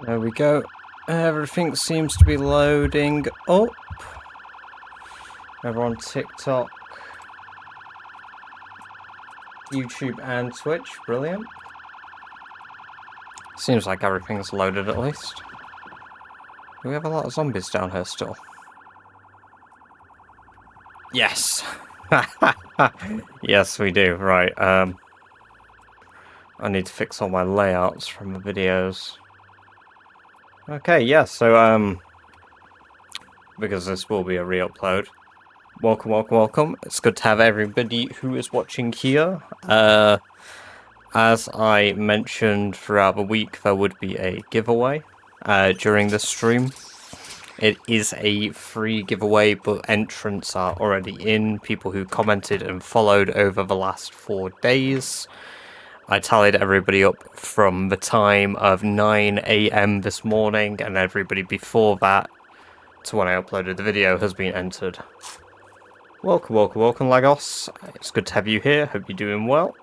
There we go. Everything seems to be loading up. Over on TikTok, YouTube and Twitch. Brilliant. Seems like everything's loaded at least. Do we have a lot of zombies down here still? Yes! Yes, we do. Right, I need to fix all my layouts from the videos. Okay, yeah, so, because this will be a re-upload. Welcome, welcome, welcome. It's good to have everybody who is watching here. As I mentioned throughout the week, there would be a giveaway during this stream. It is a free giveaway, but entrants are already in. People who commented and followed over the last 4 days. I tallied everybody up from the time of 9 AM this morning, and everybody before that to when I uploaded the video has been entered. Welcome, welcome, welcome, Lagos. It's good to have you here. Hope you're doing well.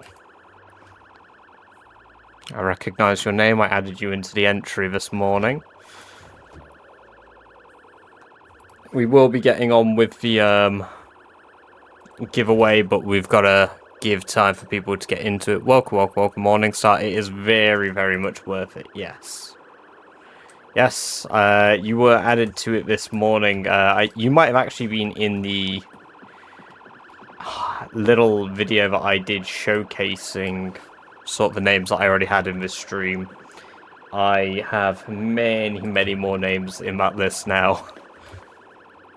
I recognise your name. I added you into the entry this morning. We will be getting on with the giveaway, but we've got to give time for people to get into it. Welcome, welcome, welcome, Morningstar. It is very, very much worth it. Yes. Yes, you were added to it this morning. You might have actually been in the little video that I did showcasing sort of the names that I already had in this stream. I have many, many more names in that list now.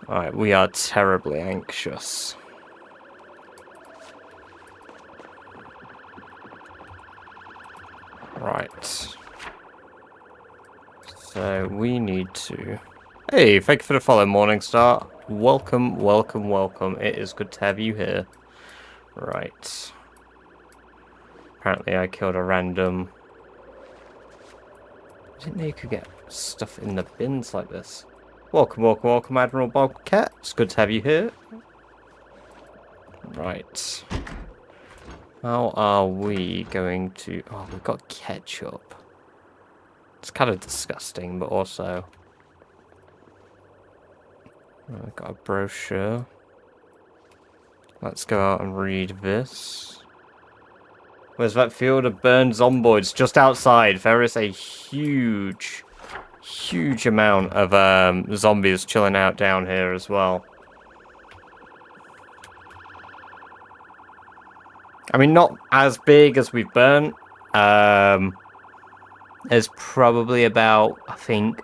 Alright, we are terribly anxious. Right. So we need to... Hey, thank you for the follow, Morningstar. Welcome, welcome, welcome. It is good to have you here. Right. Apparently I killed a random... I didn't know you could get stuff in the bins like this. Welcome, welcome, welcome, Admiral Bobcat. It's good to have you here. Right. How are we going to... Oh, we've got ketchup. It's kind of disgusting, but also... I've got a brochure. Let's go out and read this. Where's that field of burned zomboids? Just outside. There is a huge amount of zombies chilling out down here as well. I mean, not as big as we've burnt. There's probably about, I think,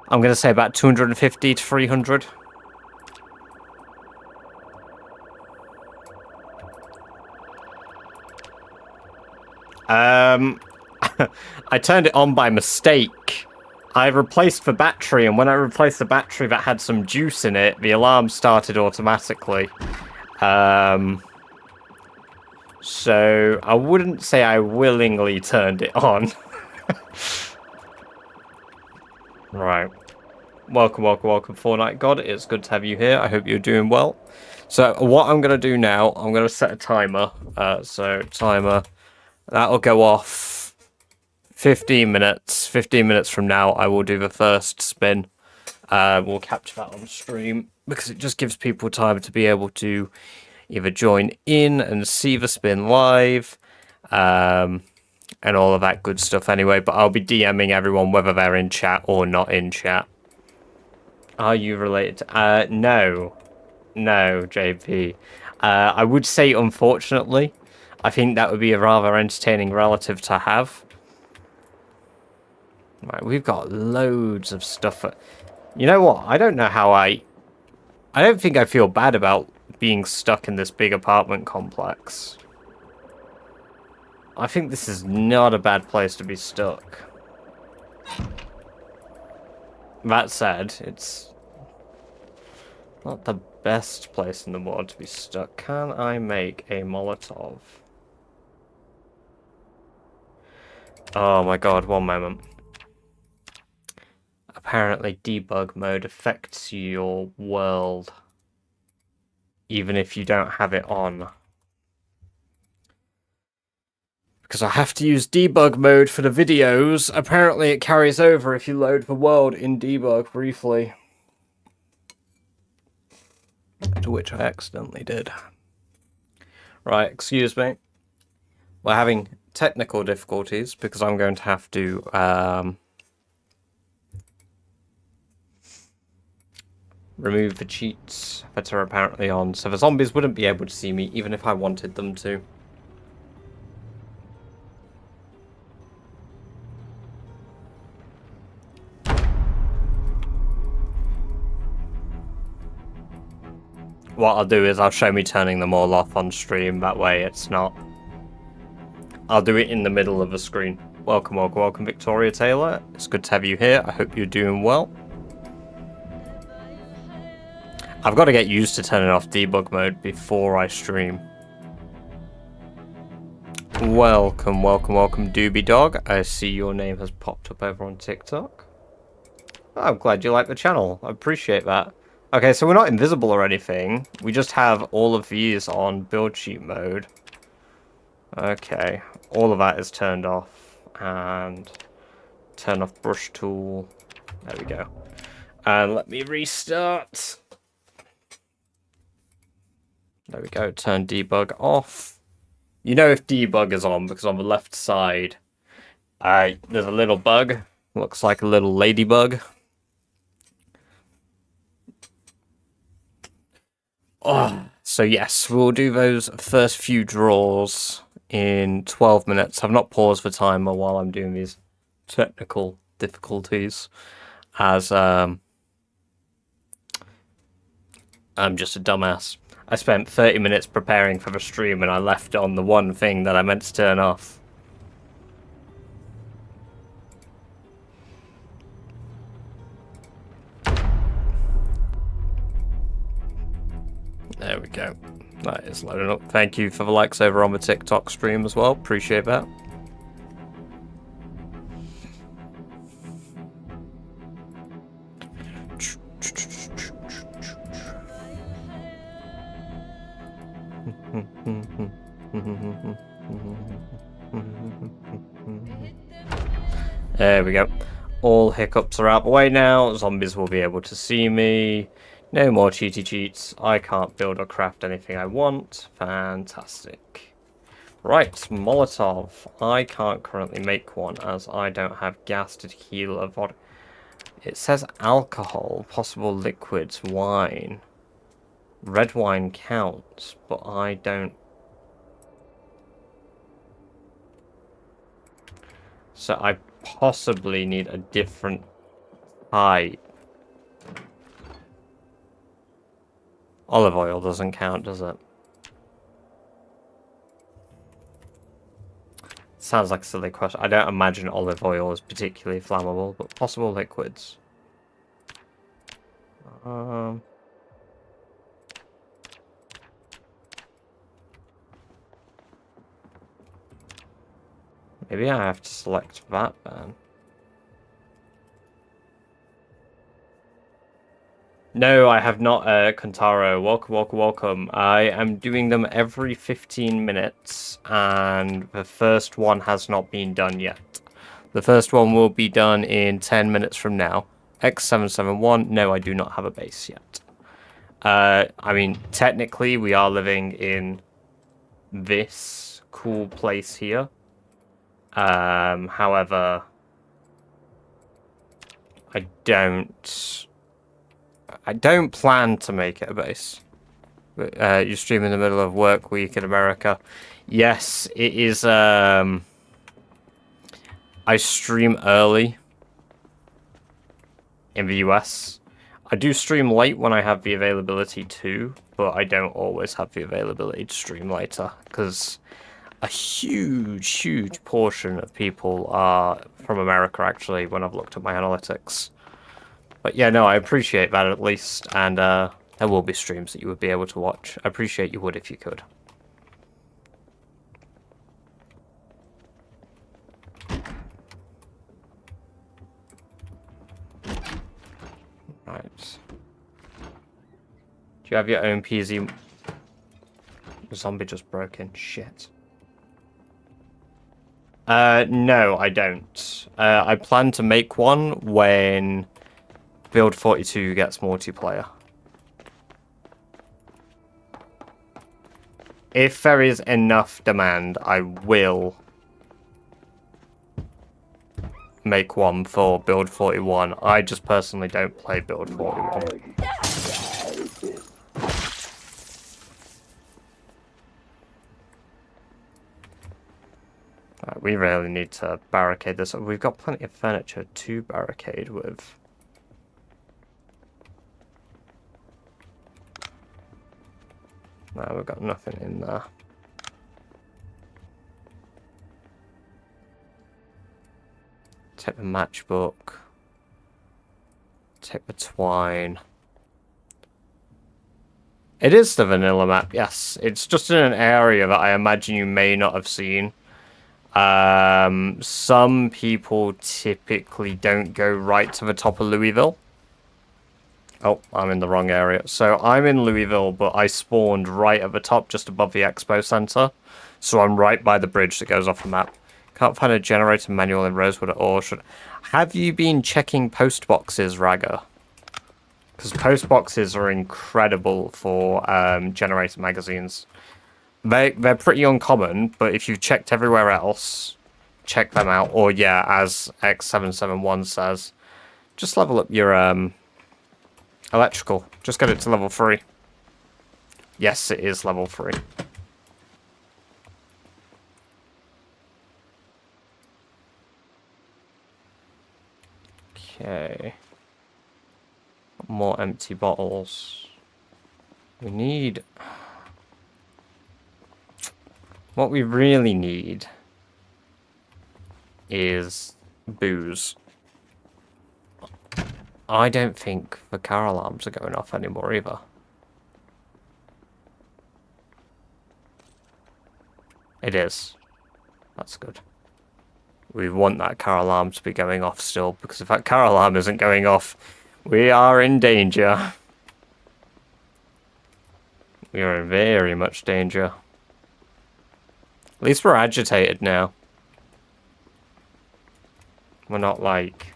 I'm going to say about 250 to 300. I turned it on by mistake. I replaced the battery, and when I replaced the battery that had some juice in it, the alarm started automatically. So I wouldn't say I willingly turned it on. Right. Welcome, welcome, welcome, Fortnite God. It's good to have you here. I hope you're doing well. So what I'm going to do now, I'm going to set a timer. So timer, that'll go off 15 minutes. 15 minutes from now, I will do the first spin. We'll capture that on stream because it just gives people time to be able to either join in and see the spin live, and all of that good stuff anyway. But I'll be DMing everyone whether they're in chat or not in chat. Are you related to... no. No, JP. I would say, unfortunately, I think that would be a rather entertaining relative to have. Right, we've got loads of stuff. You know what? I don't know how I don't think I feel bad about being stuck in this big apartment complex. I think this is not a bad place to be stuck. That said, it's not the best place in the world to be stuck. Can I make a Molotov? Oh my god, one moment. Apparently debug mode affects your world even if you don't have it on. Because I have to use debug mode for the videos. Apparently it carries over if you load the world in debug briefly. To which I accidentally did. Right, excuse me. We're having technical difficulties because I'm going to have to remove the cheats that are apparently on, so the zombies wouldn't be able to see me even if I wanted them to. What I'll do is I'll show me turning them all off on stream, that way it's not... I'll do it in the middle of the screen. Welcome, welcome, welcome, Victoria Taylor. It's good to have you here. I hope you're doing well. I've got to get used to turning off debug mode before I stream. Welcome, welcome, welcome, Doobie Dog. I see your name has popped up over on TikTok. I'm glad you like the channel. I appreciate that. Okay, so we're not invisible or anything. We just have all of these on build sheet mode. Okay, all of that is turned off. And turn off brush tool. There we go. And let me restart. There we go, turn debug off. You know if debug is on because on the left side, there's a little bug. Looks like a little ladybug. Oh, so yes, we'll do those first few draws in 12 minutes. I've not paused the timer while I'm doing these technical difficulties, as I'm just a dumbass. I spent 30 minutes preparing for the stream and I left on the one thing that I meant to turn off. There we go. That is loading up. Thank you for the likes over on the TikTok stream as well. Appreciate that. There we go. All hiccups are out the way now. Zombies will be able to see me. No more cheaty cheats. I can't build or craft anything I want. Fantastic. Right, Molotov. I can't currently make one as I don't have gas to heal a vodka. It says alcohol, possible liquids, wine. Red wine counts, but I don't. So I possibly need a different type. Olive oil doesn't count, does it? Sounds like a silly question. I don't imagine olive oil is particularly flammable, but possible liquids. Maybe I have to select that then. No, I have not, Kantaro. Welcome, welcome, welcome. I am doing them every 15 minutes, and the first one has not been done yet. The first one will be done in 10 minutes from now. X771, no, I do not have a base yet. I mean, technically, we are living in this cool place here. However, I don't plan to make it a base. You stream in the middle of work week in America. Yes, it is. I stream early in the US. I do stream late when I have the availability to, but I don't always have the availability to stream later because a huge portion of people are from America, actually, when I've looked at my analytics. But yeah, no, I appreciate that at least, and there will be streams that you would be able to watch. I appreciate you would if you could. Right. Do you have your own PZ? The zombie just broke in. Shit. No, I don't. I plan to make one when Build 42 gets multiplayer. If there is enough demand, I will make one for Build 41. I just personally don't play Build 41. Right, we really need to barricade this. We've got plenty of furniture to barricade with. No, we've got nothing in there. Take the matchbook. Take the twine. It is the vanilla map, yes. It's just in an area that I imagine you may not have seen. Some people typically don't go right to the top of Louisville. Oh, I'm in the wrong area. So I'm in Louisville, but I spawned right at the top, just above the expo center. So I'm right by the bridge that goes off the map. Can't find a generator manual in Rosewood at all. Have you been checking post boxes, Ragger? Because post boxes are incredible for generator magazines. They're pretty uncommon, but if you've checked everywhere else, check them out. Or yeah, as X771 says, just level up your electrical. Just get it to level 3. Yes, it is level 3. Okay. More empty bottles. We need... What we really need is booze. I don't think the car alarms are going off anymore either. It is. That's good. We want that car alarm to be going off still, because if that car alarm isn't going off, we are in danger. We are in very much danger. At least we're agitated now. We're not like...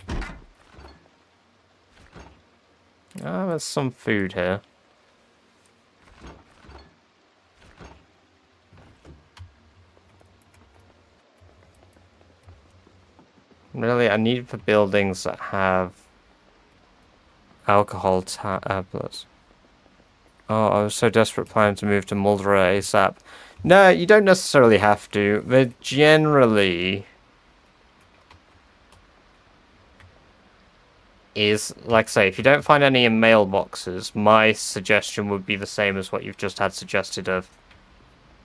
Oh, there's some food here. Really, I need for buildings that have alcohol tablets. Oh, I was so desperate planning to move to Muldra ASAP. No, you don't necessarily have to. They're generally... is, like I say, if you don't find any in mailboxes, my suggestion would be the same as what you've just had suggested of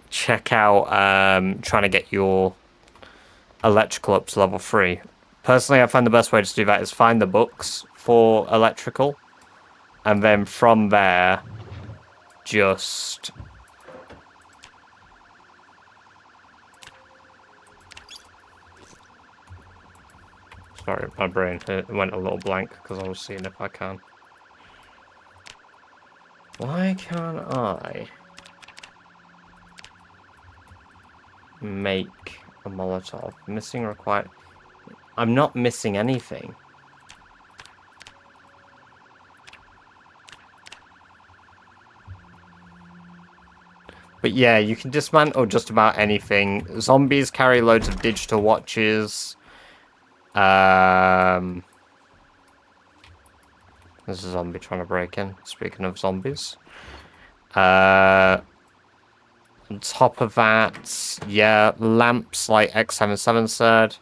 check out trying to get your electrical up to level 3. Personally, I find the best way to do that is find the books for electrical, and then from there, just... Sorry, my brain went a little blank because I was seeing if I can. Why can't I make a Molotov? Missing required... I'm not missing anything. But yeah, you can dismantle just about anything. Zombies carry loads of digital watches. There's a zombie trying to break in. Speaking of zombies. On top of that, yeah, lamps like X77 said.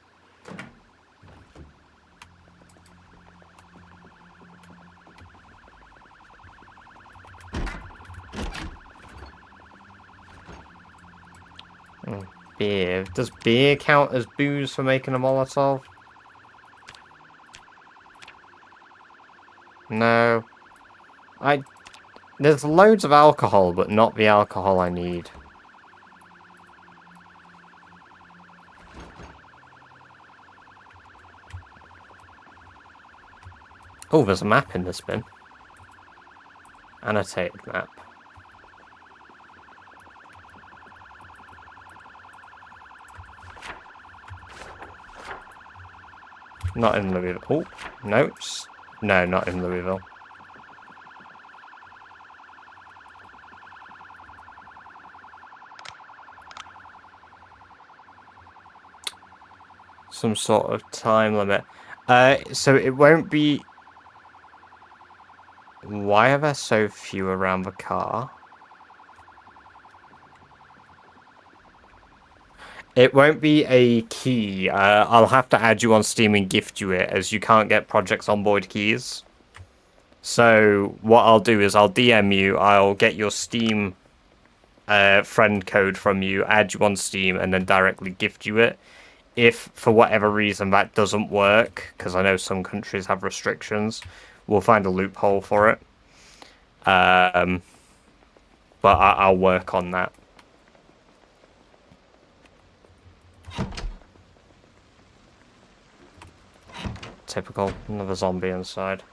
Beer. Does beer count as booze for making a Molotov? No. There's loads of alcohol, but not the alcohol I need. Oh, there's a map in this bin. Annotated map. Not in Louisville. Oh, no. No, not in Louisville. Some sort of time limit. So it won't be... Why are there so few around the car? It won't be a key. I'll have to add you on Steam and gift you it, as you can't get project Zomboid keys. So what I'll do is I'll DM you, I'll get your Steam friend code from you, add you on Steam, and then directly gift you it. If, for whatever reason, that doesn't work, because I know some countries have restrictions, we'll find a loophole for it. But I'll work on that. Typical. Another zombie inside.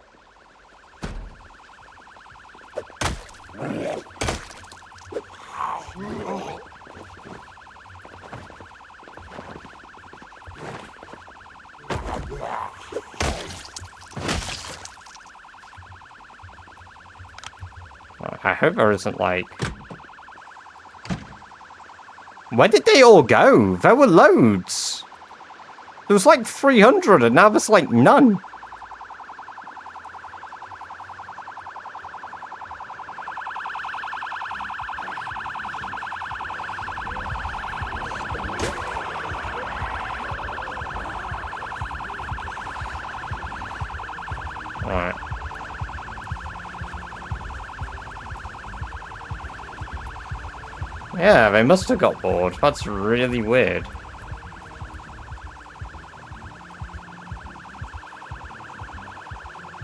I hope there isn't, like... Where did they all go? There were loads. There was like 300 and now there's like none. Alright. Yeah, they must have got bored. That's really weird.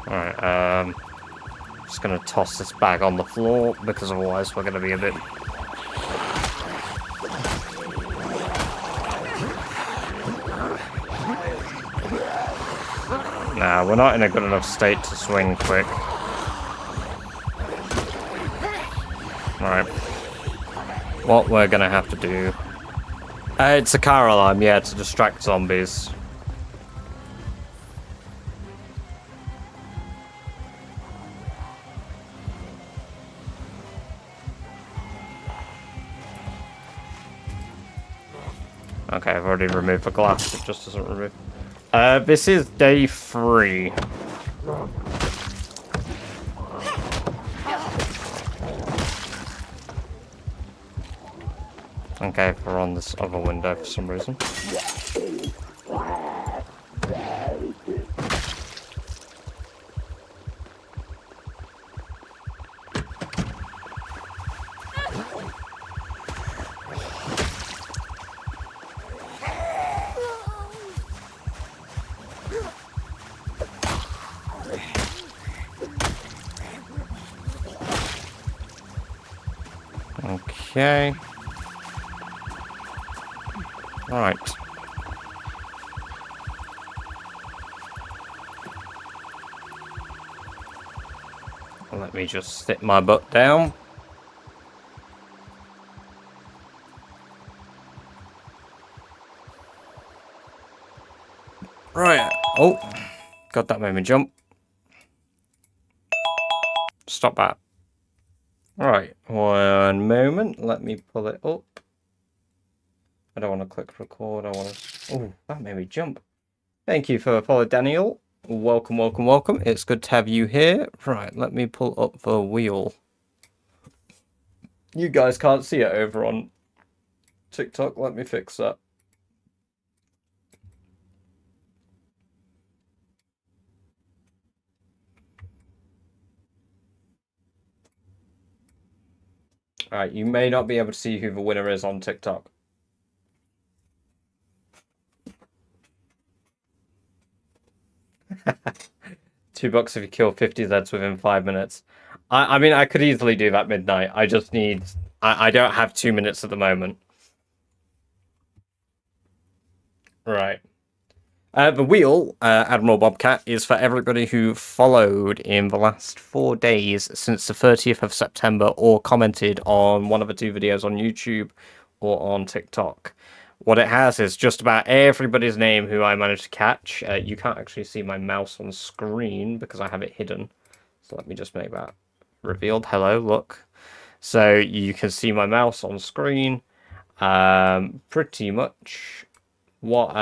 Alright, just gonna toss this bag on the floor, because otherwise we're gonna be a bit... Nah, we're not in a good enough state to swing quick. Alright. What we're gonna have to do... it's a car alarm, yeah, to distract zombies. Okay, I've already removed the glass, it just doesn't remove. This is day 3. Okay, we're on this other window for some reason. Okay. Right. Let me just sit my butt down. Right. Oh, God, that made me jump. Stop that. Right, one moment. Let me pull it up. I don't want to click record. I want to... Oh, that made me jump. Thank you for the follow, Daniel. Welcome, welcome, welcome. It's good to have you here. Right, let me pull up the wheel. You guys can't see it over on TikTok. Let me fix that. Alright, you may not be able to see who the winner is on TikTok. $2 if you kill 50 Zeds within 5 minutes. I mean, I could easily do that midnight. I just need... I don't have 2 minutes at the moment. Right. The wheel, Admiral Bobcat, is for everybody who followed in the last 4 days since the 30th of September or commented on one of the 2 videos on YouTube or on TikTok. what it has is just about everybody's name who I managed to catch. You can't actually see my mouse on screen because I have it hidden. So let me just make that revealed. Hello, look. So you can see my mouse on screen. Pretty much what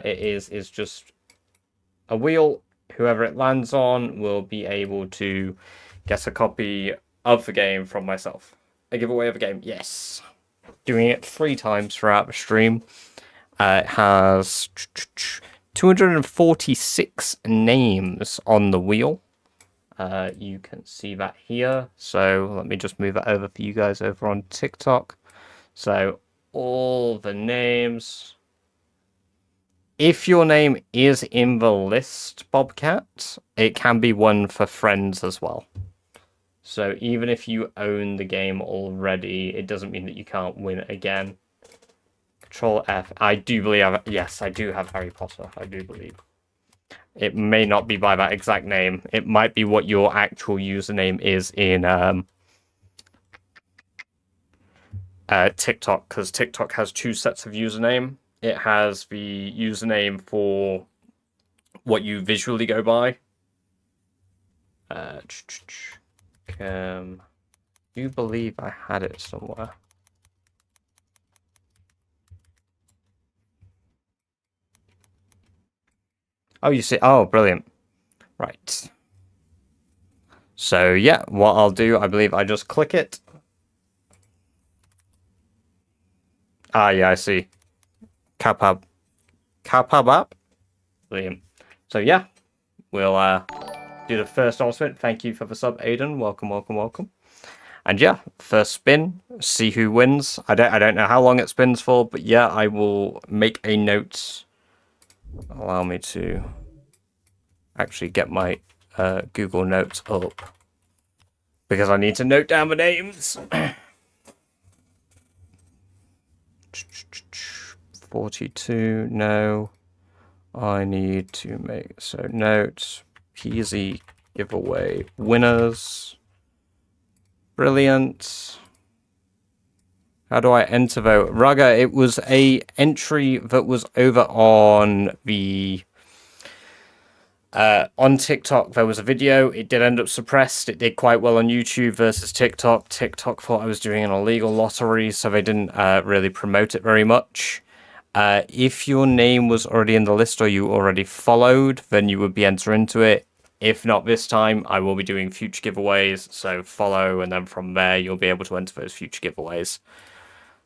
it is just a wheel. Whoever it lands on will be able to get a copy of the game from myself. A giveaway of a game, yes. Doing it 3 times throughout the stream. It has 246 names on the wheel. You can see that here. So let me just move that over for you guys over on TikTok. So all the names. If your name is in the list, Bobcat, it can be won for friends as well. So even if you own the game already, it doesn't mean that you can't win it again. Control F. I do believe, yes, I do have Harry Potter, I do believe. It may not be by that exact name. It might be what your actual username is in TikTok, because TikTok has 2 sets of username. It has the username for what you visually go by. You believe I had it somewhere. Oh, you see. Oh, brilliant. Right. So, yeah, what I'll do, I believe I just click it. Ah, yeah, I see. Kapab app. Brilliant. So, yeah, we'll do the first announcement. Thank you for the sub, Aiden. Welcome, welcome, welcome. And yeah, first spin, see who wins. I don't know how long it spins for, but yeah, I will make a note. Allow me to actually get my Google Notes up because I need to note down the names. 42, no. I need to make so notes. Peasy giveaway winners. Brilliant. How do I enter vote? Raga, it was a entry that was over on the on TikTok. There was a video. It did end up suppressed. It did quite well on YouTube versus TikTok. TikTok thought I was doing an illegal lottery, so they didn't really promote it very much. If your name was already in the list or you already followed, then you would be entered into it. If not this time, I will be doing future giveaways. So follow, and then from there, you'll be able to enter those future giveaways.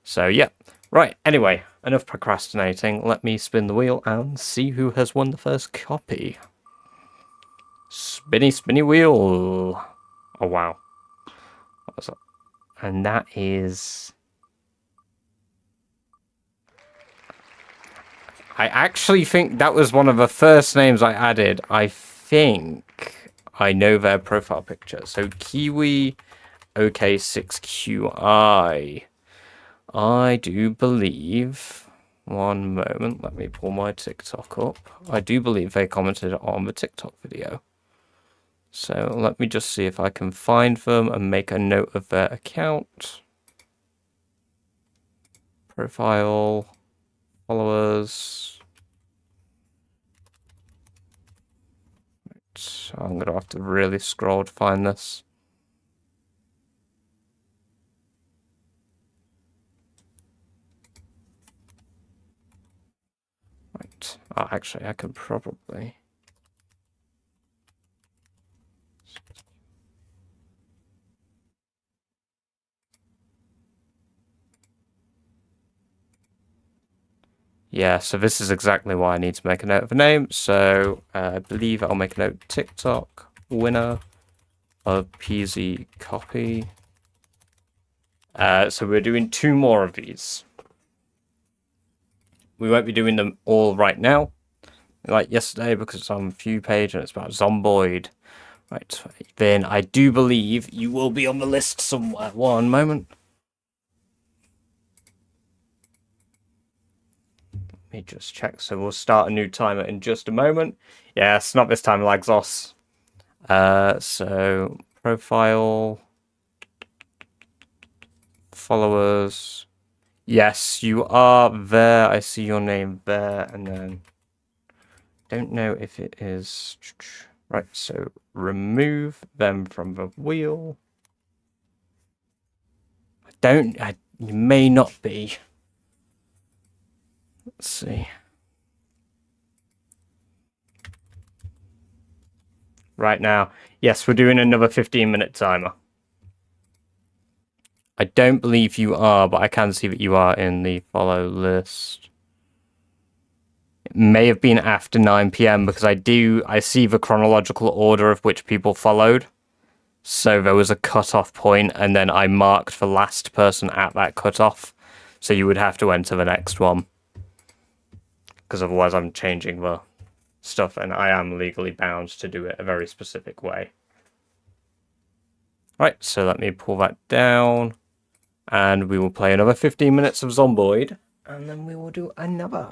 So, yeah. Right, anyway, enough procrastinating. Let me spin the wheel and see who has won the first copy. Spinny, spinny wheel. Oh, wow. What was that? And that is... I actually think that was one of the first names I added. I think I know their profile picture. So, Kiwi OK6QI. I do believe... One moment, let me pull my TikTok up. I do believe they commented on the TikTok video. So let me just see if I can find them and make a note of their account. Profile, followers. Right, I'm going to have to really scroll to find this. Right. Oh, actually, I can probably... Yeah, so this is exactly why I need to make a note of a name. So I believe I'll make a note TikTok winner of Peasy copy. So we're doing 2 more of these. We won't be doing them all right now, like yesterday, because it's on View page and it's about Zomboid. Right, then I do believe you will be on the list somewhere. One moment. Let me just check. So we'll start a new timer in just a moment. Yes, not this time, Lagzos. So profile, followers, Yes, you are there. I see your name there, and then don't know if it is right. So remove them from the wheel. You may not be. Let's see. Right now, yes, we're doing another 15-minute timer. I don't believe you are, but I can see that you are in the follow list. It may have been after 9 p.m. because I see the chronological order of which people followed. So there was a cut-off point, and then I marked the last person at that cut-off. So you would have to enter the next one. Because otherwise I'm changing the stuff, and I am legally bound to do it a very specific way. Right, so let me pull that down. And we will play another 15 minutes of Zomboid, and then we will do another.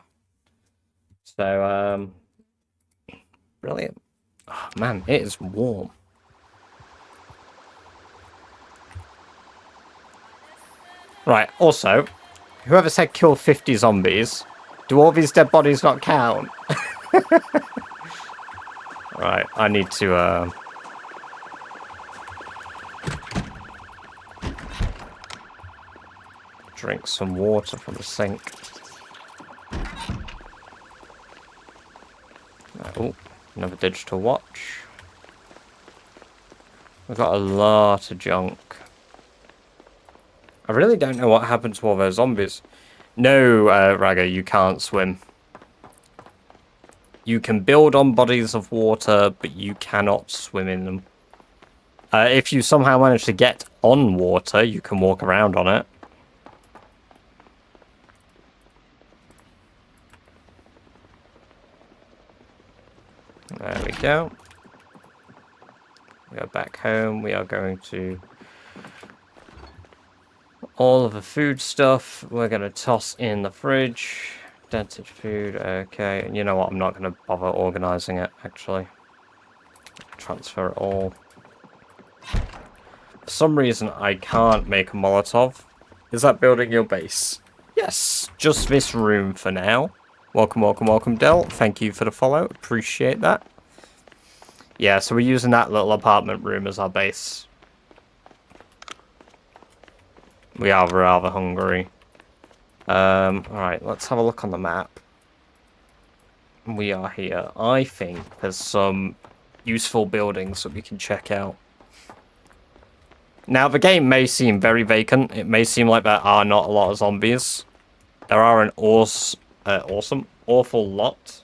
So, brilliant. Oh, man, it is warm. Right, also, whoever said kill 50 zombies, do all these dead bodies not count? Right, I need to, drink some water from the sink. Oh, another digital watch. We've got a lot of junk. I really don't know what happened to all those zombies. No, Ragga, you can't swim. You can build on bodies of water, but you cannot swim in them. If you somehow manage to get on water, you can walk around on it. There we go. We are back home. We are going to... all of the food stuff, we're going to toss in the fridge. Dented food, okay. And you know what, I'm not going to bother organising it, actually. Transfer it all. For some reason, I can't make a Molotov. Is that building your base? Yes, just this room for now. Welcome, welcome, welcome, Del. Thank you for the follow. Appreciate that. Yeah, so we're using that little apartment room as our base. We are rather hungry. Alright, let's have a look on the map. We are here. I think there's some useful buildings that we can check out. Now, the game may seem very vacant. It may seem like there are not a lot of zombies. There are an awful lot.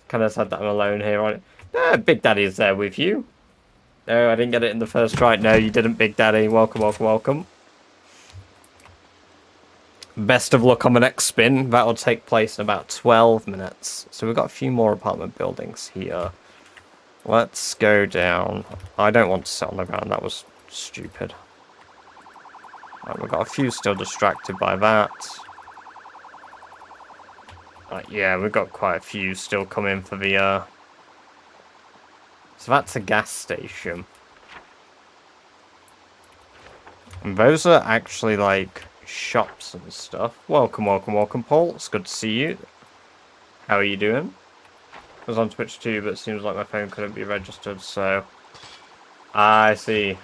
Kind of sad that I'm alone here on it. Big Daddy is there with you. No, I didn't get it in the first try. No, you didn't, Big Daddy. Welcome, welcome, welcome. Best of luck on the next spin. That will take place in about 12 minutes. So we've got a few more apartment buildings here. Let's go down. I don't want to sit on the ground. That was stupid. Right, we've got a few still distracted by that. Right, yeah, we've got quite a few still coming for the... So that's a gas station. And those are actually, like, shops and stuff. Welcome, welcome, welcome, Paul. It's good to see you. How are you doing? I was on Twitch too, but it seems like my phone couldn't be registered, so... I see.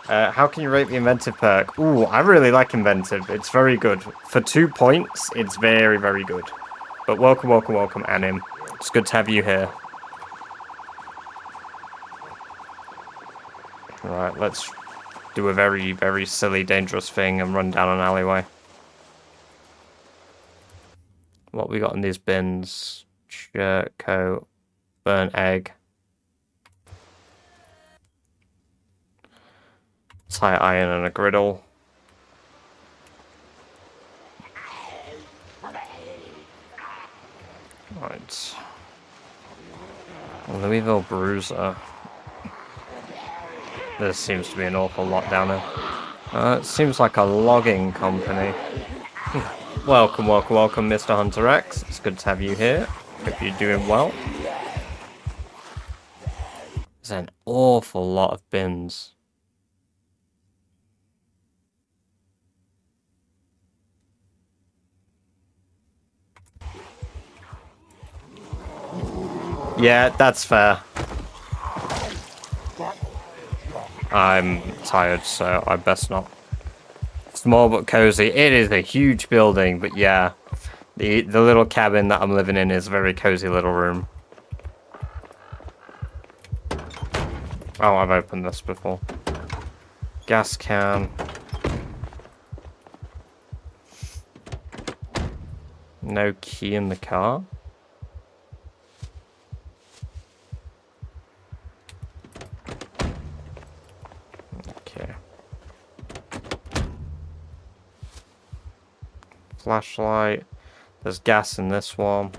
How can you rate the inventive perk? Ooh, I really like inventive. It's very good. For 2 points, it's very, very good. But welcome, welcome, welcome, Anim. It's good to have you here. Alright, let's do a very, very silly, dangerous thing and run down an alleyway. What we got in these bins? Shirt, coat, burnt egg. Tie iron and a griddle. Right. Louisville Bruiser. There seems to be an awful lot down here. It seems like a logging company. Welcome, welcome, welcome, Mr. Hunter X. It's good to have you here. Hope you're doing well. There's an awful lot of bins. Yeah, that's fair. I'm tired, so I best not. Small but cozy. It is a huge building, but yeah. The little cabin that I'm living in is a very cozy little room. Oh, I've opened this before. Gas can. No key in the car. Okay. Flashlight. There's gas in this one.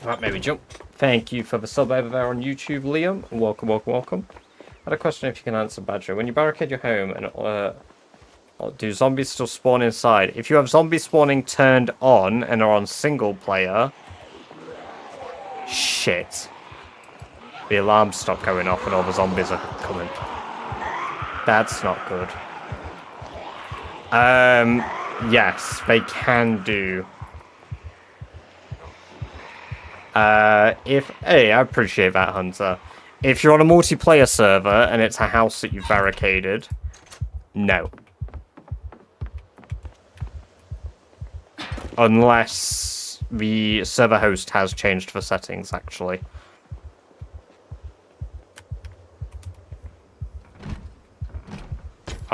Right, maybe jump. Thank you for the sub over there on YouTube, Liam. Welcome, welcome, welcome. I had a question if you can answer, Badger. When you barricade your home, and do zombies still spawn inside? If you have zombie spawning turned on and are on single player, shit. The alarms stop going off and all the zombies are coming. That's not good. Yes, they can do. Hey, I appreciate that, Hunter. If you're on a multiplayer server and it's a house that you've barricaded, no. Unless the server host has changed the settings, actually.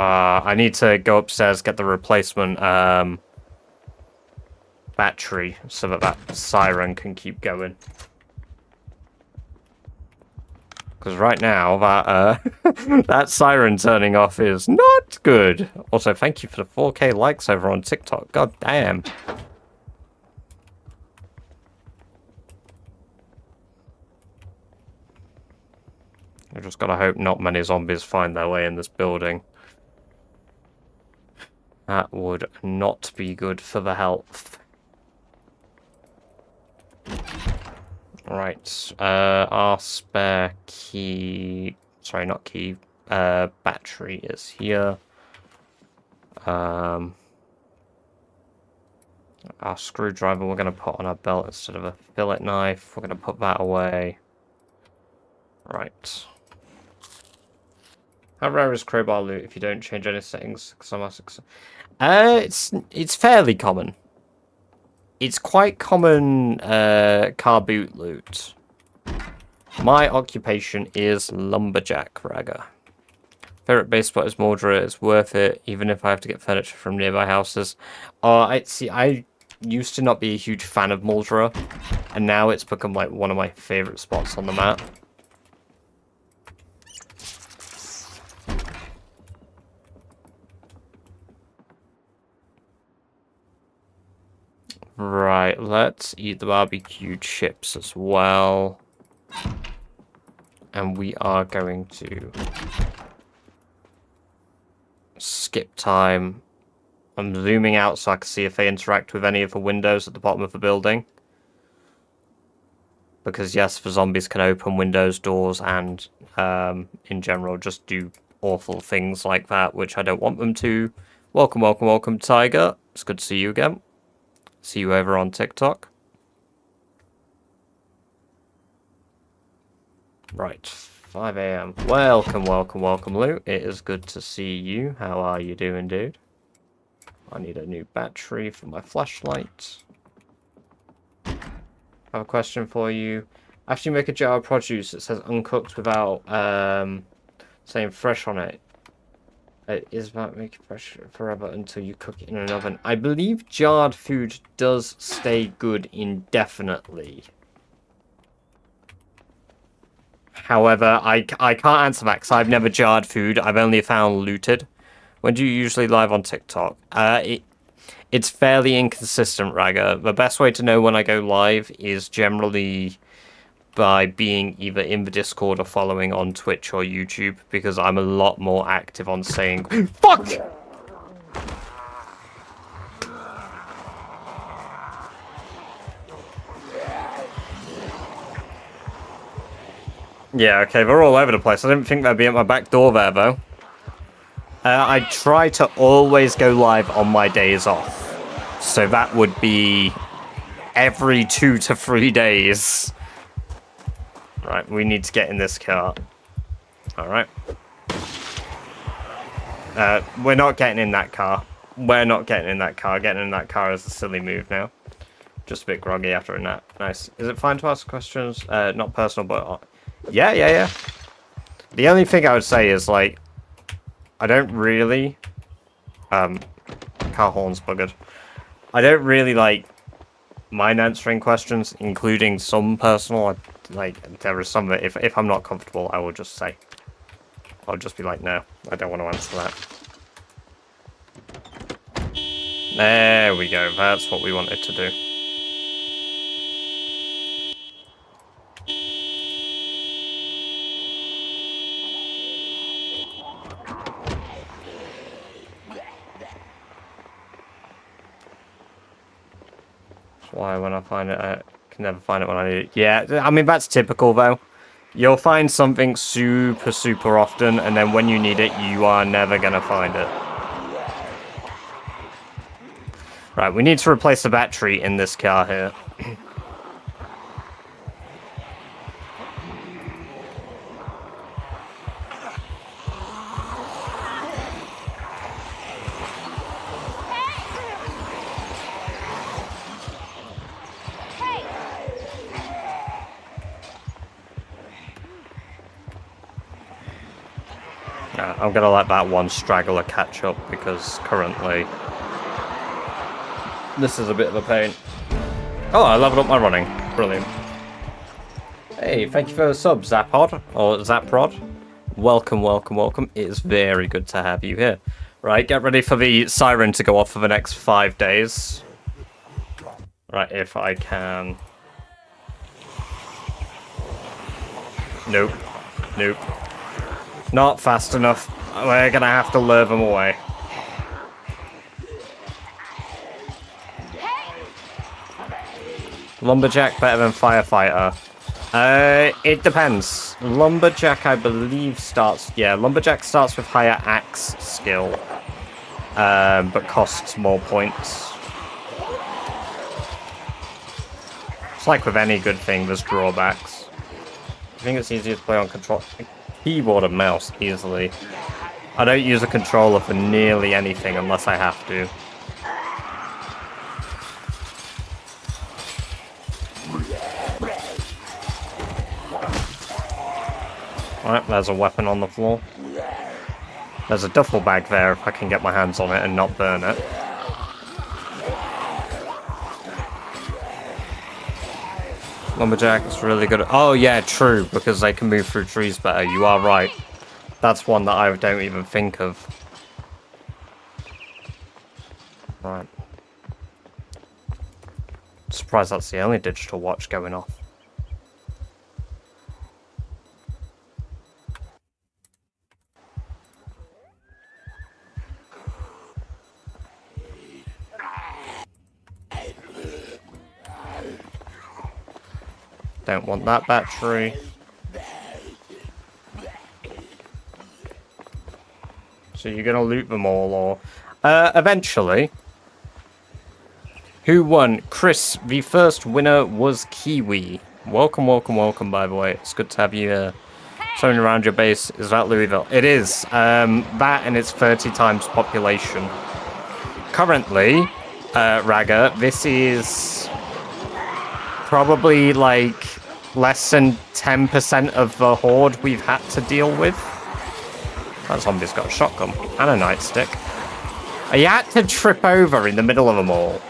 I need to go upstairs, get the replacement, battery so that siren can keep going. Because right now, that that siren turning off is not good. Also, thank you for the 4K likes over on TikTok. God damn. I just gotta hope not many zombies find their way in this building. That would not be good for the health. Right, our spare key... Sorry, not key. Battery is here. Our screwdriver we're going to put on our belt instead of a fillet knife. We're going to put that away. Right. How rare is crowbar loot if you don't change any settings? It's fairly common. It's quite common car boot loot. My occupation is lumberjack ragger. Favorite base spot is Mordra. It's worth it, even if I have to get furniture from nearby houses. I used to not be a huge fan of Mordra, and now it's become like one of my favorite spots on the map. Right, let's eat the barbecue chips as well. And we are going to skip time. I'm zooming out so I can see if they interact with any of the windows at the bottom of the building. Because yes, the zombies can open windows, doors, and in general just do awful things like that, which I don't want them to. Welcome, welcome, welcome, Tiger. It's good to see you again. See you over on TikTok. Right, 5 AM. Welcome, welcome, welcome, Lou. It is good to see you. How are you doing, dude? I need a new battery for my flashlight. I have a question for you. After you make a jar of produce, it says uncooked without saying fresh on it. Is that make it fresh forever until you cook it in an oven? I believe jarred food does stay good indefinitely. However, I can't answer that because I've never jarred food. I've only found looted. When do you usually live on TikTok? It's fairly inconsistent, Ragger. The best way to know when I go live is generally by being either in the Discord or following on Twitch or YouTube, because I'm a lot more active on saying fuck! Yeah, okay, they're all over the place. I didn't think they'd be at my back door there, though. I try to always go live on my days off. So that would be every 2 to 3 days. Right, we need to get in this car. Alright. We're not getting in that car. We're not getting in that car. Getting in that car is a silly move now. Just a bit groggy after a nap. Nice. Is it fine to ask questions? Not personal, but... Yeah. The only thing I would say is, like... I don't really... Car horn's buggered. I don't really, like... mind answering questions, including some personal. Like, there is some that if I'm not comfortable, I will just say. I'll just be like, no, I don't want to answer that. There we go. That's what we wanted to do. That's why when I find it, I can never find it when I need it. Yeah, I mean, that's typical, though. You'll find something super often, and then when you need it, you are never going to find it. Right, we need to replace the battery in this car here. I'm gonna let that one straggler catch up because currently this is a bit of a pain. Oh, I leveled up my running. Brilliant. Hey, thank you for the sub, Zapod, or Zaprod. Welcome. It is very good to have you here. Right, get ready for the siren to go off for the next 5 days. Right, if I can... Nope. Not fast enough. We're gonna have to lure them away. Lumberjack better than firefighter. It depends. Lumberjack, I believe, starts... Yeah, Lumberjack starts with higher axe skill. But costs more points. It's like with any good thing, there's drawbacks. I think it's easier to play on control... Keyboard and mouse, easily. I don't use a controller for nearly anything unless I have to. Alright, there's a weapon on the floor. There's a duffel bag there if I can get my hands on it and not burn it. Lumberjack is really good. Oh yeah, true, because they can move through trees better. You are right. That's one that I don't even think of. Right. Surprised that's the only digital watch going off. Don't want that battery. So you're gonna loot them all, or... eventually. Who won? Chris, the first winner was Kiwi. Welcome, by the way. It's good to have you showing around your base. Is that Louisville? It is. That and its 30 times population. Currently, Ragga, this is... probably, like... less than 10% of the horde we've had to deal with. That zombie's got a shotgun and a nightstick. You had to trip over in the middle of them all.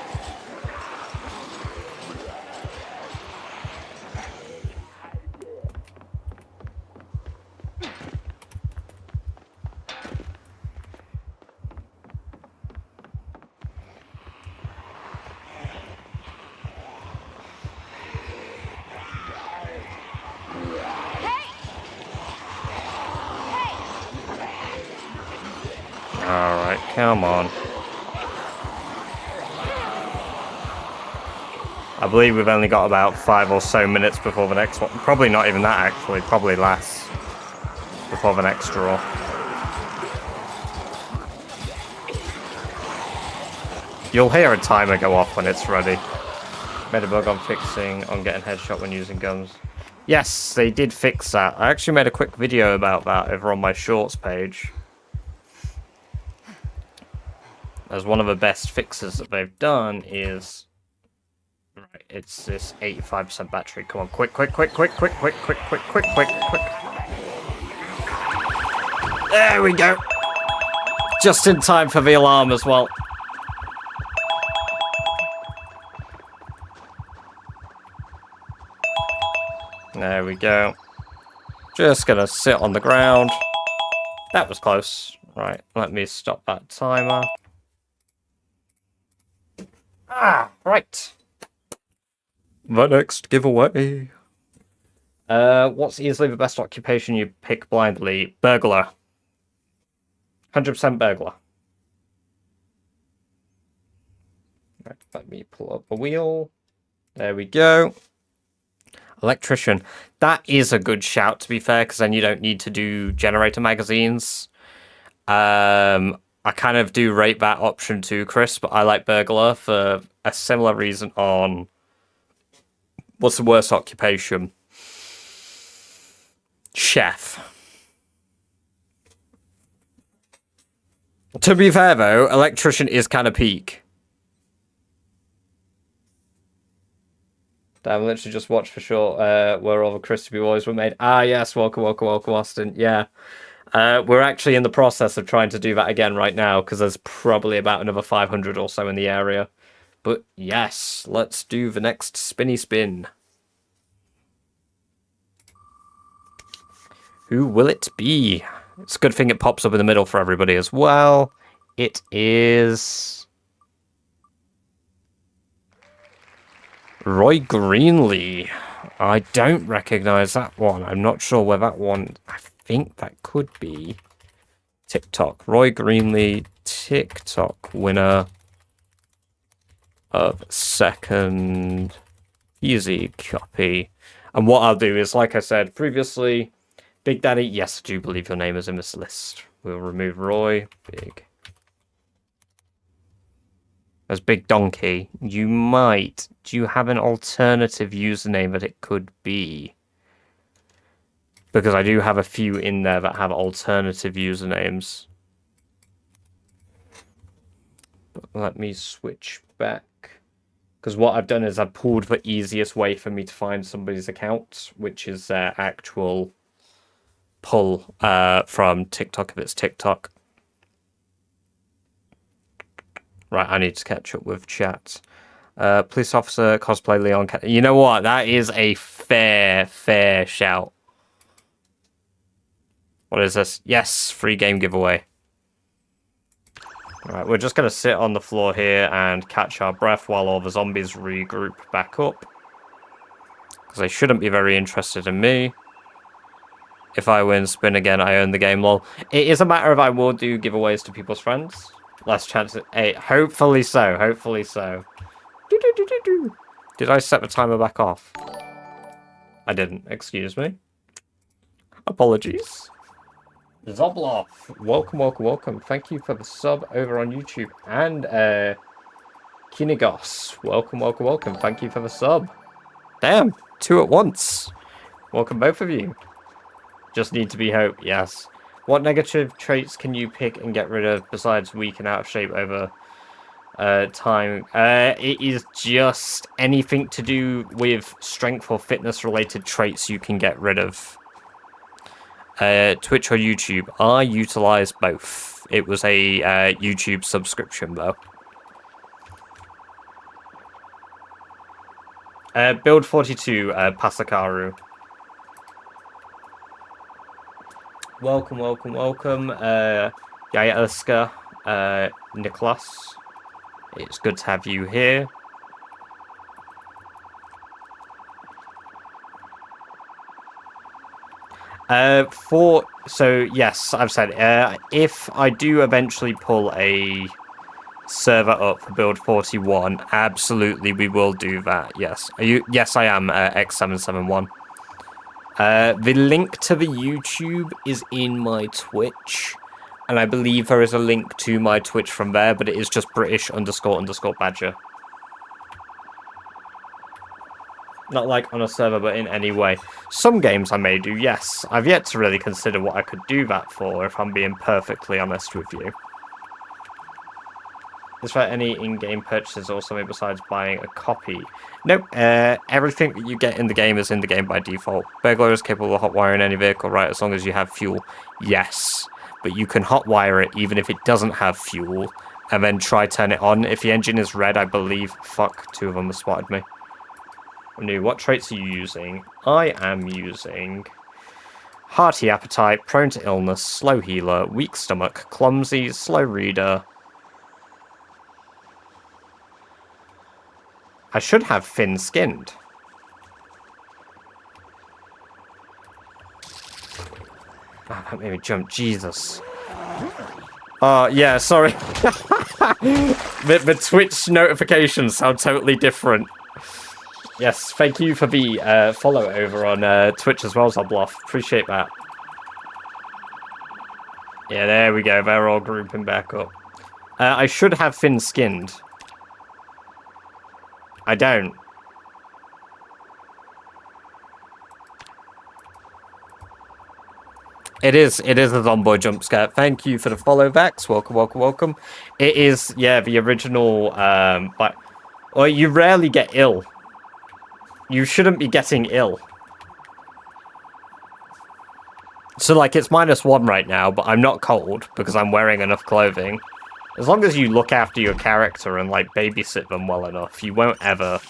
Alright, come on. I believe we've only got about 5 or so minutes before the next one. Probably not even that, actually. Probably less. Before the next draw. You'll hear a timer go off when it's ready. Made a bug on getting headshot when using guns. Yes, they did fix that. I actually made a quick video about that over on my shorts page. As one of the best fixes that they've done is... Right, it's this 85% battery. Come on, quick. There we go. Just in time for the alarm as well. There we go. Just gonna sit on the ground. That was close. Right, let me stop that timer. Right. The next giveaway. What's easily the best occupation you pick blindly? Burglar. 100% burglar. Right, let me pull up the wheel. There we go. Electrician. That is a good shout, to be fair, because then you don't need to do generator magazines. I kind of do rate that option too, Chris, but I like burglar for a similar reason on... What's the worst occupation? Chef. To be fair, though, electrician is kind of peak. Damn, literally just watched for sure where all the crispy boys were made. Ah, yes, welcome, Austin. Yeah. We're actually in the process of trying to do that again right now, because there's probably about another 500 or so in the area. But yes, let's do the next spinny spin. Who will it be? It's a good thing it pops up in the middle for everybody as well. It is... Roy Greenlee. I don't recognize that one. I'm not sure where that one... I think that could be TikTok. Roy Greenlee, TikTok winner of second easy copy. And what I'll do is, like I said previously, Big Daddy, yes, I do believe your name is in this list. We'll remove Roy. Big. As Big Donkey. You might. Do you have an alternative username that it could be? Because I do have a few in there that have alternative usernames. But let me switch back. Because what I've done is I've pulled the easiest way for me to find somebody's account, which is their actual pull from TikTok, if it's TikTok. Right, I need to catch up with chat. Police officer, cosplay Leon. You know what? That is a fair shout. What is this? Yes, free game giveaway. Alright, we're just going to sit on the floor here and catch our breath while all the zombies regroup back up. Because they shouldn't be very interested in me. If I win spin again, I own the game, lol. It is a matter of I will do giveaways to people's friends. Less chance at 8. Hopefully so. Hopefully so. Did I set the timer back off? I didn't. Excuse me. Apologies. Zobloff, welcome. Thank you for the sub over on YouTube. And Kinigos, welcome. Thank you for the sub. Damn, 2 at once. Welcome both of you. Just need to be hope, yes. What negative traits can you pick and get rid of besides weak and out of shape over time? It is just anything to do with strength or fitness related traits you can get rid of. Twitch or YouTube? I utilize both. It was a YouTube subscription, though. Build 42, Pasakaru. Welcome. Yayaska, Nicholas. It's good to have you here. So yes, I've said if I do eventually pull a server up for build 41, absolutely we will do that. Yes, yes, I am X771. The link to the YouTube is in my Twitch, and I believe there is a link to my Twitch from there, but it is just British __Badger. Not like on a server, but in any way. Some games I may do, yes. I've yet to really consider what I could do that for, if I'm being perfectly honest with you. Is there any in-game purchases or something besides buying a copy? Nope. Everything that you get in the game is in the game by default. Burglar is capable of hotwiring any vehicle, right, as long as you have fuel. Yes. But you can hotwire it even if it doesn't have fuel, and then try turn it on. If the engine is red, I believe... Fuck, 2 of them have spotted me. New, what traits are you using? I am using hearty appetite, prone to illness, slow healer, weak stomach, clumsy, slow reader. I should have thin-skinned. Oh, that made me jump. Jesus. Yeah, sorry. the Twitch notifications sound totally different. Yes, thank you for the follow over on Twitch as well, Zobloff. Appreciate that. Yeah, there we go. They're all grouping back up. I should have thin-skinned. I don't. It is a Zomboid jump scare. Thank you for the follow, Vex. Welcome, welcome, welcome. It is, yeah, the original, but... Well, you rarely get ill. You shouldn't be getting ill. So, like, it's -1 right now, but I'm not cold because I'm wearing enough clothing. As long as you look after your character and, like, babysit them well enough, you won't ever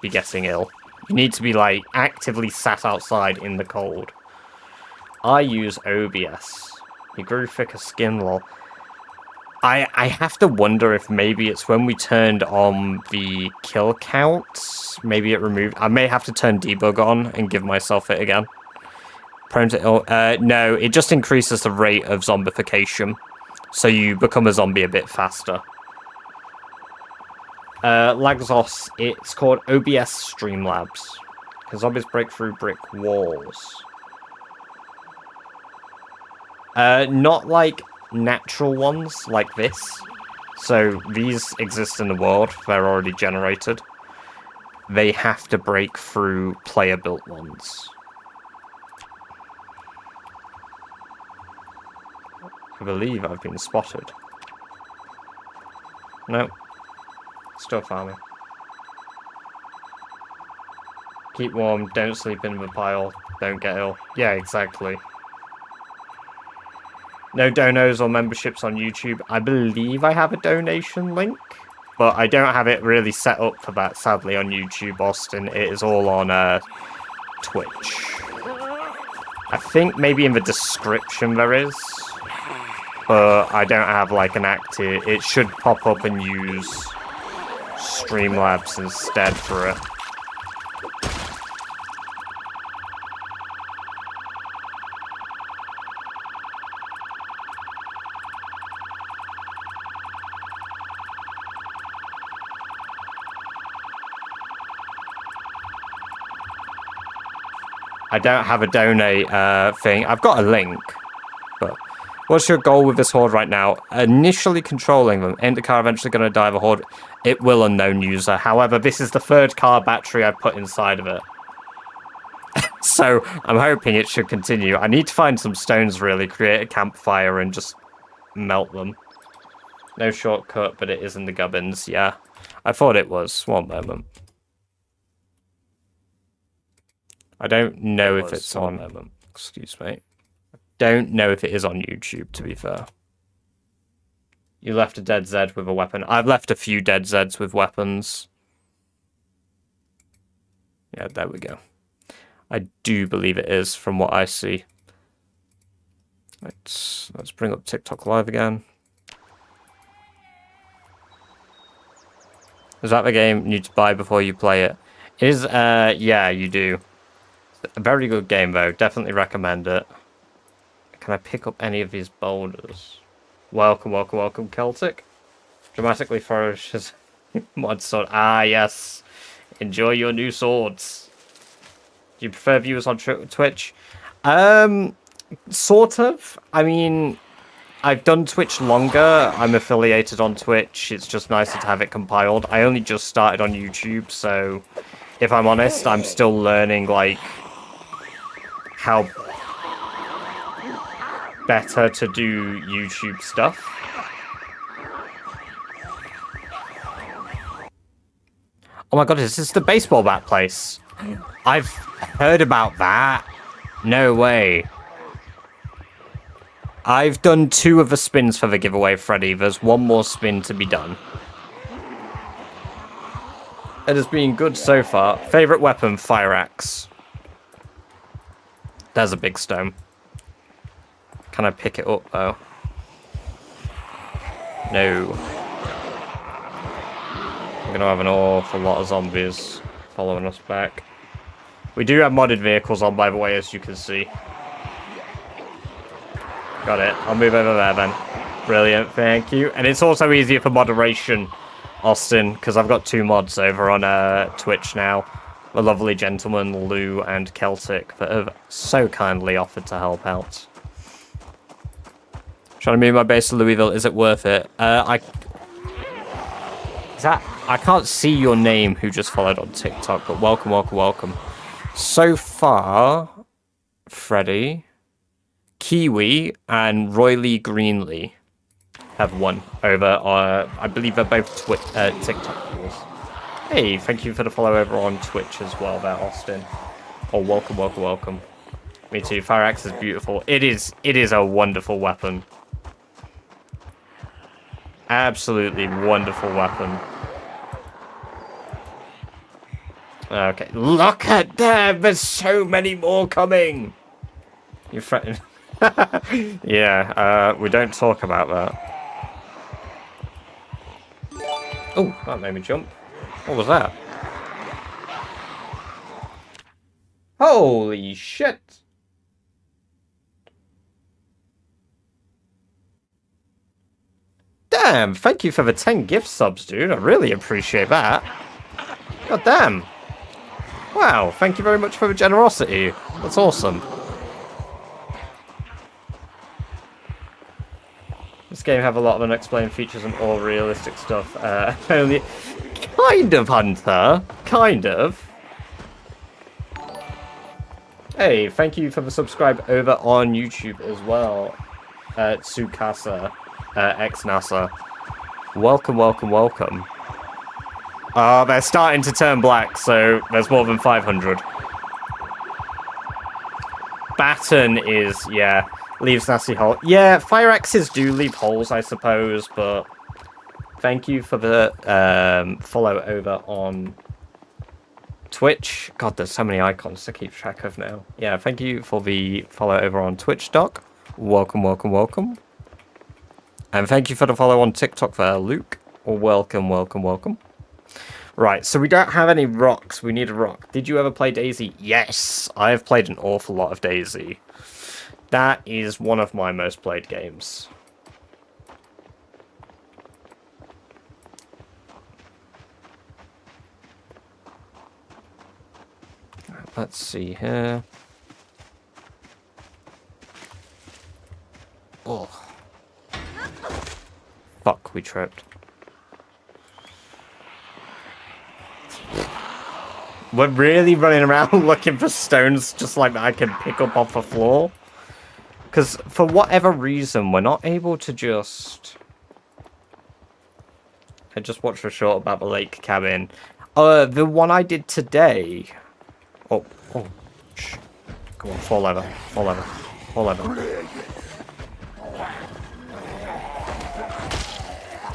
be getting ill. You need to be, like, actively sat outside in the cold. I use OBS. You grew thicker skin, lol. I have to wonder if maybe it's when we turned on the kill counts. Maybe it removed... I may have to turn debug on and give myself it again. Prone to no, it just increases the rate of zombification. So you become a zombie a bit faster. Lagos, it's called OBS Streamlabs. Can zombies break through brick walls? Not like natural ones like this. So these exist in the world. They're already generated. They have to break through player-built ones. I believe I've been spotted. No. Still farming. Keep warm, don't sleep in the pile, don't get ill. Yeah, exactly. No donos or memberships on YouTube. I believe I have a donation link, but I don't have it really set up for that, sadly, on YouTube, Austin. It is all on Twitch. I think maybe in the description there is, but I don't have like an active... It should pop up and use Streamlabs instead for it. I don't have a donate thing. I've got a link, but what's your goal with this horde right now? Initially controlling them. Ain't the car eventually going to die of a horde? It will, unknown user. However, this is the 3rd car battery I put inside of it. So I'm hoping it should continue. I need to find some stones, really, create a campfire and just melt them. No shortcut, but it is in the gubbins, yeah. I thought it was. One moment. I don't know if it's on... Excuse me. I don't know if it is on YouTube, to be fair. You left a dead Zed with a weapon. I've left a few dead Zeds with weapons. Yeah, there we go. I do believe it is, from what I see. Let's bring up TikTok Live again. Is that the game you need to buy before you play it? It is, yeah, you do. A very good game, though. Definitely recommend it. Can I pick up any of these boulders? Welcome, welcome, welcome, Celtic. Dramatically flourishes mod sword. Ah, yes. Enjoy your new swords. Do you prefer viewers on Twitch? Sort of. I mean, I've done Twitch longer. I'm affiliated on Twitch. It's just nicer to have it compiled. I only just started on YouTube, so... if I'm honest, I'm still learning, like, how better to do YouTube stuff. Oh my god, is this the baseball bat place? I've heard about that. No way. I've done 2 of the spins for the giveaway, Freddy. There's 1 more spin to be done. It has been good so far. Favorite weapon, fire axe. There's a big stone. Can I pick it up, though? No. We're gonna have an awful lot of zombies following us back. We do have modded vehicles on, by the way, as you can see. Got it. I'll move over there, then. Brilliant, thank you. And it's also easier for moderation, Austin, because I've got 2 mods over on Twitch now. The lovely gentlemen, Lou and Celtic, that have so kindly offered to help out. Trying to move my base to Louisville, is it worth it? I can't see your name who just followed on TikTok, but welcome, welcome, welcome. So far, Freddy, Kiwi, and Royley Greenlee have won over, I believe they're both TikTok viewers. Hey, thank you for the follow over on Twitch as well there, Austin. Oh, welcome, welcome, welcome. Me too, fire axe is beautiful. It is a wonderful weapon. Absolutely wonderful weapon. Okay, look at them! There's so many more coming! You're threatening. Yeah, we don't talk about that. Oh, that made me jump. What was that? Holy shit! Damn, thank you for the 10 gift subs, dude. I really appreciate that. God damn. Wow, thank you very much for the generosity. That's awesome. This game have a lot of unexplained features and all realistic stuff. Only kind of, Hunter. Kind of. Hey, thank you for the subscribe over on YouTube as well. Tsukasa, ex-NASA. Welcome, welcome, welcome. They're starting to turn black, so there's more than 500. Batten is, yeah, leaves nasty hole. Yeah, fire axes do leave holes, I suppose, but thank you for the follow over on Twitch. God, there's so many icons to keep track of now. Yeah, thank you for the follow over on Twitch, Doc. Welcome, welcome, welcome. And thank you for the follow on TikTok there, Luke. Welcome, welcome, welcome. Right, so we don't have any rocks. We need a rock. Did you ever play Daisy? Yes, I have played an awful lot of Daisy. That is one of my most played games. Let's see here. Oh. Fuck, we tripped. We're really running around looking for stones just like that I can pick up off the floor. Because for whatever reason, we're not able to just... I just watched a short about the lake cabin. The one I did today... Oh, shh. Come on, fall over, fall over, fall over.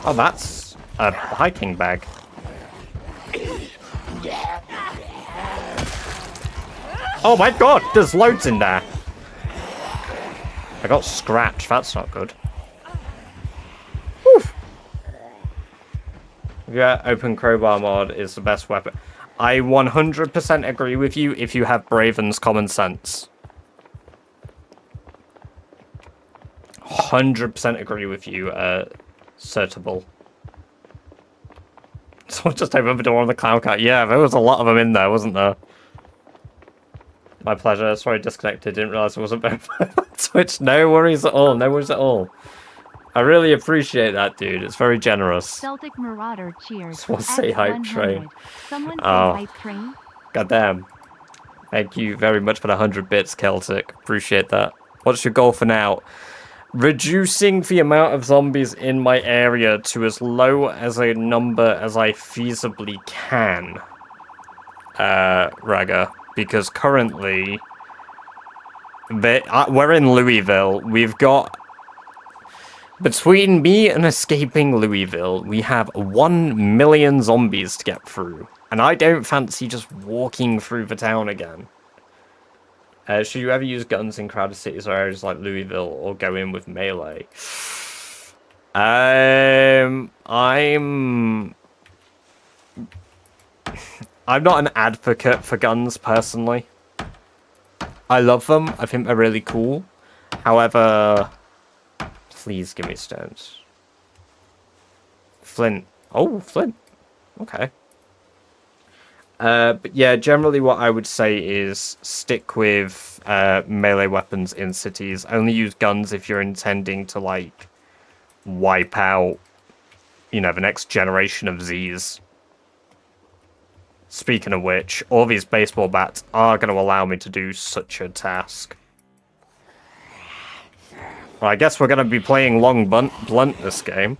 Oh, that's a hiking bag. Oh my god, there's loads in there. I got scratched, that's not good. Whew. Yeah, open crowbar mod is the best weapon. I 100% agree with you if you have Braven's common sense. 100% agree with you, Certable. Someone just opened the door on the clown cat. Yeah, there was a lot of them in there, wasn't there? My pleasure. Sorry, disconnected. Didn't realise it wasn't both Twitch. No worries at all. No worries at all. I really appreciate that, dude. It's very generous. Celtic Marauder cheers. Just want to say hype train. Someone say hype train. Goddamn. Thank you very much for the 100 bits, Celtic. Appreciate that. What's your goal for now? Reducing the amount of zombies in my area to as low as a number as I feasibly can. Raga. Because currently... we're in Louisville. We've got... Between me and escaping Louisville, we have 1 million zombies to get through. And I don't fancy just walking through the town again. Should you ever use guns in crowded cities or areas like Louisville or go in with melee? I'm not an advocate for guns, personally. I love them. I think they're really cool. However... Please give me stones. Flint. Oh, flint. Okay. But yeah, generally what I would say is stick with melee weapons in cities. Only use guns if you're intending to, like, wipe out, you know, the next generation of Zs. Speaking of which, all these baseball bats are going to allow me to do such a task. Well, I guess we're going to be playing long blunt this game.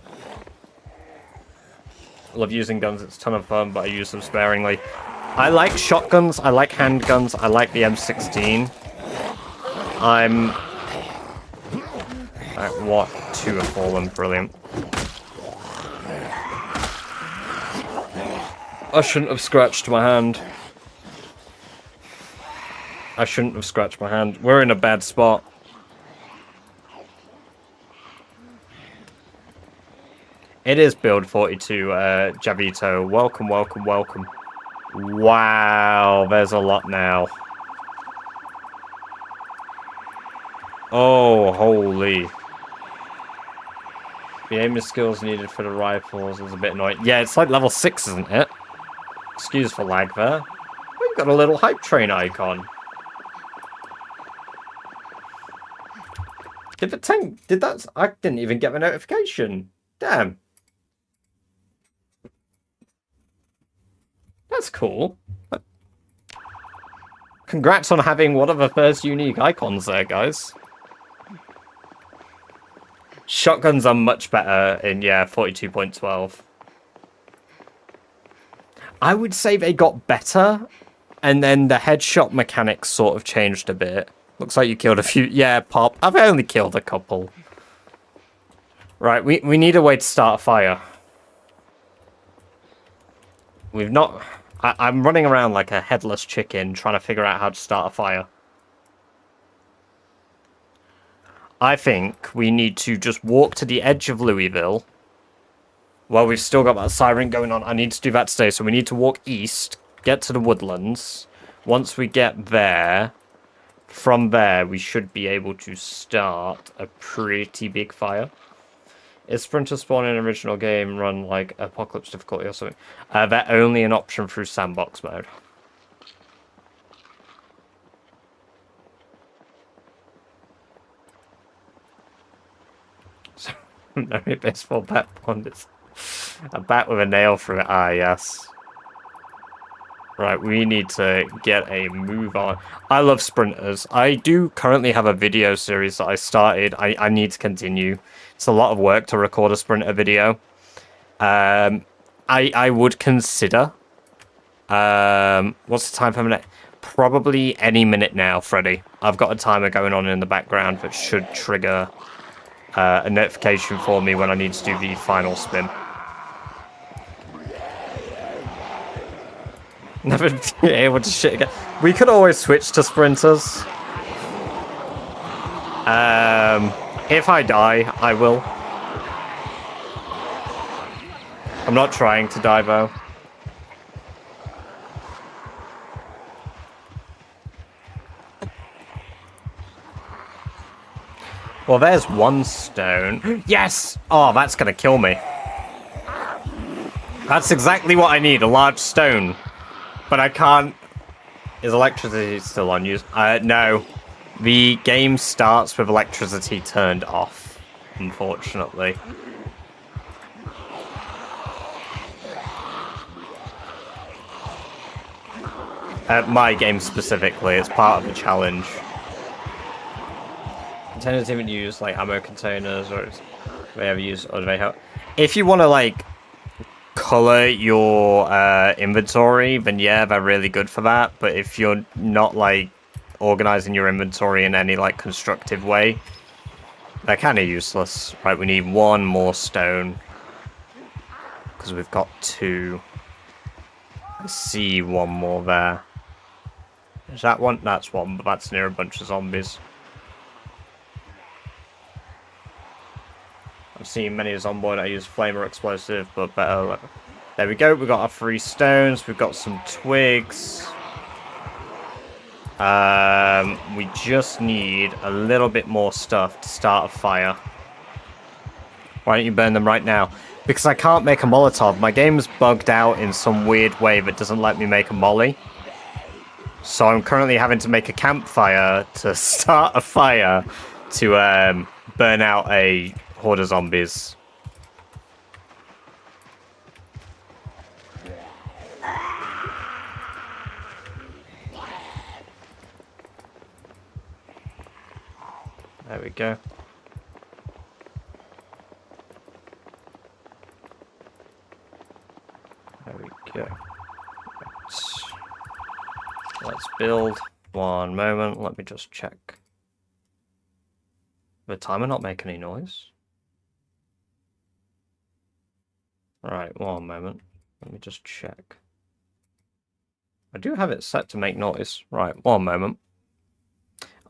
Love using guns, it's a ton of fun, but I use them sparingly. I like shotguns, I like handguns, I like the M16. What? 2 have fallen, brilliant. I shouldn't have scratched my hand. I shouldn't have scratched my hand. We're in a bad spot. It is build 42, Javito. Welcome, welcome, welcome. Wow, there's a lot now. Oh, holy. The aiming skills needed for the rifles is a bit annoying. Yeah, it's like level 6, isn't it? Excuse for lag there. We've got a little hype train icon. Did the tank... Did that... I didn't even get the notification. Damn. That's cool. Congrats on having one of the first unique icons there, guys. Shotguns are much better in, yeah, 42.12. I would say they got better, and then the headshot mechanics sort of changed a bit. Looks like you killed a few. Yeah, Pop. I've only killed a couple. Right, we need a way to start a fire. We've not... I'm running around like a headless chicken trying to figure out how to start a fire. I think we need to just walk to the edge of Louisville. Well, we've still got that siren going on. I need to do that today, so we need to walk east, get to the woodlands. Once we get there, from there, we should be able to start a pretty big fire. Is Sprinter Spawn in an original game run like Apocalypse difficulty or something? They're only an option through sandbox mode. So, no, baseball bat pond is a bat with a nail through it. Ah, yes. Right, we need to get a move on. I love sprinters. I do currently have a video series that I started. I need to continue. It's a lot of work to record a sprinter video. I would consider... what's the time for a minute? Probably any minute now, Freddy. I've got a timer going on in the background that should trigger a notification for me when I need to do the final spin. Never be able to shit again. We could always switch to sprinters. If I die, I will. I'm not trying to die, though. Well, there's one stone. Yes! Oh, that's gonna kill me. That's exactly what I need, a large stone. But I can't... Is electricity still on use? No. The game starts with electricity turned off, unfortunately. My game specifically, it's part of the challenge. Containers even use like ammo containers, or they ever use other. If you want to like color your inventory, then yeah, they're really good for that. But if you're not like organizing your inventory in any like constructive way, they're kind of useless. Right, we need one more stone because we've got 2. I see one more there. Is that one? That's one, but that's near a bunch of zombies. I've seen many a Zomboid that use flame or explosive, but better. There we go. We've got our 3 stones. We've got some twigs. We just need a little bit more stuff to start a fire. Why don't you burn them right now? Because I can't make a Molotov. My game's bugged out in some weird way that doesn't let me make a molly. So I'm currently having to make a campfire to start a fire to burn out a horde of zombies. There we go. There we go. Let's build. One moment, let me just check. The timer not make any noise? Right, one moment. Let me just check. I do have it set to make noise. Right, one moment.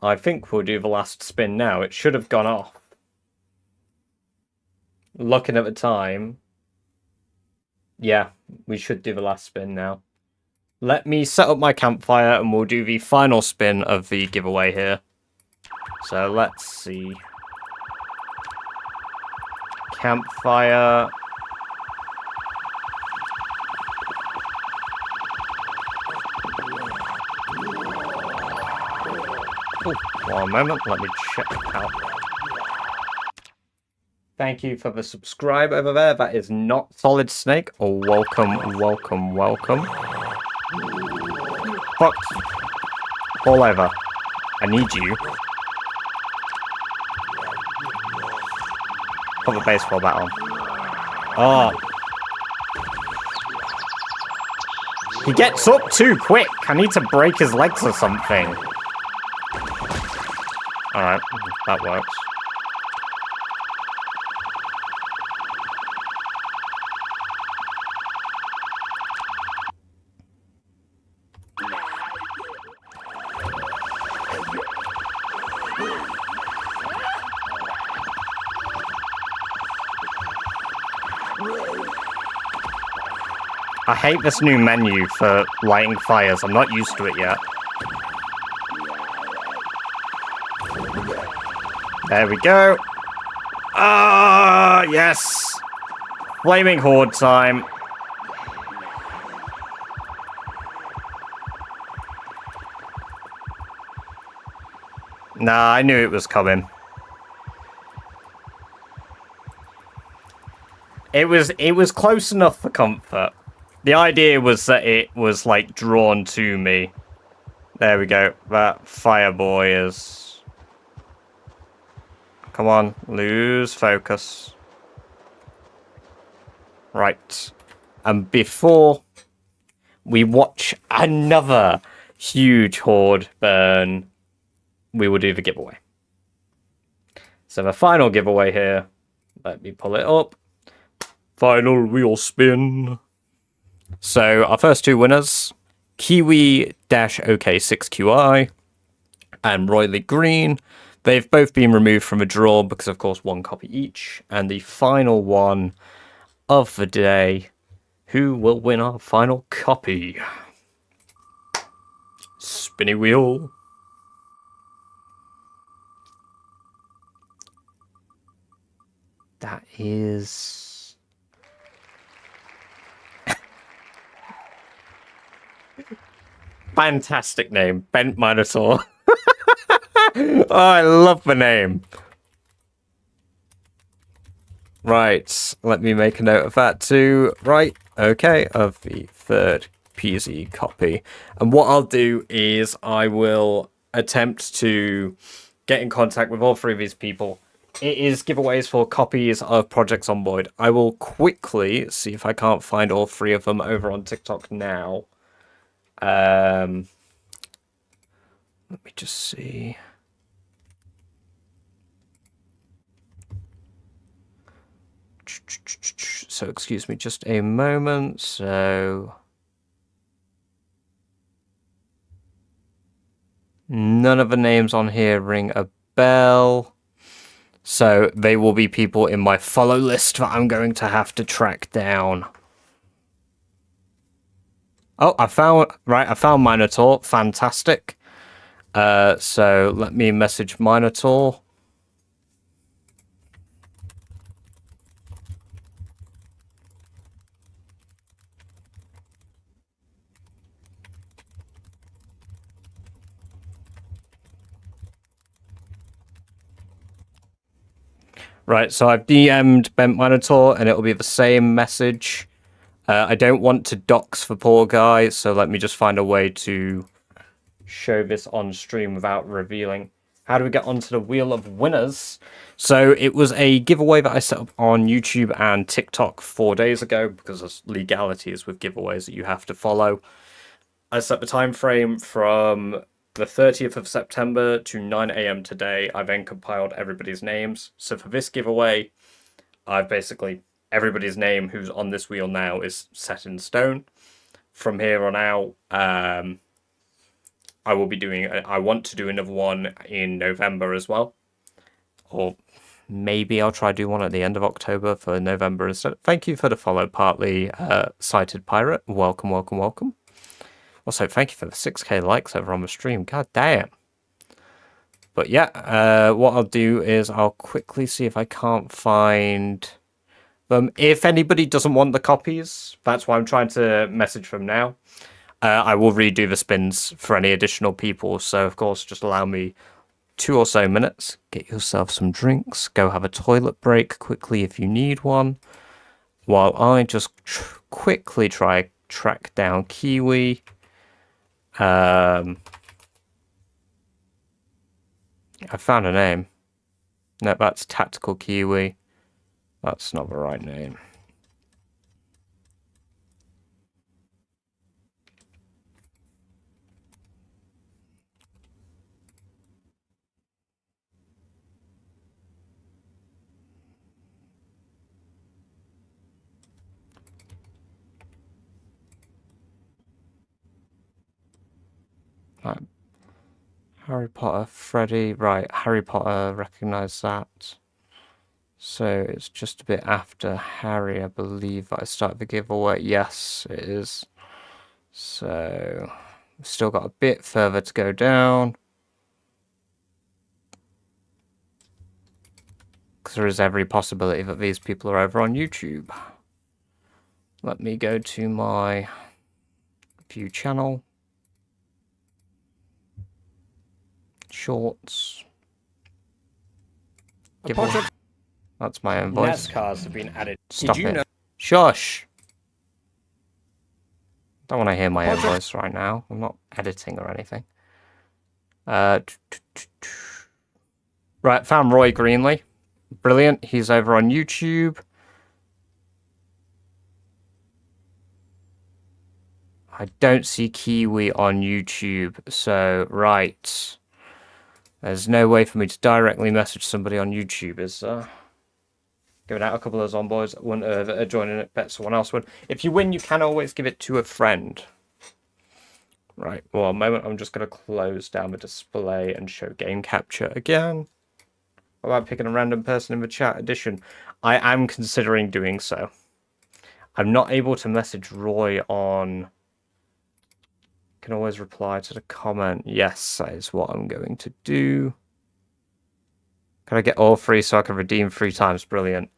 I think we'll do the last spin now. It should have gone off. Looking at the time. Yeah, we should do the last spin now. Let me set up my campfire and we'll do the final spin of the giveaway here. So let's see. Campfire. Ooh, one moment, let me check out. Thank you for the subscribe over there. That is not Solid Snake. Oh, welcome, welcome, welcome. Fuck. All over. I need you. Put the baseball bat on. Oh. He gets up too quick. I need to break his legs or something. Alright, that works. I hate this new menu for lighting fires. I'm not used to it yet. There we go. Ah, yes. Flaming horde time. Nah, I knew it was coming. It was close enough for comfort. The idea was that it was like drawn to me. There we go. That fire boy is... Come on, lose focus. Right. And before we watch another huge horde burn, we will do the giveaway. So the final giveaway here, let me pull it up. Final wheel spin. So our first 2 winners, Kiwi-OK6QI and Royley Green. They've both been removed from a draw because, of course, 1 copy each. And the final one of the day, who will win our final copy? Spinny wheel. That is... Fantastic name, Bent Minotaur. Oh, I love the name. Right, let me make a note of that too. Right, okay, of the 3rd peasy copy. And what I'll do is I will attempt to get in contact with all three of these people. It is giveaways for copies of Project Zomboid. I will quickly see if I can't find all three of them over on TikTok now. Let me just see. So excuse me just a moment. So none of the names on here ring a bell. So they will be people in my follow list that I'm going to have to track down. Oh, I found Minotaur. Fantastic. So let me message Minotaur. Right, so I've DM'd Bent Minotaur, and it'll be the same message. I don't want to dox the poor guy, so let me just find a way to show this on stream without revealing. How do we get onto the Wheel of Winners? So it was a giveaway that I set up on YouTube and TikTok 4 days ago, because there's legalities with giveaways that you have to follow. I set the time frame from the 30th of September to 9 AM today. I then compiled everybody's names. So for this giveaway, I've basically, everybody's name who's on this wheel now is set in stone. From here on out, I want to do another one in November as well. Or maybe I'll try to do one at the end of October for November instead. Thank you for the follow, partly sighted pirate. Welcome, welcome, welcome. Also, thank you for the 6k likes over on the stream. God damn. But yeah, what I'll do is I'll quickly see if I can't find them. If anybody doesn't want the copies, that's why I'm trying to message them now. I will redo the spins for any additional people. So, of course, just allow me 2 or so minutes. Get yourself some drinks. Go have a toilet break quickly if you need one. While I just quickly track down Kiwi. I found a name. No, that's Tactical Kiwi. That's not the right name. Right. Harry Potter, Freddy. Right, Harry Potter, recognize that. So it's just a bit after Harry, I believe, that I started the giveaway. Yes, it is. So we've still got a bit further to go down. Because there is every possibility that these people are over on YouTube. Let me go to my view channel. Shorts. That's my own voice. NASCARs have been added. Stop it. Shush! Don't want to hear my own voice right now. I'm not editing or anything. Right, found Roy Greenlee. Brilliant. He's over on YouTube. I don't see Kiwi on YouTube, so right. There's no way for me to directly message somebody on YouTube, is there? Giving out a couple of Zomboids that are joining it, bet someone else would. If you win, you can always give it to a friend. Right, well, a moment, I'm just going to close down the display and show game capture again. What about picking a random person in the chat edition? I am considering doing so. I'm not able to message Roy on... Can always reply to the comment. Yes, that is what I'm going to do. Can I get all 3 so I can redeem 3 times? Brilliant.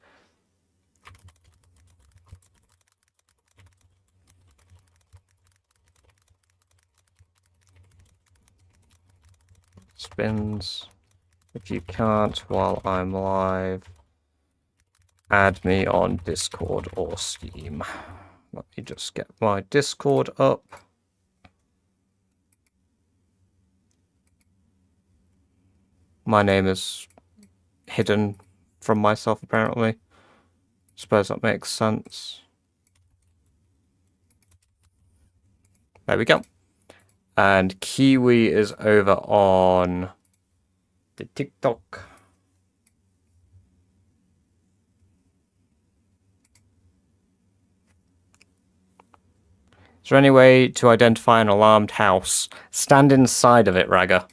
Spins. If you can't while I'm live, add me on Discord or Steam. Let me just get my Discord up. My name is hidden from myself, apparently. Suppose that makes sense. There we go. And Kiwi is over on the TikTok. Is there any way to identify an alarmed house? Stand inside of it, Ragga.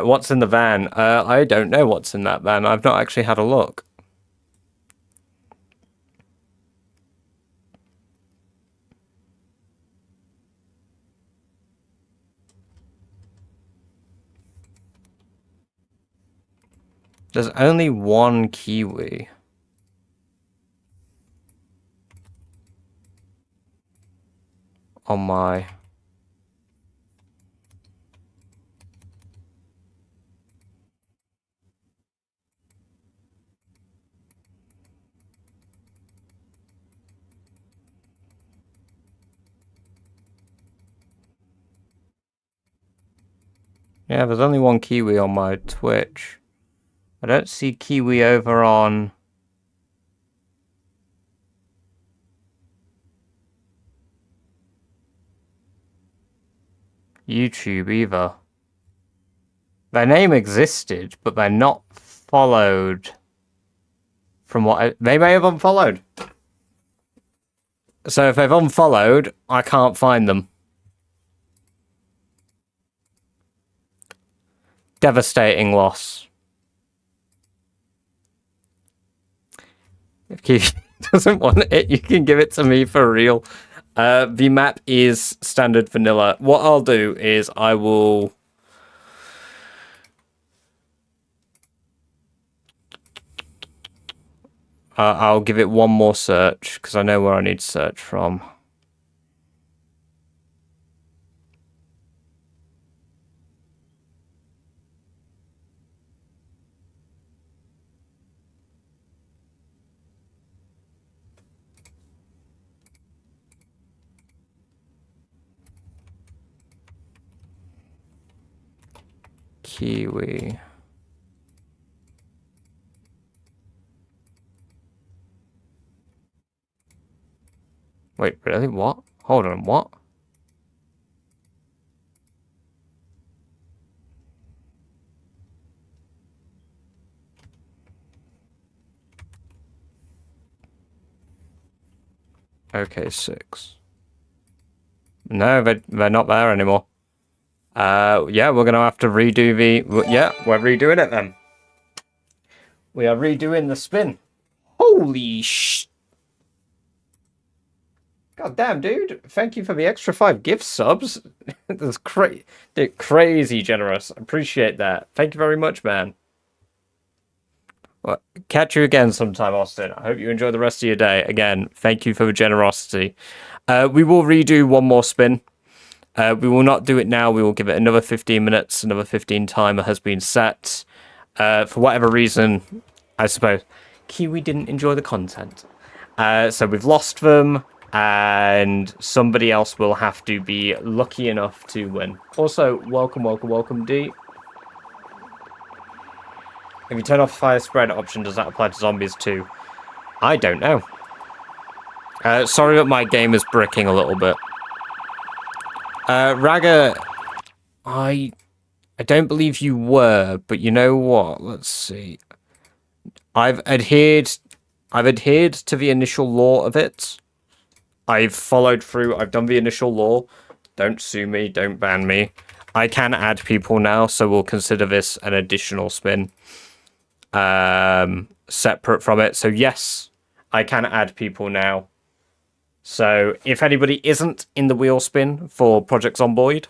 What's in the van? I don't know what's in that van. I've not actually had a look. There's only one Kiwi. On my... Yeah, there's only one Kiwi on my Twitch. I don't see Kiwi over on... YouTube either. Their name existed, but they're not followed. From what they may have unfollowed. So if they've unfollowed, I can't find them. Devastating loss. If Kiwi doesn't want it, you can give it to me for real. The map is standard vanilla. What I'll do is I will... I'll give it one more search, because I know where I need to search from. Kiwi. Wait, really? What? Hold on, what? Okay, 6. No, they're not there anymore. Yeah, we're gonna have to redo the... Yeah, we're redoing it then. We are redoing the spin. Holy sh... God damn, dude. Thank you for the extra 5 gift subs. That's crazy generous. Appreciate that. Thank you very much, man. Well, catch you again sometime, Austin. I hope you enjoy the rest of your day. Again, thank you for the generosity. We will redo one more spin. We will not do it now. We will give it another 15 minutes. Another 15 timer has been set. For whatever reason, I suppose, Kiwi didn't enjoy the content. So we've lost them. And somebody else will have to be lucky enough to win. Also, welcome, D. If you turn off fire spread option, does that apply to zombies too? I don't know. Sorry that my game is bricking a little bit. Ragga, I don't believe you were, but you know what? Let's see. I've adhered to the initial law of it. I've followed through. I've done the initial law. Don't sue me. Don't ban me. I can add people now, so we'll consider this an additional spin. Separate from it. So yes, I can add people now. So if anybody isn't in the wheel spin for Project Zomboid,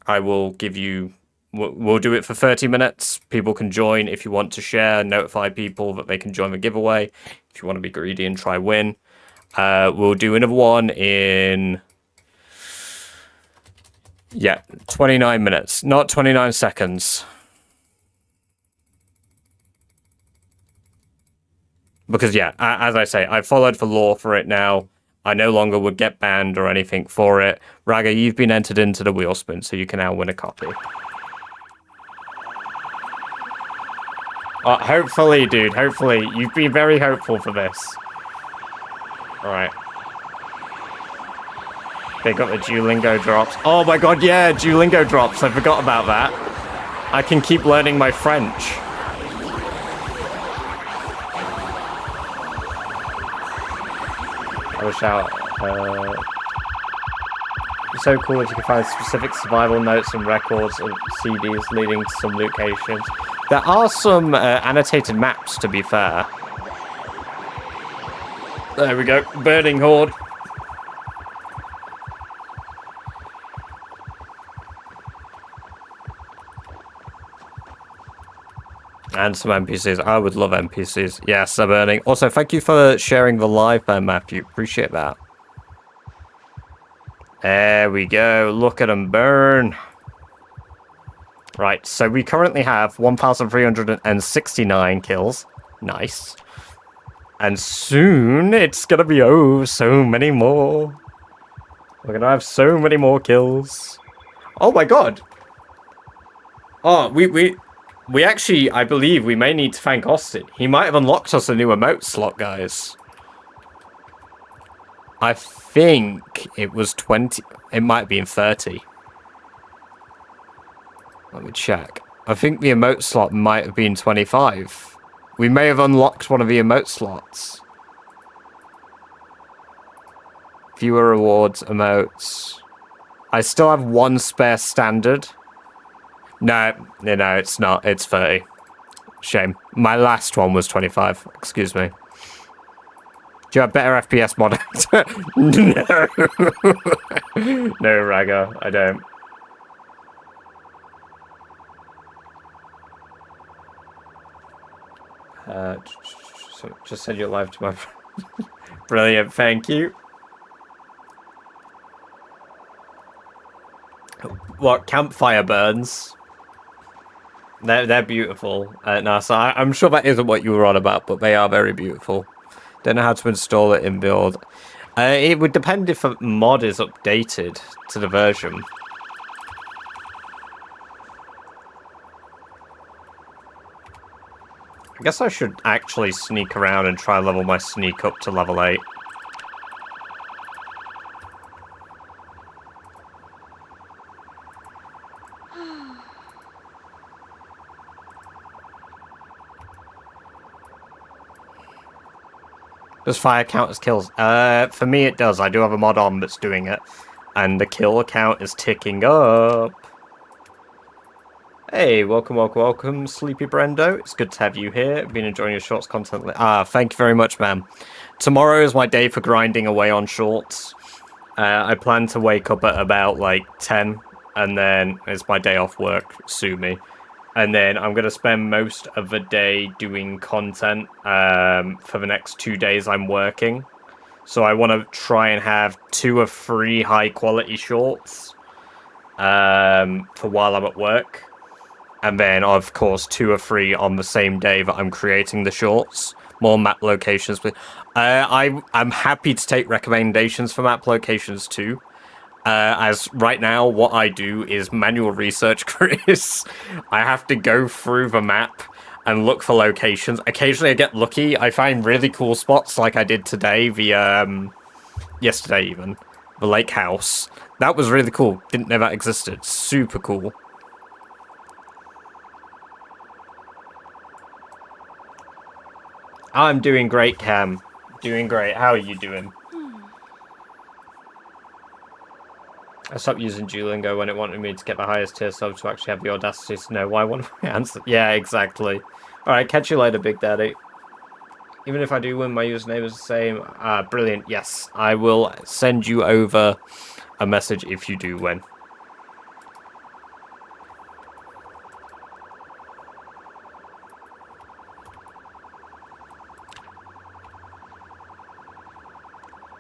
I will give you... We'll do it for 30 minutes. People can join if you want to share. Notify people that they can join the giveaway. If you want to be greedy and try win. We'll do another one in... Yeah, 29 minutes. Not 29 seconds. Because, yeah, as I say, I followed for law for it now. I no longer would get banned or anything for it. Raga, you've been entered into the wheel spin, so you can now win a copy. Hopefully, dude, hopefully. You've been very hopeful for this. Alright. They got the Duolingo drops. Oh my god, yeah, Duolingo drops. I forgot about that. I can keep learning my French. I wish out. It's so cool if you can find specific survival notes and records of CDs leading to some locations. There are some annotated maps, to be fair. There we go. Burning Horde. And some NPCs. I would love NPCs. Yes, they're burning. Also, thank you for sharing the live there, Matthew. Appreciate that. There we go. Look at them burn. Right, so we currently have 1,369 kills. Nice. And soon it's going to be, oh, so many more. We're going to have so many more kills. Oh my god. Oh, we actually, I believe we may need to thank Austin. He might have unlocked us a new emote slot, guys. I think it was 20. It might be in 30. Let me check. I think the emote slot might have been 25. We may have unlocked one of the emote slots. Viewer rewards, emotes. I still have one spare standard. No, it's not. It's 30. Shame. My last one was 25. Excuse me. Do you have better FPS mod? No. No, Raga, I don't. So just send your live to my friend. Brilliant, thank you. What, campfire burns? They're beautiful. No, so I'm sure that isn't what you were on about, but they are very beautiful. Don't know how to install it in build. It would depend if a mod is updated to the version. I guess I should actually sneak around and try level my sneak up to level 8. Does fire count as kills? For me it does. I do have a mod on that's doing it. And the kill count is ticking up. Hey, welcome, Sleepy Brendo. It's good to have you here. Been enjoying your shorts content. Thank you very much, man. Tomorrow is my day for grinding away on shorts. I plan to wake up at about, like, 10. And then it's my day off work, sue me. And then I'm going to spend most of the day doing content for the next 2 days I'm working. So I want to try and have 2 or 3 high-quality shorts for while I'm at work. And then, of course, 2 or 3 on the same day that I'm creating the shorts. More map locations. I'm happy to take recommendations for map locations too. As right now, what I do is manual research, Chris. I have to go through the map and look for locations. Occasionally I get lucky. I find really cool spots like I did today, yesterday even. The lake house. That was really cool. Didn't know that existed. Super cool. I'm doing great, Cam. Doing great. How are you doing? I stopped using Duolingo when it wanted me to get the highest tier sub to actually have the audacity to know why one of my answers. Yeah, exactly. Alright, catch you later, Big Daddy. Even if I do win, my username is the same. Brilliant. Yes, I will send you over a message if you do win.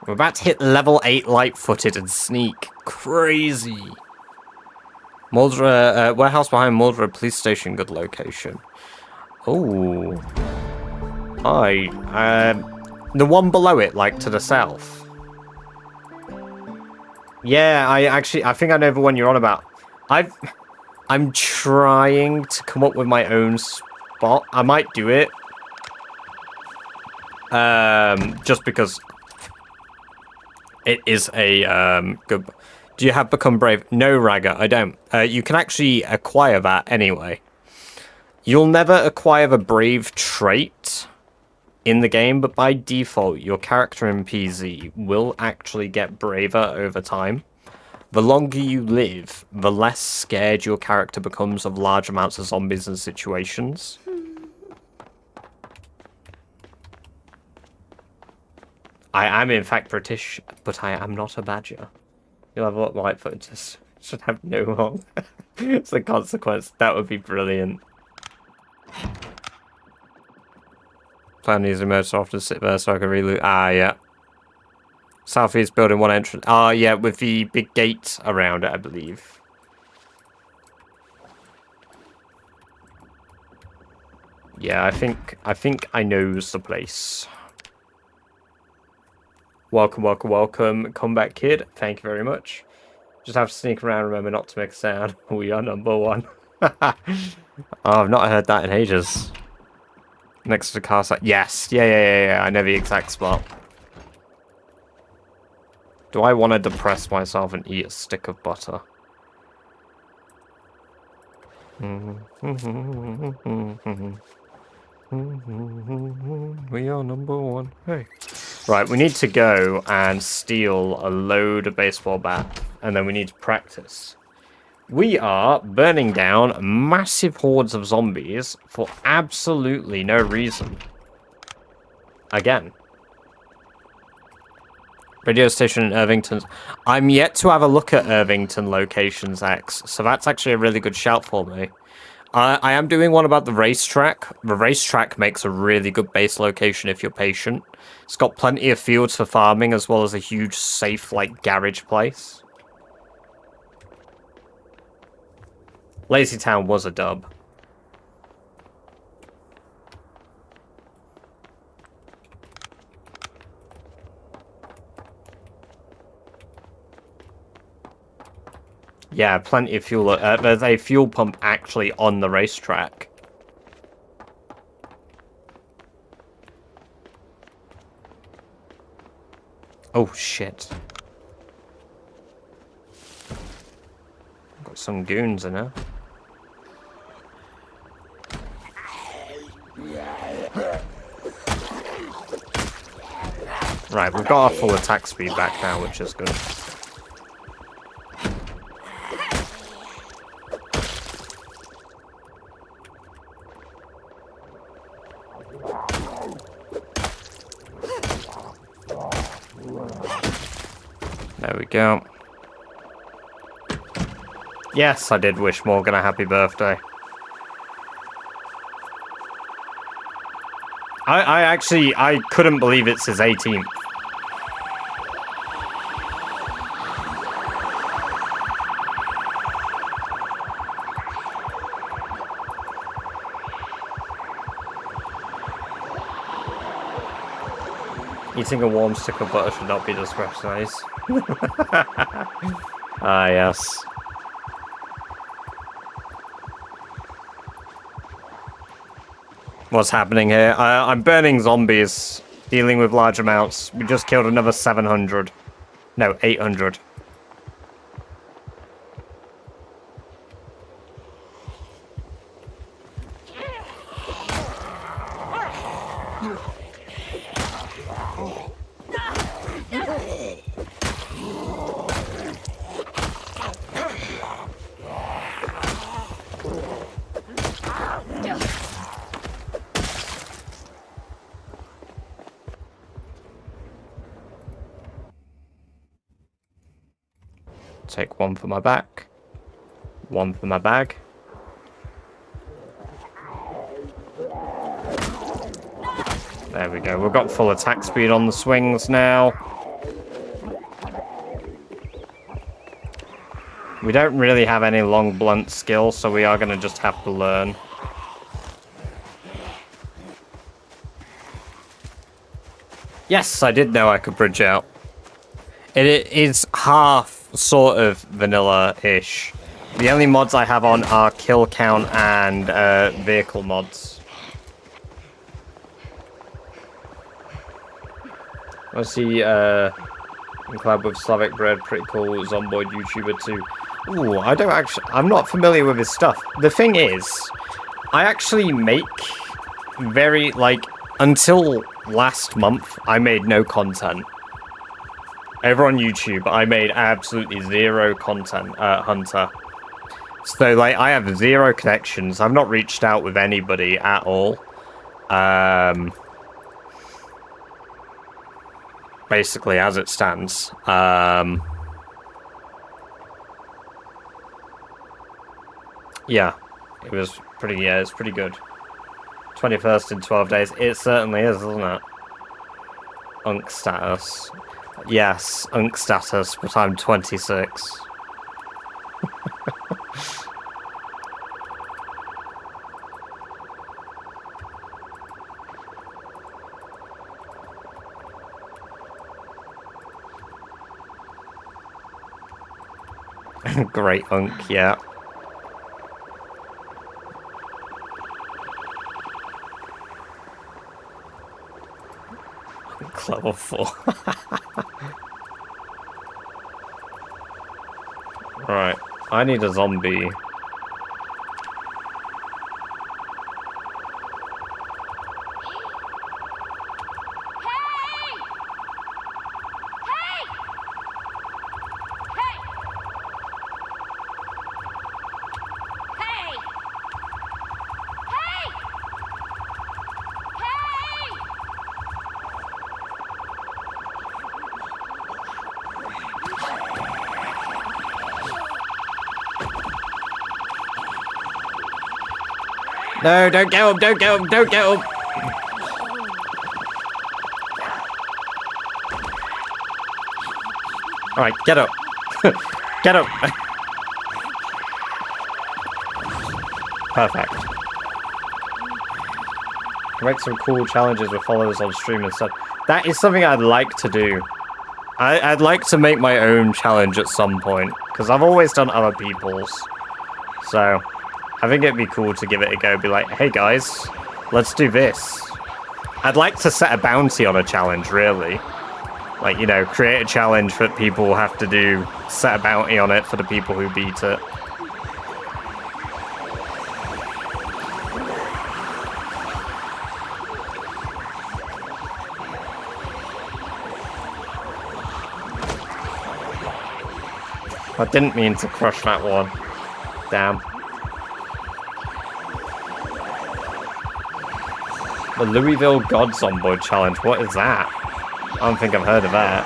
We're about to hit level 8 light-footed and sneak. Crazy. Muldra, warehouse behind Muldra police station, good location. Oh. The one below it, like to the south. Yeah, I think I know the one you're on about. I'm trying to come up with my own spot. I might do it. Just because it is a good. Do you have Become Brave? No, Ragga, I don't. You can actually acquire that anyway. You'll never acquire the Brave trait in the game, but by default, your character in PZ will actually get braver over time. The longer you live, the less scared your character becomes of large amounts of zombies and situations. I am in fact British, but I am not a badger. You'll have a lot of light footage. Should have no home. It's a consequence. That would be brilliant. Plan to use the emergency often sit there so I can reloot. Ah, yeah. Southeast building, one entrance. Ah, yeah, with the big gate around it, I believe. Yeah, I think I knows the place. Welcome, welcome, welcome. Comeback Kid, thank you very much. Just have to sneak around, remember not to make a sound. We are number one. Oh, I've not heard that in ages. Next to the car site. Yes, yeah. I know the exact spot. Do I want to depress myself and eat a stick of butter? We are number one. Hey. Right, we need to go and steal a load of baseball bats, and then we need to practice. We are burning down massive hordes of zombies for absolutely no reason. Again. Radio station in Irvington. I'm yet to have a look at Irvington locations, X, so that's actually a really good shout for me. I am doing one about the racetrack. The racetrack makes a really good base location if you're patient. It's got plenty of fields for farming as well as a huge safe, like, garage place. Lazy Town was a dub. Yeah, plenty of fuel. There's a fuel pump actually on the racetrack. Oh, shit. Got some goons in here. Right, we've got our full attack speed back now, which is good. There we go. Yes, I did wish Morgan a happy birthday. I couldn't believe it's his 18th. Eating a warm stick of butter should not be discussed, nice. Ah, yes. What's happening here? I'm burning zombies, dealing with large amounts. We just killed another 700. No, 800. Take one for my back. One for my bag. There we go. We've got full attack speed on the swings now. We don't really have any long blunt skill, so we are going to just have to learn. Yes, I did know I could bridge out. It is half sort of vanilla-ish. The only mods I have on are kill count and vehicle mods. I see in collab with Slavic Bread, pretty cool Zomboid YouTuber too. Ooh, I'm not familiar with his stuff. The thing is, I actually make until last month, I made no content. Over on YouTube, I made absolutely zero content, Hunter. So, like, I have zero connections. I've not reached out with anybody at all. Basically, as it stands. Yeah, it's pretty good. 21st in 12 days. It certainly is, isn't it? Unk status. Yes, Unk status, but I'm 26. Great Unk, yeah. Level 4. Right, I need a zombie. No, don't get him, don't get him, don't get him! Alright, get up. Get up! Perfect. Make some cool challenges with followers on stream and stuff. That is something I'd like to do. I'd like to make my own challenge at some point, because I've always done other people's. So, I think it'd be cool to give it a go, be like, hey guys, let's do this. I'd like to set a bounty on a challenge, really. Like, you know, create a challenge that people have to do, set a bounty on it for the people who beat it. I didn't mean to crush that one. Damn. The Louisville God Zomboid Challenge, what is that? I don't think I've heard of that.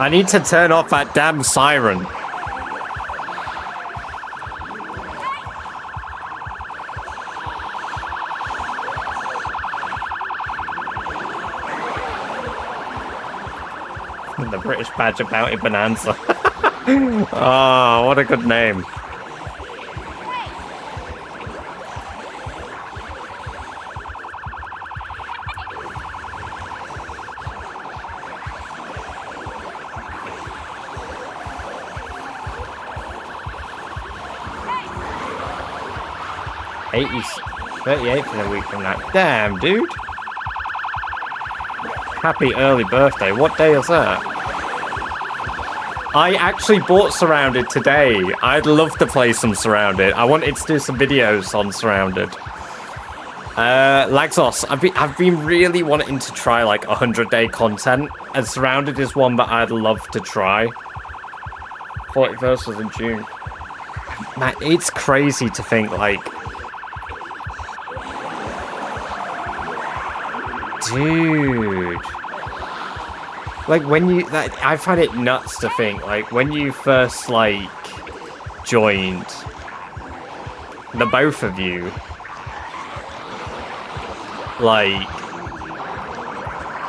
I need to turn off that damn siren. The British Badger Bounty Bonanza. Oh, what a good name. '80s, 38th in a week from now. Damn, dude. Happy early birthday. What day is that? I actually bought Surrounded today. I'd love to play some Surrounded. I wanted to do some videos on Surrounded. Laxos, I've been really wanting to try like 100-day content, and Surrounded is one that I'd love to try. 41st was in June. Man, it's crazy to think like... Dude... Like, when you... I find it nuts to think, like, when you first, like, joined, the both of you, like,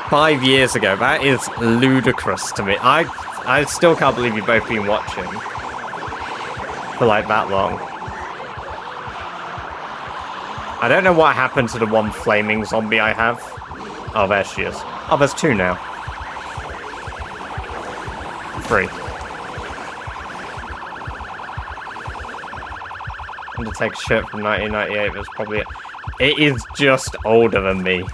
5 years ago, that is ludicrous to me. I still can't believe you've both been watching. for like that long. I don't know what happened to the one flaming zombie I have. Oh, there she is. Oh, there's two now. 3. Undertaker shirt from 1998 was probably it. It is just older than me.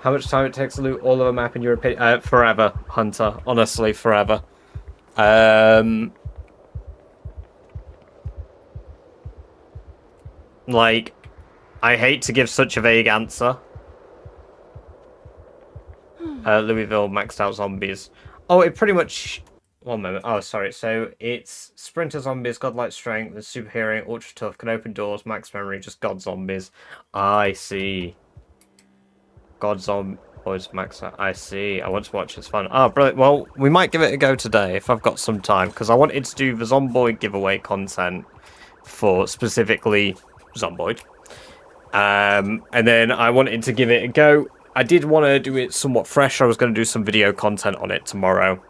How much time it takes to loot all of a map in your opinion? Forever, Hunter. Honestly, forever. Like, I hate to give such a vague answer. Louisville maxed out zombies. Oh, it pretty much... One moment. Oh, sorry. So, it's Sprinter zombies, godlike strength, and super hearing, ultra tough, can open doors, max memory, just god zombies. I see. God Zomboid max out. I see. I want to watch. It's fun. Oh, brilliant. Well, we might give it a go today if I've got some time, because I wanted to do the Zomboid giveaway content for specifically Zomboid. And then I wanted to give it a go. I did want to do it somewhat fresh. I was going to do some video content on it tomorrow.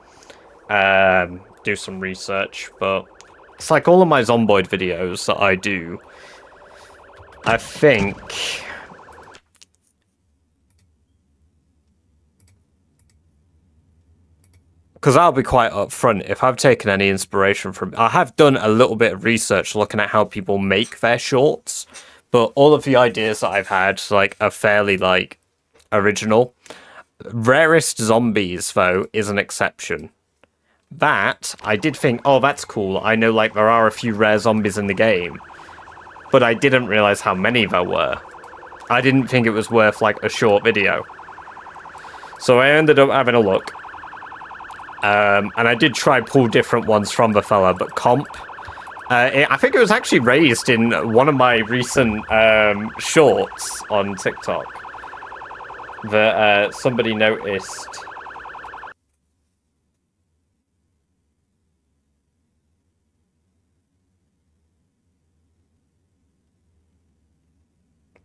Do some research, but it's like all of my Zomboid videos that I do. I think... Because I'll be quite upfront, if I've taken any inspiration from... I have done a little bit of research looking at how people make their shorts, but all of the ideas that I've had, like, are fairly, like, original. Rarest Zombies, though, is an exception. That, I did think, oh, that's cool. I know, like, there are a few rare zombies in the game, but I didn't realise how many there were. I didn't think it was worth, like, a short video. So I ended up having a look. And I did try pull different ones from the fella, but comp... I think it was actually raised in one of my recent shorts on TikTok that somebody noticed.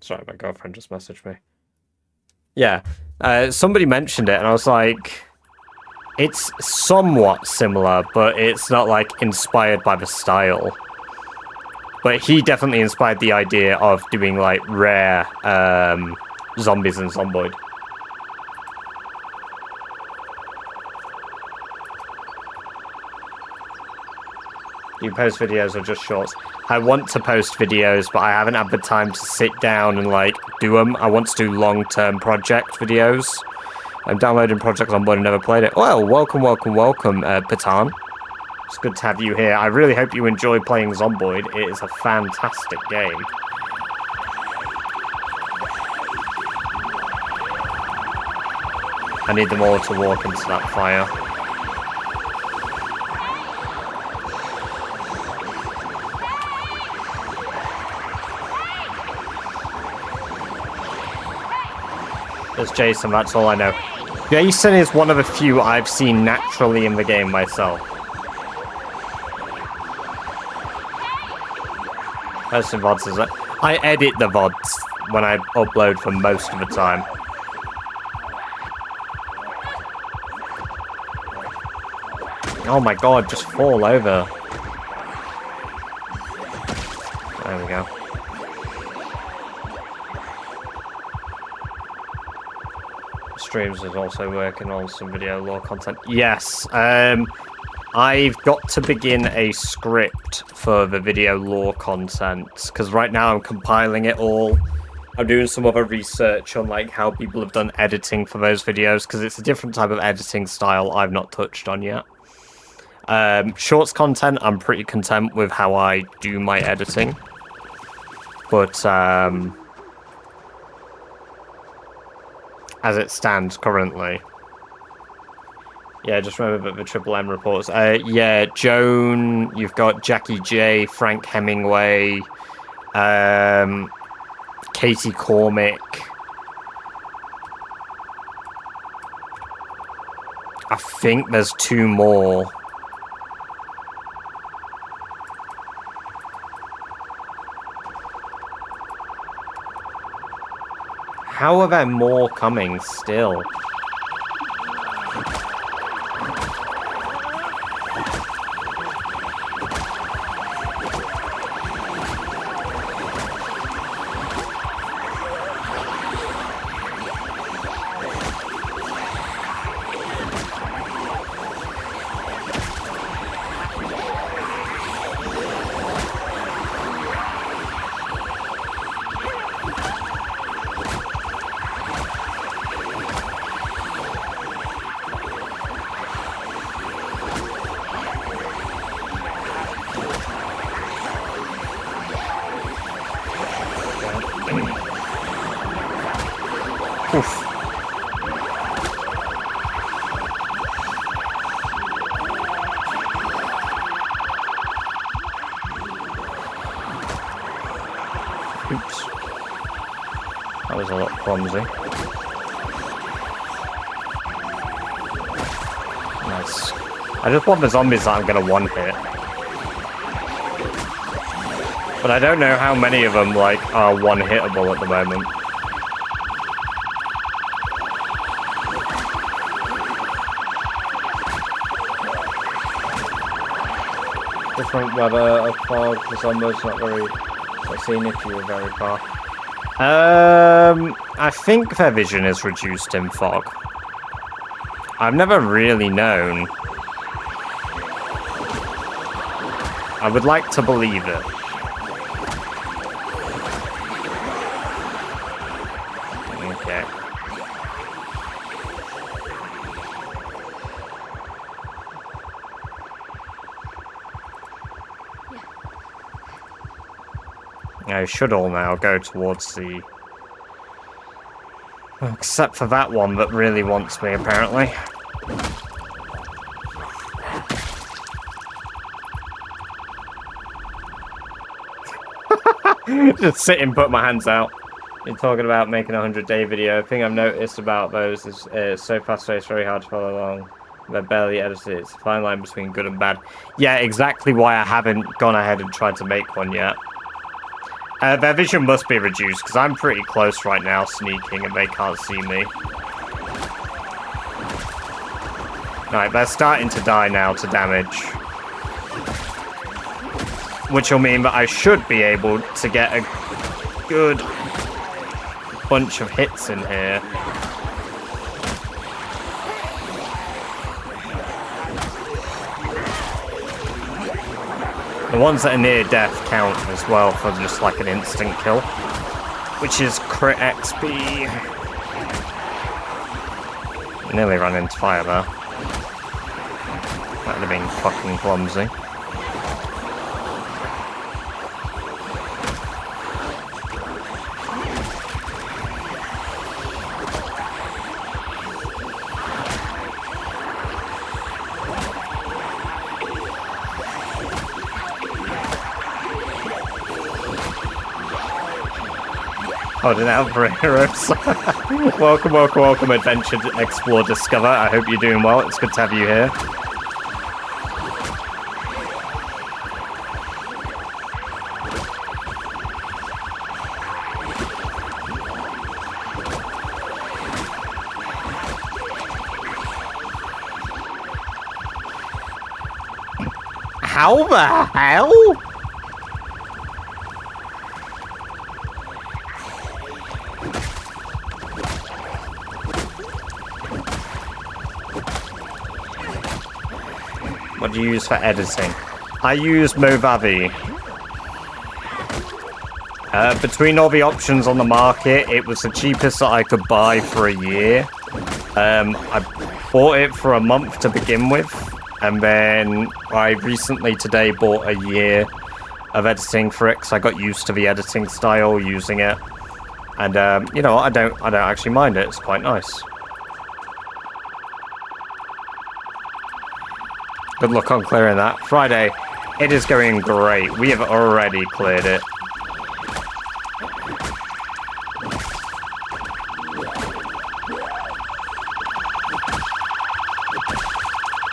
Sorry, my girlfriend just messaged me. Yeah, somebody mentioned it, and I was like... It's somewhat similar, but it's not, like, inspired by the style. But he definitely inspired the idea of doing, like, rare zombies in Zomboid. You post videos or just shorts? I want to post videos, but I haven't had the time to sit down and, like, do them. I want to do long-term project videos. I'm downloading Project Zomboid and never played it. Well, welcome, Patan. It's good to have you here. I really hope you enjoy playing Zomboid. It is a fantastic game. I need them all to walk into that fire. There's Jason, that's all I know. Jason is one of the few I've seen naturally in the game myself. Posting VODs is it? I edit the VODs when I upload for most of the time. Oh my god, just fall over. There we go. Streams is also working on some video lore content. Yes, I've got to begin a script for the video lore content, because right now I'm compiling it all. I'm doing some other research on like how people have done editing for those videos, because it's a different type of editing style I've not touched on yet. Shorts content, I'm pretty content with how I do my editing. But, as it stands currently. Yeah, just remember the Triple M reports. Yeah, Joan, you've got Jackie J, Frank Hemingway, Katie Cormick. I think there's 2 more. How are there more coming still? Oof. Oops. That was a lot clumsy. Nice. I just want the zombies that I'm gonna one-hit. But I don't know how many of them, like, are one-hittable at the moment. Different weather of fog, the zombies not very... I've seen if you were very far. I think their vision is reduced in fog. I've never really known. I would like to believe it. Okay. I should all now go towards the... Except for that one that really wants me, apparently. Just sitting, put my hands out. You're talking about making a 100-day video. The thing I've noticed about those is so fast-paced, very hard to follow along. They're barely edited. It's a fine line between good and bad. Yeah, exactly why I haven't gone ahead and tried to make one yet. Their vision must be reduced, because I'm pretty close right now sneaking and they can't see me. Right, they're starting to die now to damage. Which will mean that I should be able to get a good bunch of hits in here. The ones that are near death count as well for just like an instant kill, which is crit XP. Nearly ran into fire there. That would have been fucking clumsy. Holding out for heroes. Welcome, welcome, welcome, Adventure, Explore, Discover. I hope you're doing well. It's good to have you here. How the hell? What do you use for editing? I use Movavi. Between all the options on the market, it was the cheapest that I could buy for a year. I bought it for a month to begin with, and then I recently today bought a year of editing for it because I got used to the editing style using it. And you know, I don't actually mind it. It's quite nice. Good luck on clearing that. Friday, it is going great. We have already cleared it.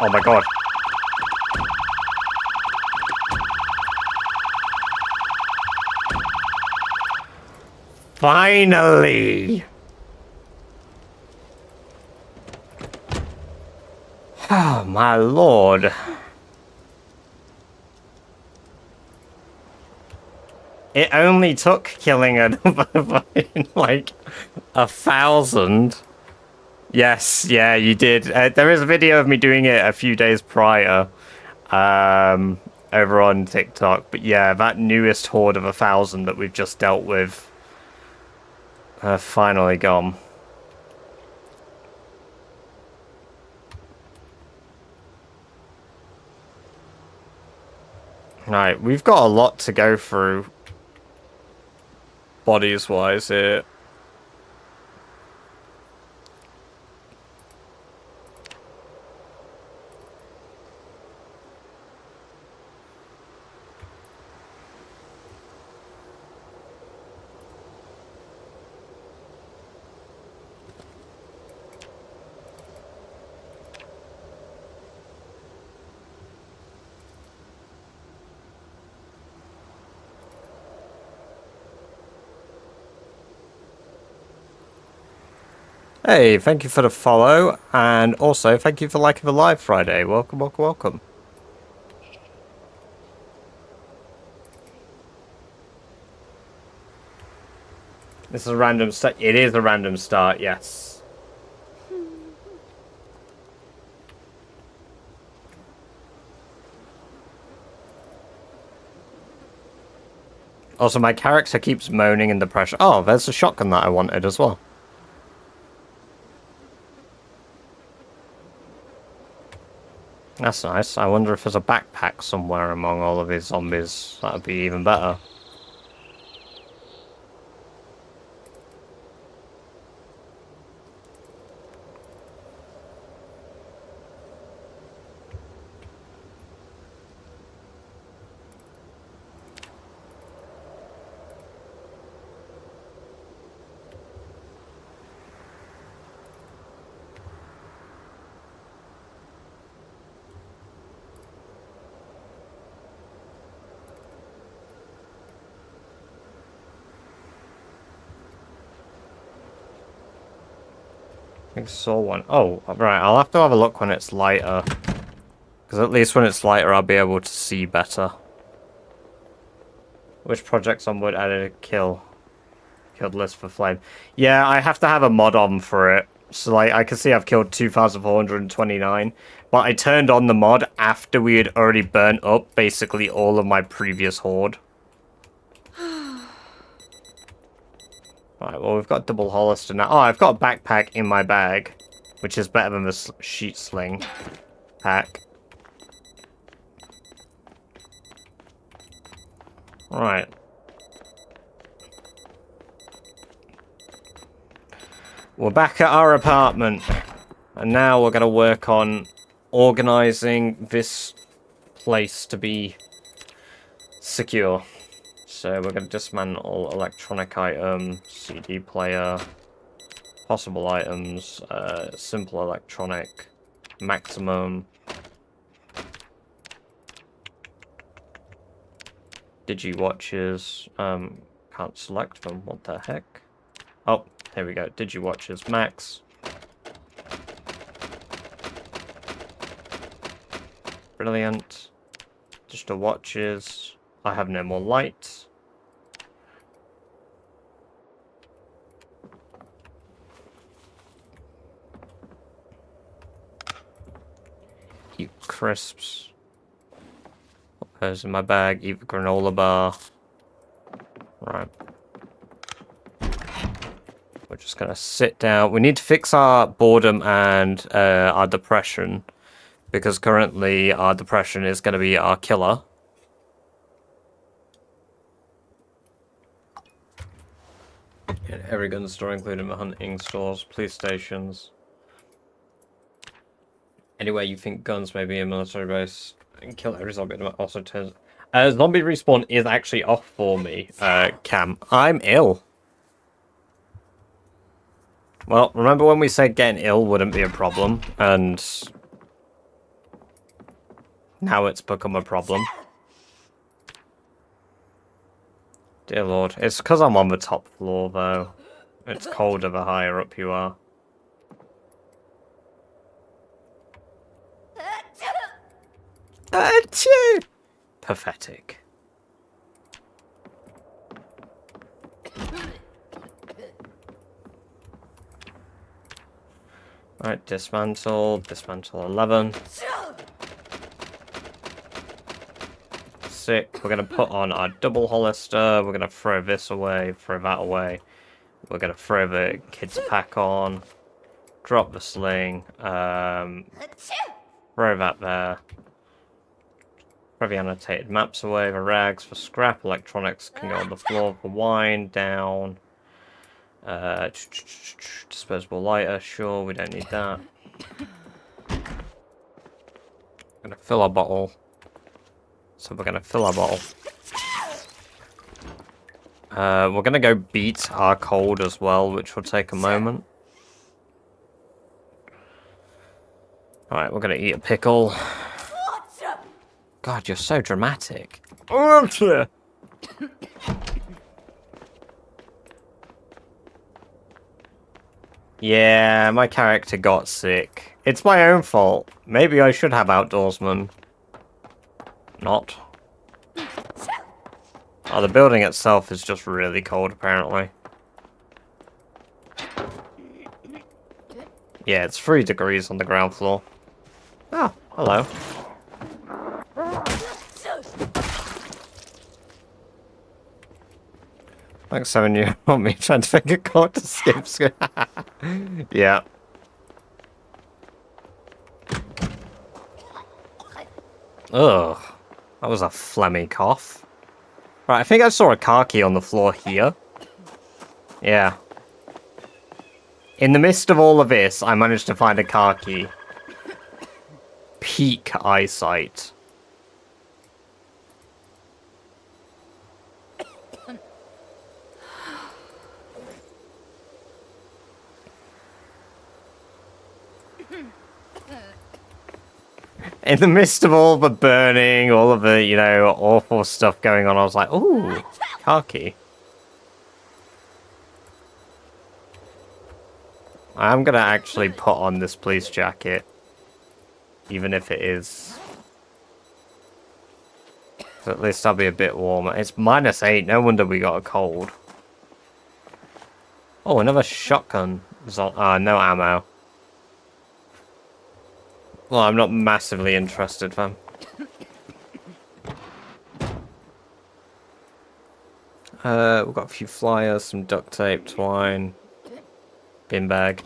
Oh my god. Finally! Oh my lord. It only took killing another like 1,000. Yes, yeah, you did. There is a video of me doing it a few days prior over on TikTok. But yeah, that newest horde of 1,000 that we've just dealt with finally gone. Right, we've got a lot to go through bodies-wise here. Hey, thank you for the follow, and also thank you for liking the live Friday. Welcome, welcome, welcome. This is a random start. It is a random start, yes. Also, my character keeps moaning in the pressure. Oh, there's the shotgun that I wanted as well. That's nice. I wonder if there's a backpack somewhere among all of these zombies. That would be even better. I think I saw one. Oh, right. I'll have to have a look when it's lighter. Because at least when it's lighter, I'll be able to see better. Which projects on wood added a killed list for flame? Yeah, I have to have a mod on for it. So, like, I can see I've killed 2,429. But I turned on the mod after we had already burnt up basically all of my previous horde. Right, well, we've got double Hollister now. Oh, I've got a backpack in my bag, which is better than the sheet sling pack. Right. We're back at our apartment, and now we're going to work on organizing this place to be secure. So we're going to dismantle electronic items, CD player, possible items, simple electronic, maximum, digi watches, can't select them, what the heck? Oh, here we go, digi watches, max. Brilliant. Digital watches, I have no more light. Eat crisps. What goes in my bag? Eat the granola bar. Right. We're just gonna sit down. We need to fix our boredom and our depression, because currently our depression is gonna be our killer. In every gun store, including the hunting stores, police stations. Anywhere you think guns may be a military base, and kill every zombie that also turns. Zombie respawn is actually off for me, Cam. I'm ill. Well, remember when we said getting ill wouldn't be a problem, and now it's become a problem. Dear Lord, it's because I'm on the top floor, though. It's colder the higher up you are. Achoo! Pathetic. Right, dismantle 11. Sick. We're gonna put on our double Hollister. We're gonna throw this away, throw that away. We're gonna throw the kids pack on. Drop the sling. Throw that there. Throw the annotated maps away. The rags for scrap. Electronics can go on the floor for wine. Down. Disposable lighter. Sure, we don't need that. Gonna fill our bottle. So we're gonna fill our bottle. We're gonna go beat our cold as well, which will take a moment. Alright, we're gonna eat a pickle. God, you're so dramatic. Yeah, my character got sick. It's my own fault. Maybe I should have outdoorsman. Not. Oh, the building itself is just really cold, apparently. Yeah, it's 3 degrees on the ground floor. Oh, hello. Thanks, 7-year-old me trying to think of code to skip school. Yeah. Ugh. That was a phlegmy cough. Right, I think I saw a car key on the floor here. Yeah. In the midst of all of this, I managed to find a car key. Peak eyesight. In the midst of all the burning, all of the, you know, awful stuff going on, I was like, ooh, car key. I'm gonna actually put on this police jacket. Even if it is. So at least I'll be a bit warmer. It's -8, no wonder we got a cold. Oh, another shotgun. No ammo. Well, I'm not massively interested, fam. We've got a few flyers, some duct tape, twine, bin bag.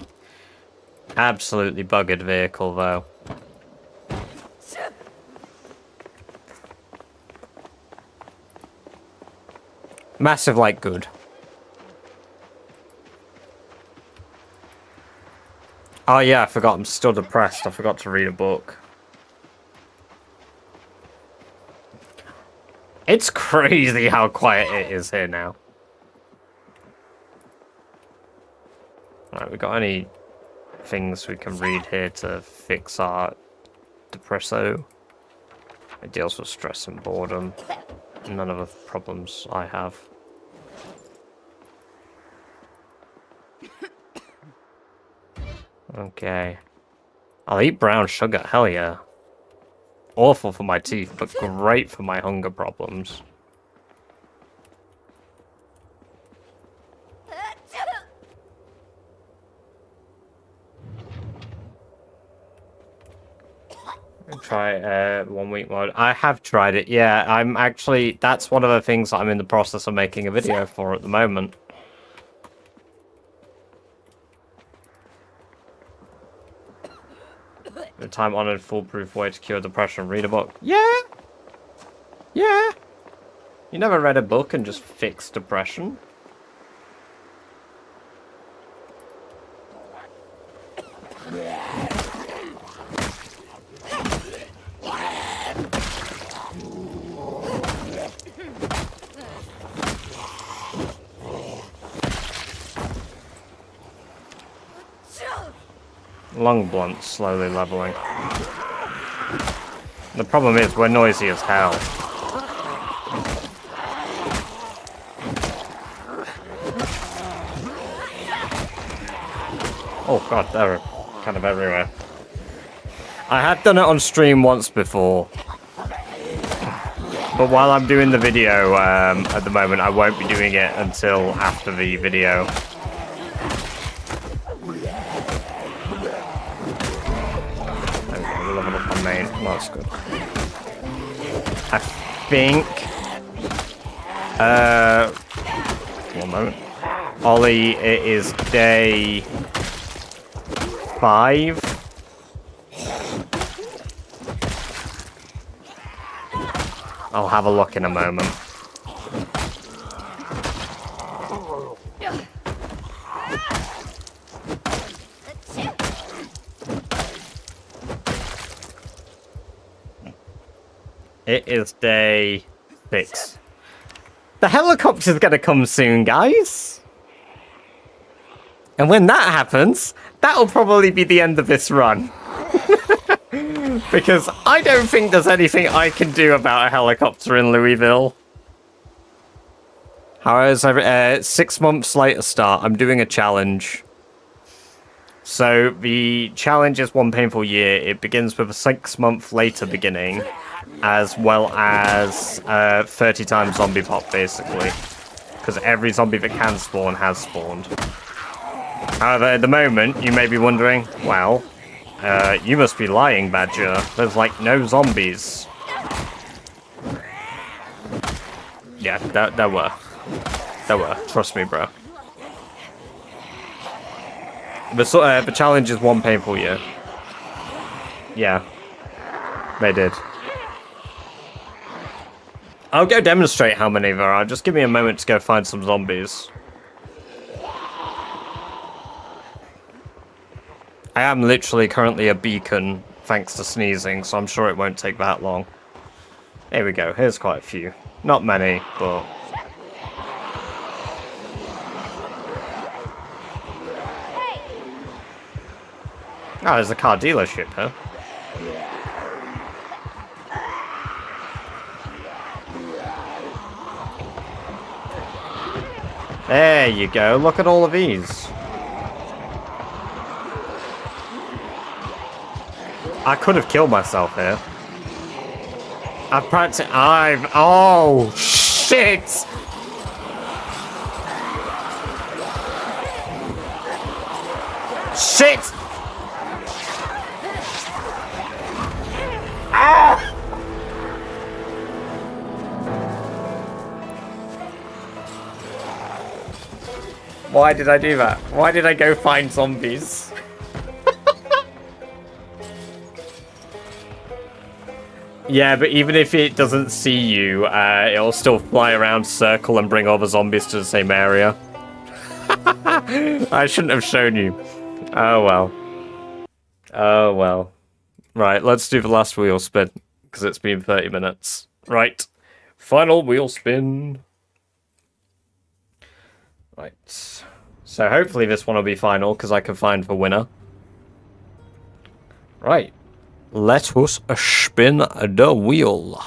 Absolutely buggered vehicle, though. Massive, like, good. Oh yeah, I forgot, I'm still depressed. I forgot to read a book. It's crazy how quiet it is here now. Right, we got any things we can read here to fix our depresso? It deals with stress and boredom. None of the problems I have. Okay. I'll eat brown sugar, hell yeah. Awful for my teeth, but great for my hunger problems. Try 1 week mode. I have tried it, yeah. I'm actually, that's one of the things I'm in the process of making a video for at the moment. The time-honored foolproof way to cure depression. Read a book. Yeah! Yeah! You never read a book and just fixed depression? Lung blunt slowly leveling. The problem is we're noisy as hell. Oh god, they're kind of everywhere. I had done it on stream once before. But while I'm doing the video at the moment, I won't be doing it until after the video. Well, that's good. I think... 1 moment. Ollie, it is day 5. I'll have a look in a moment. It is day 6. The helicopter's gonna come soon, guys. And when that happens, that'll probably be the end of this run. Because I don't think there's anything I can do about a helicopter in Louisville. However, 6 months later start, I'm doing a challenge. So the challenge is 1 painful year. It begins with a 6-month later beginning, as well as 30 times zombie pop, basically. Because every zombie that can spawn has spawned. However, at the moment, you may be wondering, well, you must be lying, Badger. There's like no zombies. Yeah, there were. There were. Trust me, bro. The challenge is 1 painful year. Yeah. They did. I'll go demonstrate how many there are. Just give me a moment to go find some zombies. I am literally currently a beacon, thanks to sneezing, so I'm sure it won't take that long. Here we go. Here's quite a few. Not many, but... Oh, there's a car dealership here. There you go. Look at all of these. I could have killed myself here. Oh, shit! Shit! Ah! Why did I do that? Why did I go find zombies? Yeah, but even if it doesn't see you, it'll still fly around, circle, and bring all the zombies to the same area. I shouldn't have shown you. Oh well. Oh well. Right, let's do the last wheel spin, because it's been 30 minutes. Right. Final wheel spin. Right. So hopefully this one will be final, because I can find the winner. Right. Let us spin the wheel.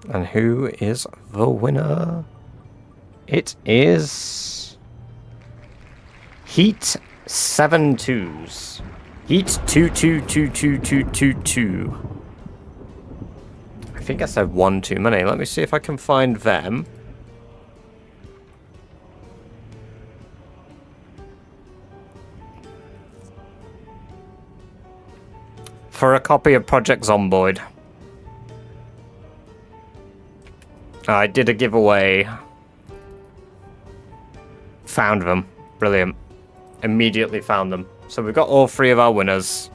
And who is the winner? It is... Heat 7-2s. Heat 2222222. I think I said one too many. Let me see if I can find them. For a copy of Project Zomboid. I did a giveaway. Found them. Brilliant. Immediately found them. So we've got all 3 of our winners.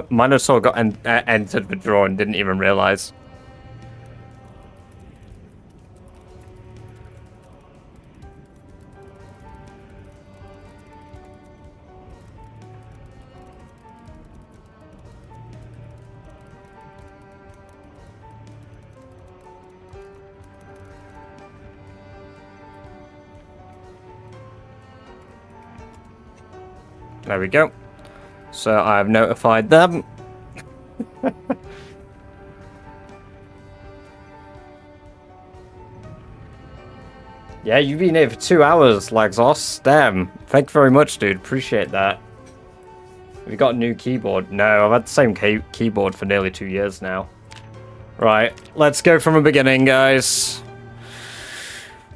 Minosaur got entered the draw and didn't even realize. There we go. So I've notified them. Yeah, you've been here for 2 hours, Lagzos. Damn. Thank you very much, dude. Appreciate that. Have you got a new keyboard? No, I've had the same keyboard for nearly 2 years now. Right, let's go from the beginning, guys.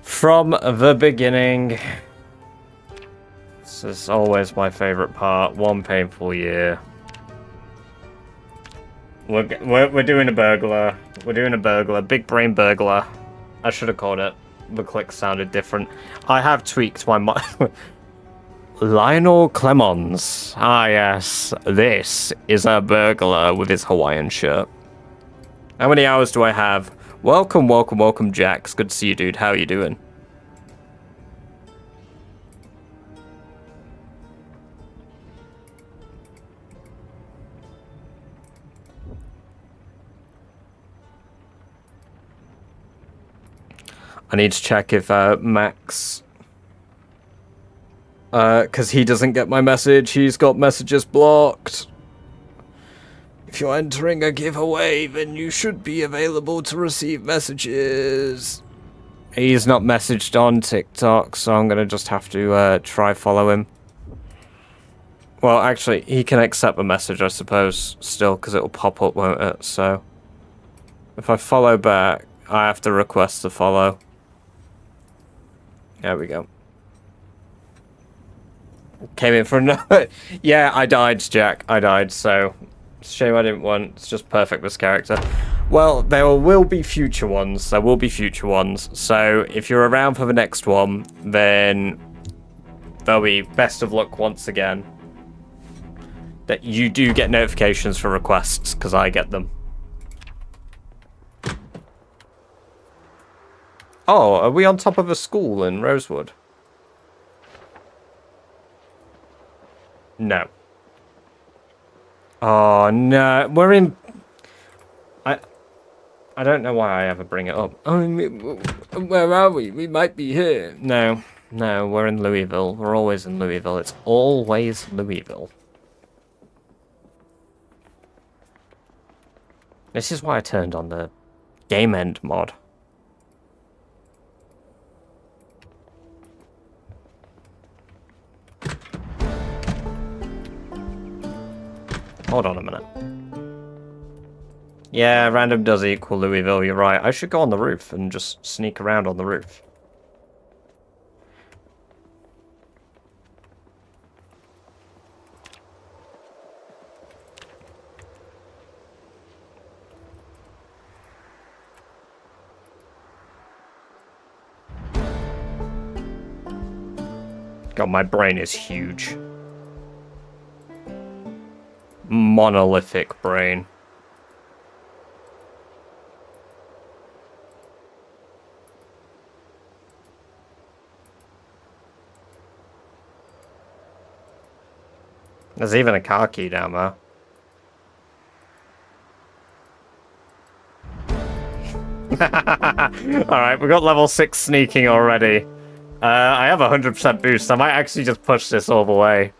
From the beginning. This is always my favorite part. 1 painful year. We're doing a burglar. We're doing a burglar. Big brain burglar. I should have called it. The click sounded different. I have tweaked my Lionel Clemons. Ah, yes. This is a burglar with his Hawaiian shirt. How many hours do I have? Welcome, welcome, welcome, Jax. Good to see you, dude. How are you doing? I need to check if Max... because he doesn't get my message. He's got messages blocked. If you're entering a giveaway, then you should be available to receive messages. He's not messaged on TikTok, so I'm going to just have to try follow him. Well, actually, he can accept the message, I suppose, still, because it'll pop up, won't it? So, if I follow back, I have to request to follow. There we go. Came in for another... Yeah, I died, Jack. I died, so... Shame I didn't want. It's just perfect, this character. Well, there will be future ones. There will be future ones. So, if you're around for the next one, then... there'll be best of luck once again. That you do get notifications for requests, because I get them. Oh, are we on top of a school in Rosewood? No. Oh, no. We're in... I don't know why I ever bring it up. Oh, where are we? We might be here. No. No, we're in Louisville. We're always in Louisville. It's always Louisville. This is why I turned on the game end mod. Hold on a minute. Yeah, random does equal Louisville, you're right. I should go on the roof and just sneak around on the roof. God, my brain is huge. Monolithic brain. There's even a car key down there. Alright, we got level 6 sneaking already. I have 100% boost. I might actually just push this all the way.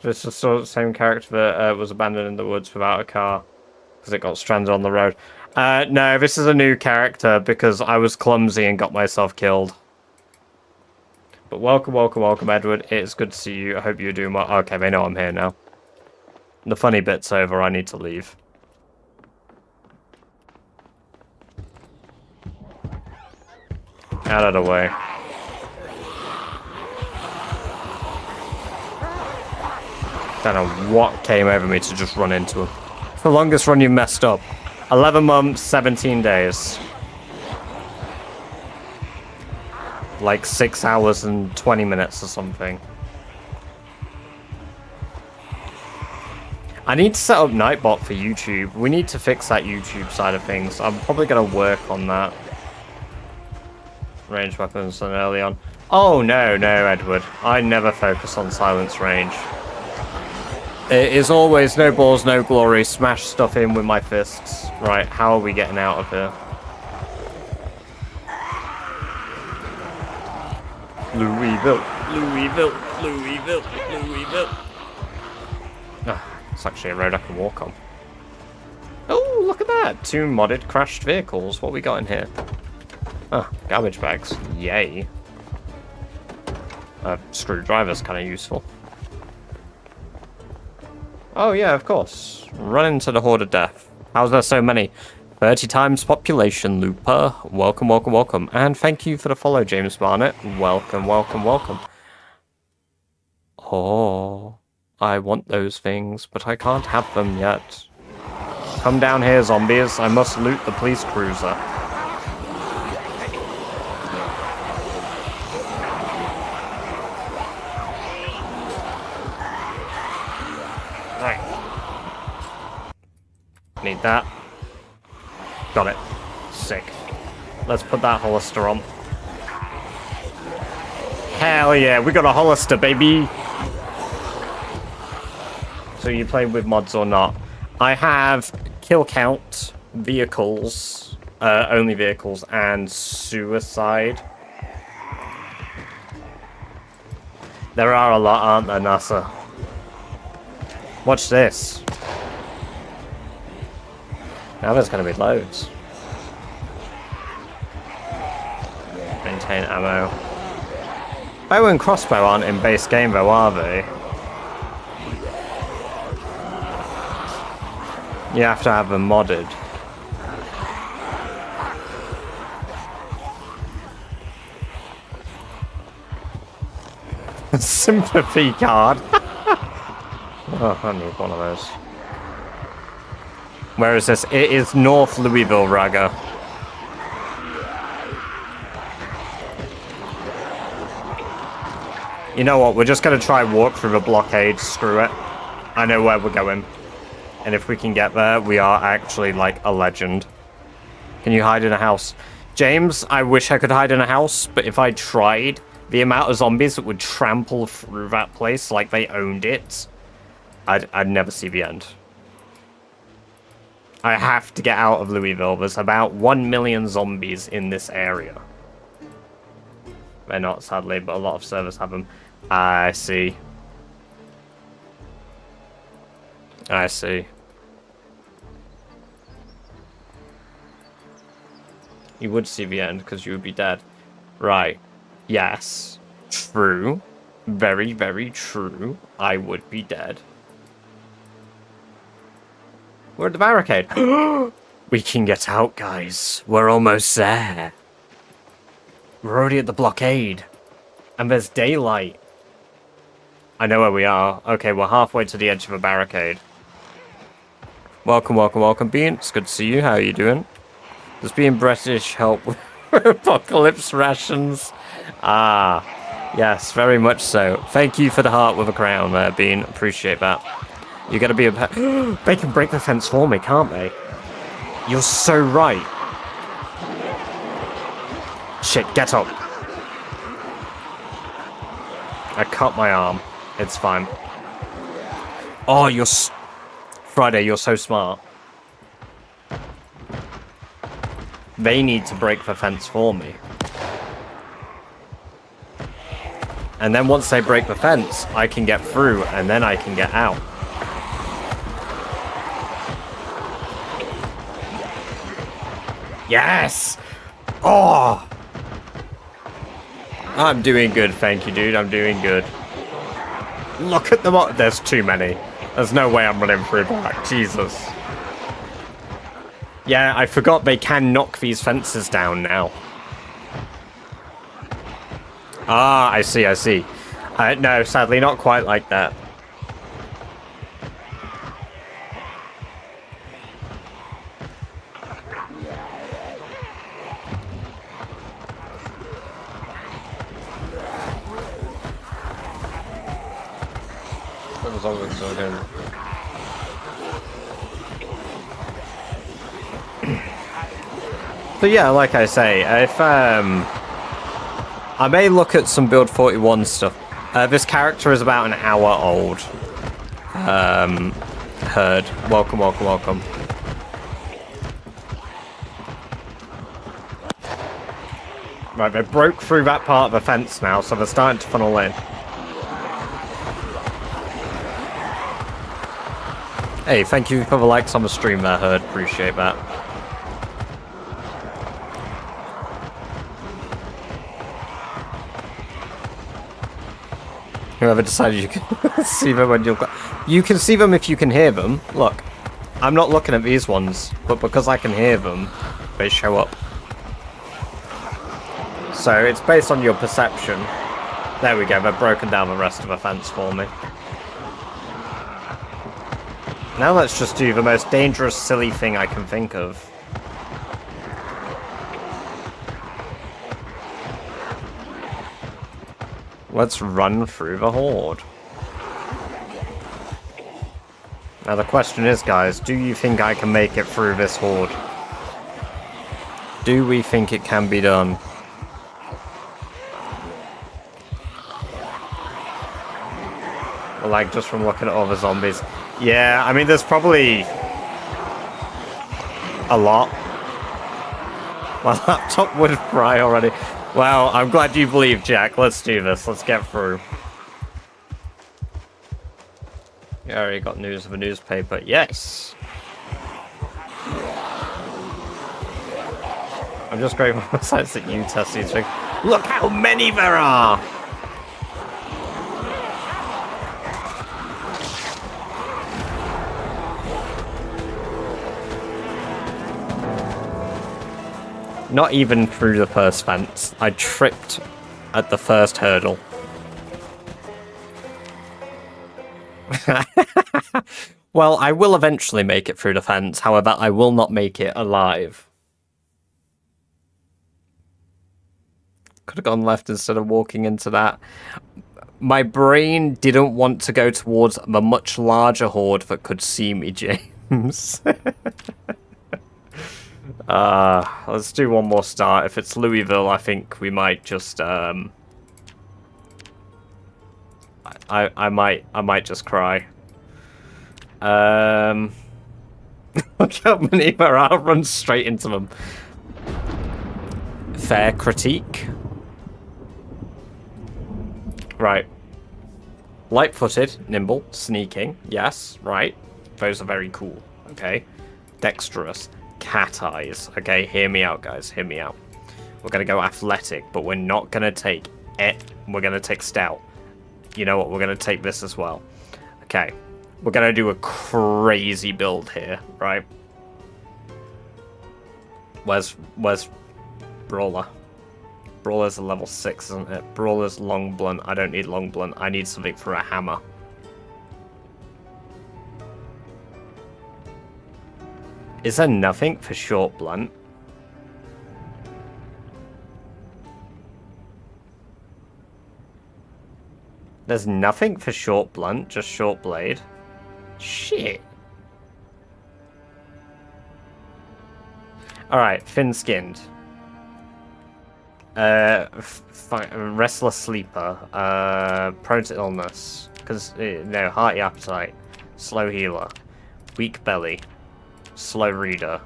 It's just the same character that was abandoned in the woods without a car. Because it got stranded on the road. No, this is a new character because I was clumsy and got myself killed. But welcome, welcome, welcome, Edward. It's good to see you. I hope you're doing well. Okay, they know I'm here now. The funny bit's over. I need to leave. Out of the way. Don't know what came over me to just run into him. It's the longest run you messed up. 11 months, 17 days. Like 6 hours and 20 minutes or something. I need to set up Nightbot for YouTube. We need to fix that YouTube side of things. I'm probably going to work on that. Range weapons and early on. Oh, no, Edward. I never focus on silence range. It is always no balls, no glory. Smash stuff in with my fists. Right, how are we getting out of here? Louisville, Louisville, Louisville, Louisville. Ah, it's actually a road I can walk on. Oh, look at that. 2 modded crashed vehicles. What we got in here? Ah, garbage bags. Yay. Screwdriver's kind of useful. Oh yeah, of course. Run into the horde of death. How's there so many? 30 times population, Looper. Welcome, welcome, welcome. And thank you for the follow, James Barnett. Welcome, welcome, welcome. Oh, I want those things, but I can't have them yet. Come down here, zombies. I must loot the police cruiser. Right. Need that. Got it. Sick. Let's put that Hollister on. Hell yeah, we got a Hollister, baby! So you play with mods or not? I have kill count, vehicles, only vehicles, and suicide. There are a lot, aren't there, NASA? Watch this. Now there's going to be loads. Maintain ammo. Bow and crossbow aren't in base game though, are they? You have to have them modded. Sympathy card. Oh, I need one of those. Where is this? It is North Louisville, Raga. You know what? We're just going to try walk through the blockade. Screw it. I know where we're going. And if we can get there, we are actually like a legend. Can you hide in a house? James, I wish I could hide in a house, but if I tried, the amount of zombies that would trample through that place like they owned it, I'd never see the end. I have to get out of Louisville. There's about 1 million zombies in this area. They're not, sadly, but a lot of servers have them. I see. I see. You would see the end because you would be dead. Right. Yes. True. Very, very true. I would be dead. We're at the barricade. We can get out, guys. We're almost there. We're already at the blockade. And there's daylight. I know where we are. Okay, we're halfway to the edge of a barricade. Welcome, welcome, welcome, Bean. It's good to see you. How are you doing? Does being British help with apocalypse rations? Ah, yes, very much so. Thank you for the heart with a crown there, Bean. Appreciate that. You gotta be a they can break the fence for me, can't they? You're so right. Shit, get up. I cut my arm. It's fine. Oh, you're... Friday, you're so smart. They need to break the fence for me. And then once they break the fence, I can get through, and then I can get out. Yes! Oh! I'm doing good, thank you, dude. I'm doing good. Look at them all. There's too many. There's no way I'm running through that. Jesus. Yeah, I forgot they can knock these fences down now. Ah, I see, I see. No, sadly, not quite like that. So yeah, like I say, if I may look at some Build 41 stuff. This character is about an hour old. Herd. Welcome, welcome, welcome. Right, they broke through that part of the fence now, so they're starting to funnel in. Hey, thank you for the likes on the stream there, Herd. Appreciate that. Whoever decided you can see them when you'll... You can see them if you can hear them. Look, I'm not looking at these ones, but because I can hear them, they show up. So it's based on your perception. There we go, they've broken down the rest of the fence for me. Now let's just do the most dangerous, silly thing I can think of. Let's run through the horde. Now the question is, guys, do you think I can make it through this horde? Do we think it can be done? Like, just from looking at all the zombies. Yeah, I mean, there's probably a lot. My laptop would fry already. Wow, I'm glad you believe, Jack. Let's do this. Let's get through. You already got news of a newspaper. Yes! I'm just grateful for the sites that you test these things. Look how many there are! Not even through the first fence. I tripped at the first hurdle. Well, I will eventually make it through the fence. However, I will not make it alive. Could have gone left instead of walking into that. My brain didn't want to go towards the much larger horde that could see me, James. Let's do one more start. If it's Louisville, I think we might just I might just cry. Look how many there are. Run straight into them. Fair critique. Right. Light-footed, nimble, sneaking. Yes, right. Those are very cool. Okay. Dexterous. Cat eyes. Okay, hear me out, guys. Hear me out. We're going to go athletic, but we're not going to take it. We're going to take stout. You know what? We're going to take this as well. Okay. We're going to do a crazy build here, right? Where's Brawler? Brawler's a level 6, isn't it? Brawler's long blunt. I don't need long blunt. I need something for a hammer. Is there nothing for short blunt? There's nothing for short blunt, just short blade. Shit. Alright, thin-skinned. Restless sleeper. Prone to illness. No, hearty appetite. Slow healer. Weak belly. Slow reader.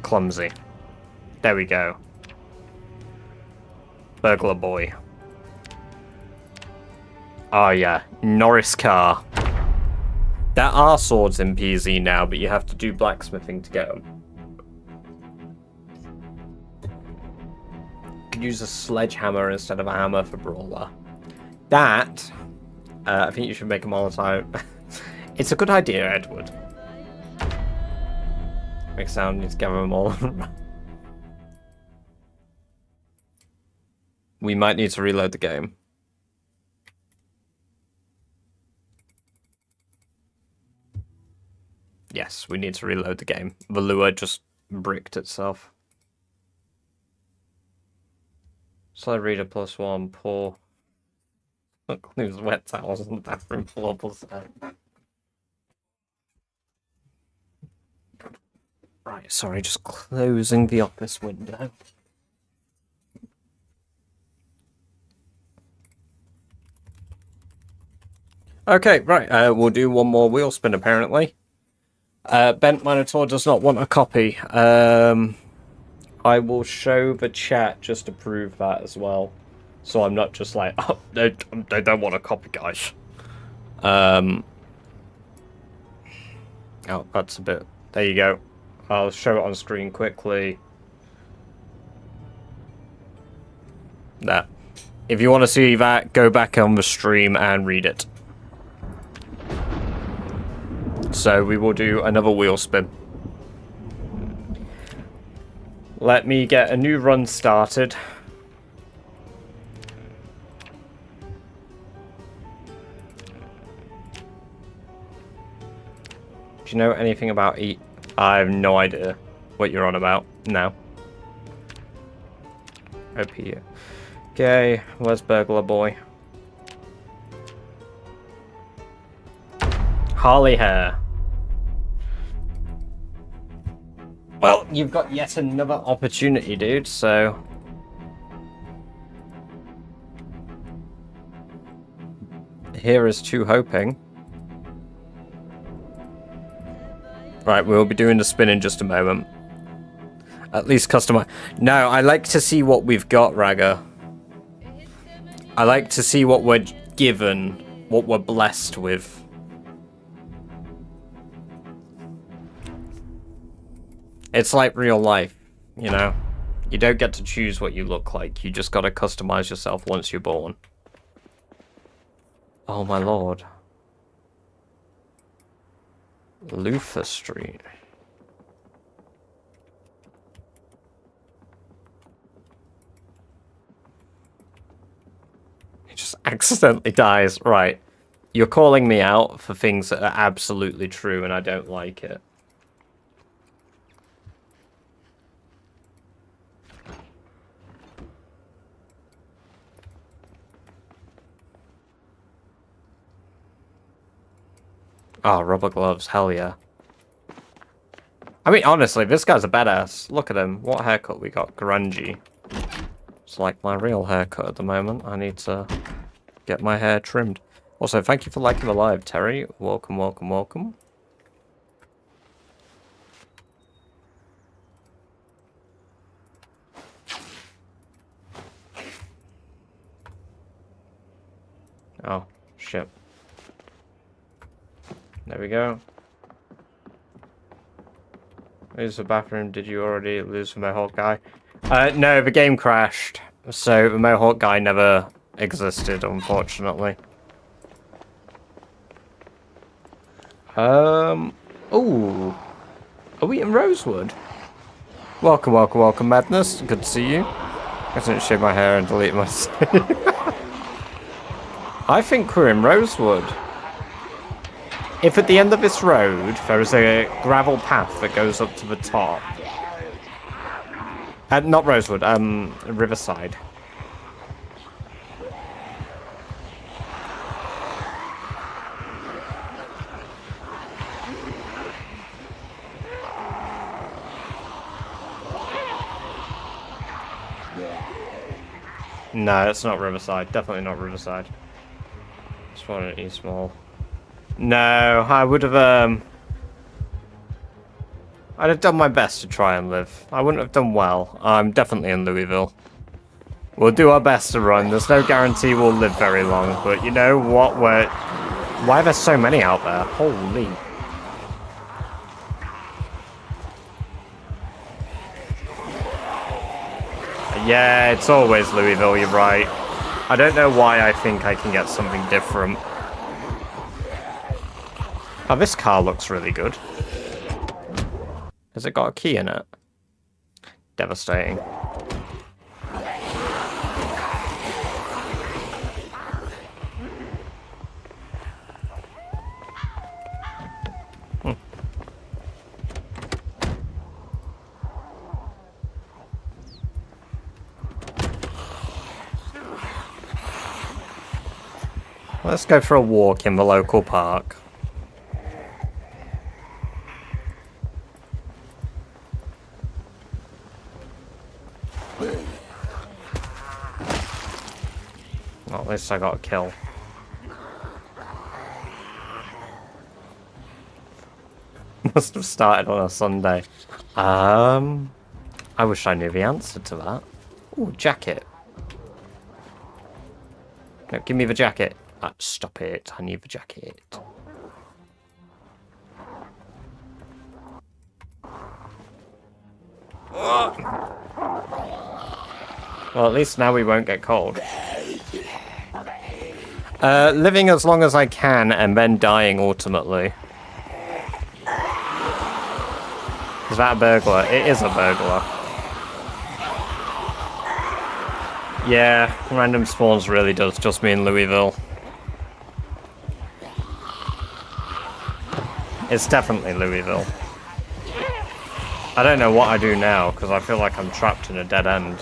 Clumsy. There we go. Burglar boy. Oh yeah, Norris car. There are swords in PZ now, but you have to do blacksmithing to get them. Could use a sledgehammer instead of a hammer for Brawler. That, I think you should make them all the time. It's a good idea, Edward. Make sound, need to gather them all. We might need to reload the game. Yes, we need to reload the game. The lure just bricked itself. Slow reader +1, poor. Look, there's wet towels on the bathroom floor. Right, sorry, just closing the office window. Okay, right, we'll do one more wheel spin apparently. Bent Minotaur does not want a copy. I will show the chat just to prove that as well. So I'm not just like, oh, they don't want a copy, guys. Oh, that's a bit... There you go. I'll show it on screen quickly. That. If you want to see that, go back on the stream and read it. So we will do another wheel spin. Let me get a new run started. Do you know anything about eat? I have no idea what you're on about now. Up here. Okay, where's Burglar Boy? Harley hair. Well, you've got yet another opportunity, dude, so... Here is to hoping. Right, we'll be doing the spin in just a moment. At least customize. No, I like to see what we've got, Ragga. I like to see what we're given, what we're blessed with. It's like real life, you know? You don't get to choose what you look like. You just gotta customize yourself once you're born. Oh my lord. Luther Street. He just accidentally dies. Right. You're calling me out for things that are absolutely true and I don't like it. Oh, rubber gloves, hell yeah. I mean, honestly, this guy's a badass. Look at him. What haircut we got? Grungy. It's like my real haircut at the moment. I need to get my hair trimmed. Also, thank you for liking the live, Terry. Welcome, welcome, welcome. Oh, shit. There we go. Where's the bathroom? Did you already lose the Mohawk guy? No, the game crashed. So the Mohawk guy never existed, unfortunately. Ooh. Are we in Rosewood? Welcome, welcome, welcome, Madness. Good to see you. I didn't shave my hair and delete my... I think we're in Rosewood. If at the end of this road, there is a gravel path that goes up to the top. Not Rosewood, Riverside. No, it's not Riverside. Definitely not Riverside. Just wanted to eat small. No, I would have, I'd have done my best to try and live. I wouldn't have done well. I'm definitely in Louisville. We'll do our best to run. There's no guarantee we'll live very long, but you know what? Why are there so many out there? Holy. Yeah, it's always Louisville, you're right. I don't know why I think I can get something different. Oh, this car looks really good. Has it got a key in it? Devastating. Let's go for a walk in the local park. Well, at least I got a kill. Must have started on a Sunday. I wish I knew the answer to that. Ooh, jacket. No, give me the jacket. Stop it. I need the jacket. Well, at least now we won't get cold. Living as long as I can and then dying ultimately. Is that a burglar? It is a burglar. Yeah, random spawns really does just mean Louisville. It's definitely Louisville. I don't know what I do now, because I feel like I'm trapped in a dead end.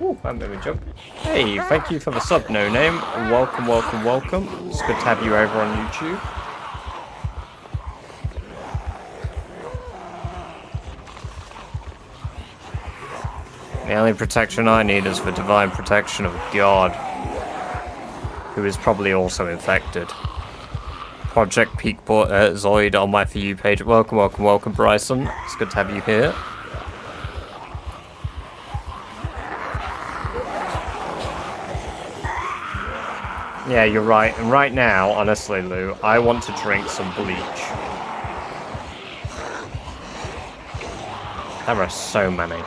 Ooh, that made me jump. Hey, thank you for the sub, No Name. Welcome, welcome, welcome. It's good to have you over on YouTube. The only protection I need is the divine protection of God, who is probably also infected. Project Peak Zoid on my For You page. Welcome, welcome, welcome, Bryson. It's good to have you here. Yeah, you're right. And right now, honestly, Lou, I want to drink some bleach. There are so many.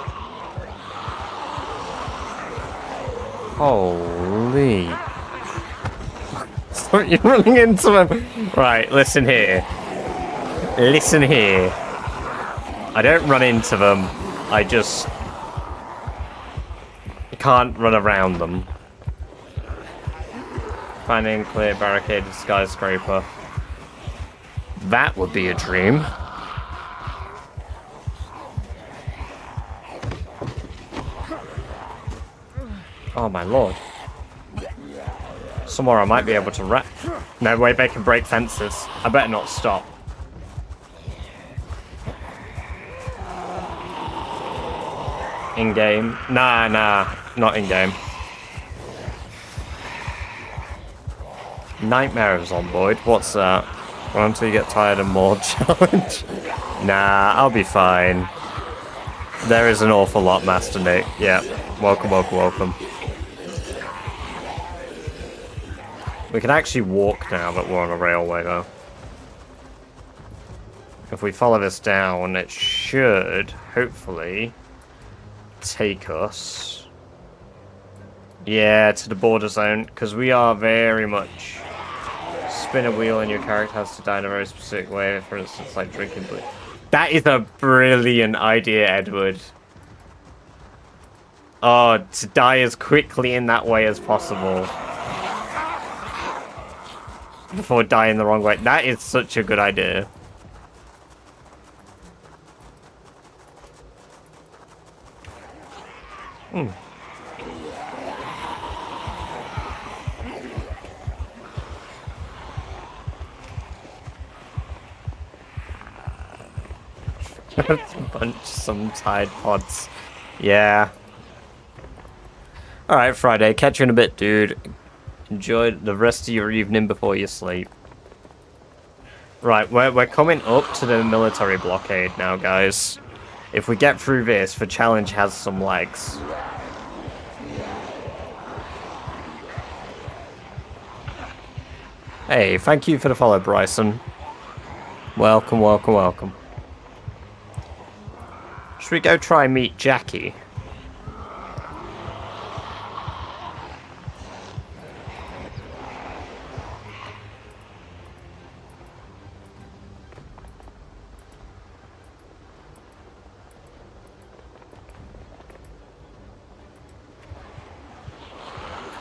Holy. You're running into them. Right, listen here. Listen here. I don't run into them. I just can't run around them. Finding clear barricaded skyscraper. That would be a dream. Oh my lord. Somewhere I might be able to wrap. No, wait, they can break fences. I better not stop. In-game? Nah, not in-game. Nightmare of Zomboid. What's that? Run until you get tired and more challenge. Nah, I'll be fine. There is an awful lot, Master Nick. Yeah. Welcome, welcome, welcome. We can actually walk now that we're on a railway, though. If we follow this down, it should, hopefully, take us... Yeah, to the border zone, because we are very much... Spin a wheel and your character has to die in a very specific way, for instance, like drinking bleach. That is a brilliant idea, Edward. Oh, to die as quickly in that way as possible. Before dying the wrong way. That is such a good idea. Bunch some Tide Pods. Yeah. Alright, Friday. Catch you in a bit, dude. Enjoy the rest of your evening before you sleep. Right, we're coming up to the military blockade now, guys. If we get through this, the challenge has some legs. Hey, thank you for the follow, Bryson. Welcome, welcome, welcome. Should we go try and meet Jackie?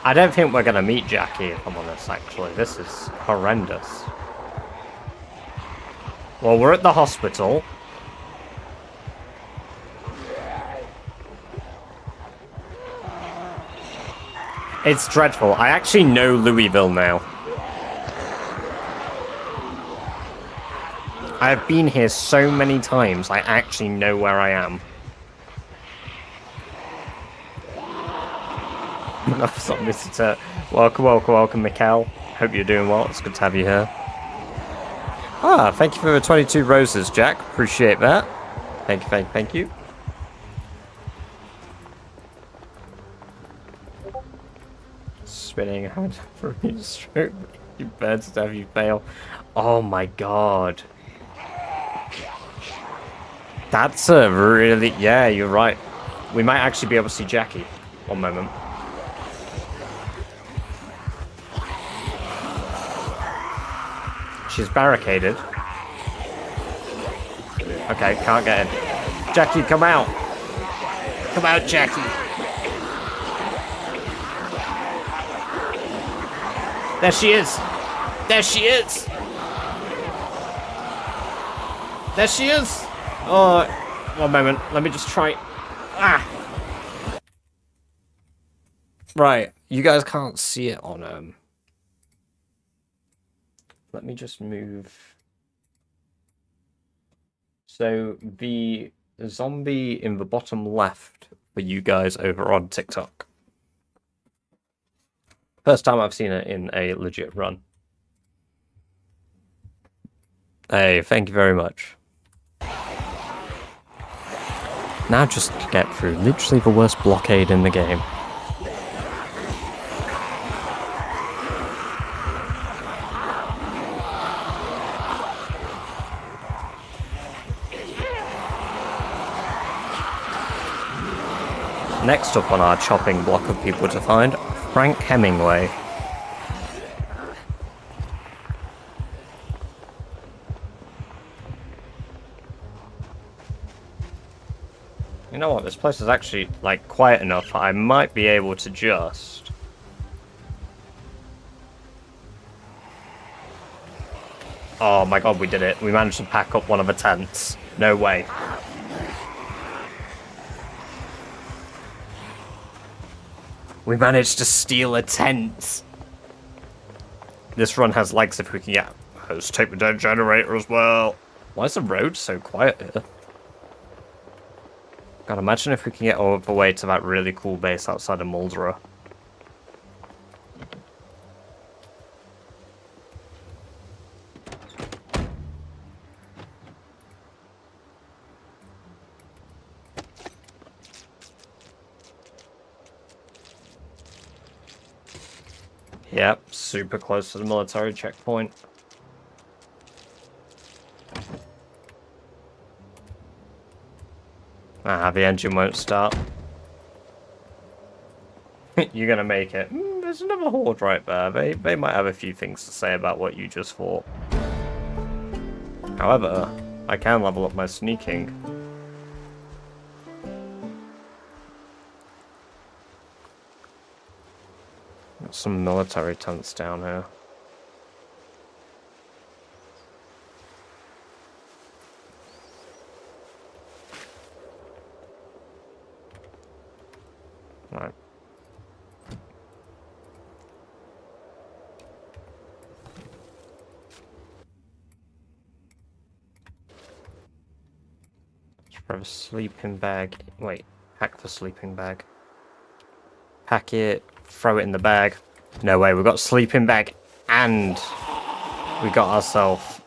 I don't think we're gonna meet Jackie, if I'm honest, actually. This is horrendous. Well, we're at the hospital. It's dreadful. I actually know Louisville now. I have been here so many times, I actually know where I am. Welcome, welcome, welcome, Mikkel. Hope you're doing well. It's good to have you here. Ah, thank you for the 22 roses, Jack. Appreciate that. Thank you, thank you. Spinning hard for me to stroke. You birds to have you fail. Oh my god. That's a really... Yeah, you're right. We might actually be able to see Jackie. One moment. She's barricaded. Okay, can't get in. Jackie, come out! Come out, Jackie! There she is! There she is! There she is! Oh, one moment. Let me just try. Ah! Right, you guys can't see it on let me just move. So the zombie in the bottom left for you guys over on TikTok. First time I've seen it in a legit run. Hey, thank you very much. Now just get through literally the worst blockade in the game. Next up on our chopping block of people to find, Frank Hemingway. You know what, this place is actually, like, quiet enough I might be able to just... Oh my god, we did it. We managed to pack up one of the tents. No way. We managed to steal a tent. This run has legs if we can get... Let's take the dead generator as well. Why is the road so quiet here? God, imagine if we can get all the way to that really cool base outside of Muldra. Yep, super close to the military checkpoint. Ah, the engine won't start. You're gonna make it. There's another horde right there. They might have a few things to say about what you just fought. However, I can level up my sneaking. Got some military tents down here. Right. Let's grab a sleeping bag. Wait, pack the sleeping bag. Pack it, throw it in the bag. No way, we got a sleeping bag and we got ourselves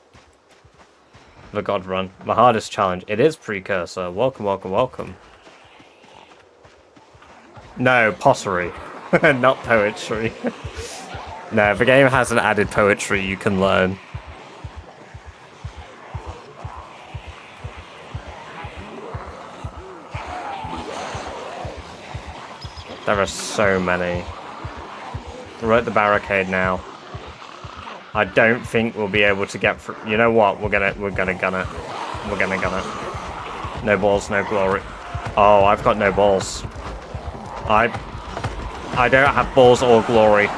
the God Run. The hardest challenge. It is Precursor. Welcome, welcome, welcome. No, pottery. Not poetry. No, if the game hasn't added poetry, you can learn. There are so many. We're at the barricade now. I don't think we'll be able to get through. You know what? We're gonna gun it. We're gonna gun it. No balls, no glory. Oh, I've got no balls. I don't have balls or glory.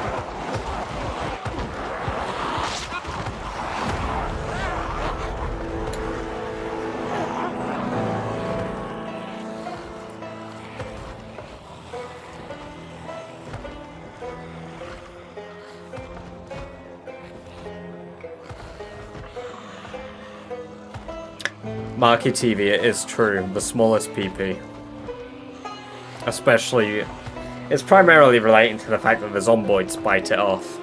Marky TV, it is true. The smallest PP. Especially, it's primarily relating to the fact that the Zomboids bite it off.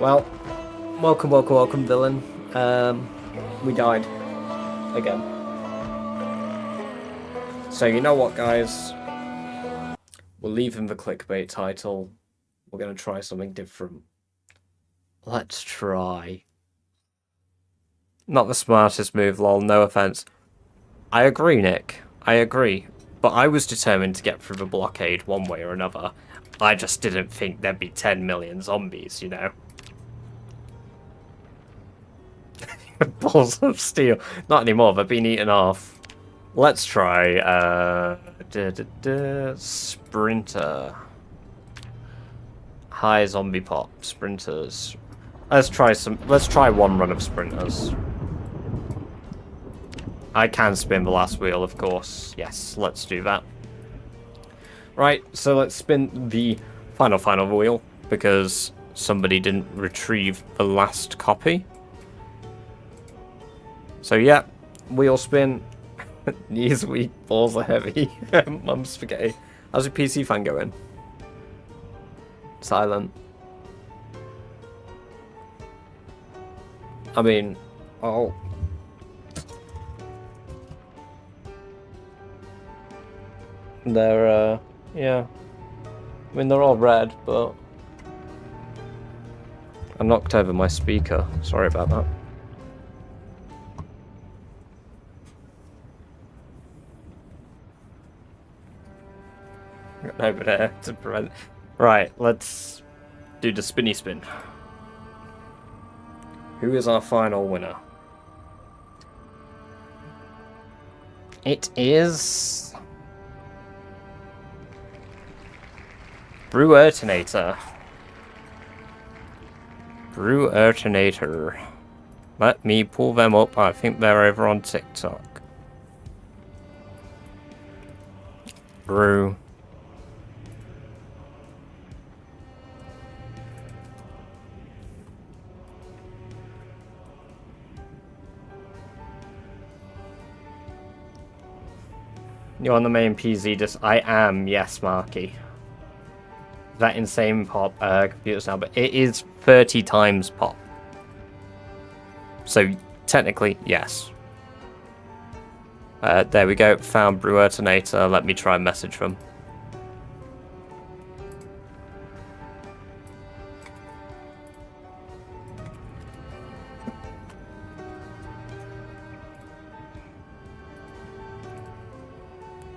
Well, welcome, welcome, welcome, villain. We died. Again. So you know what, guys? We're leaving the clickbait title. We're going to try something different. Let's try. Not the smartest move, lol, no offense. I agree, Nick. I agree. But I was determined to get through the blockade one way or another. I just didn't think there'd be 10 million zombies, you know? Balls of steel. Not anymore, they've been eaten off. Let's try, Sprinter. High zombie pop. Sprinters. Let's try one run of sprinters. I can spin the last wheel, of course. Yes, let's do that. Right, so let's spin the final wheel, because somebody didn't retrieve the last copy. So yeah, wheel spin. Knees are weak, balls are heavy. Mum's spaghetti. How's your PC fan going? Silent. I mean, oh. They're, yeah. I mean, they're all red, but I knocked over my speaker. Sorry about that. Over there to prevent. Right, let's do the spinny spin. Who is our final winner? It is Brewertinator. Brewertinator. Let me pull them up. I think they're over on TikTok. Brew. You're on the main PZ, just I am, yes, Marky. That insane pop computers now, but it is 30 times pop. So technically, yes. There we go, found Brewertinator. Let me try and message them.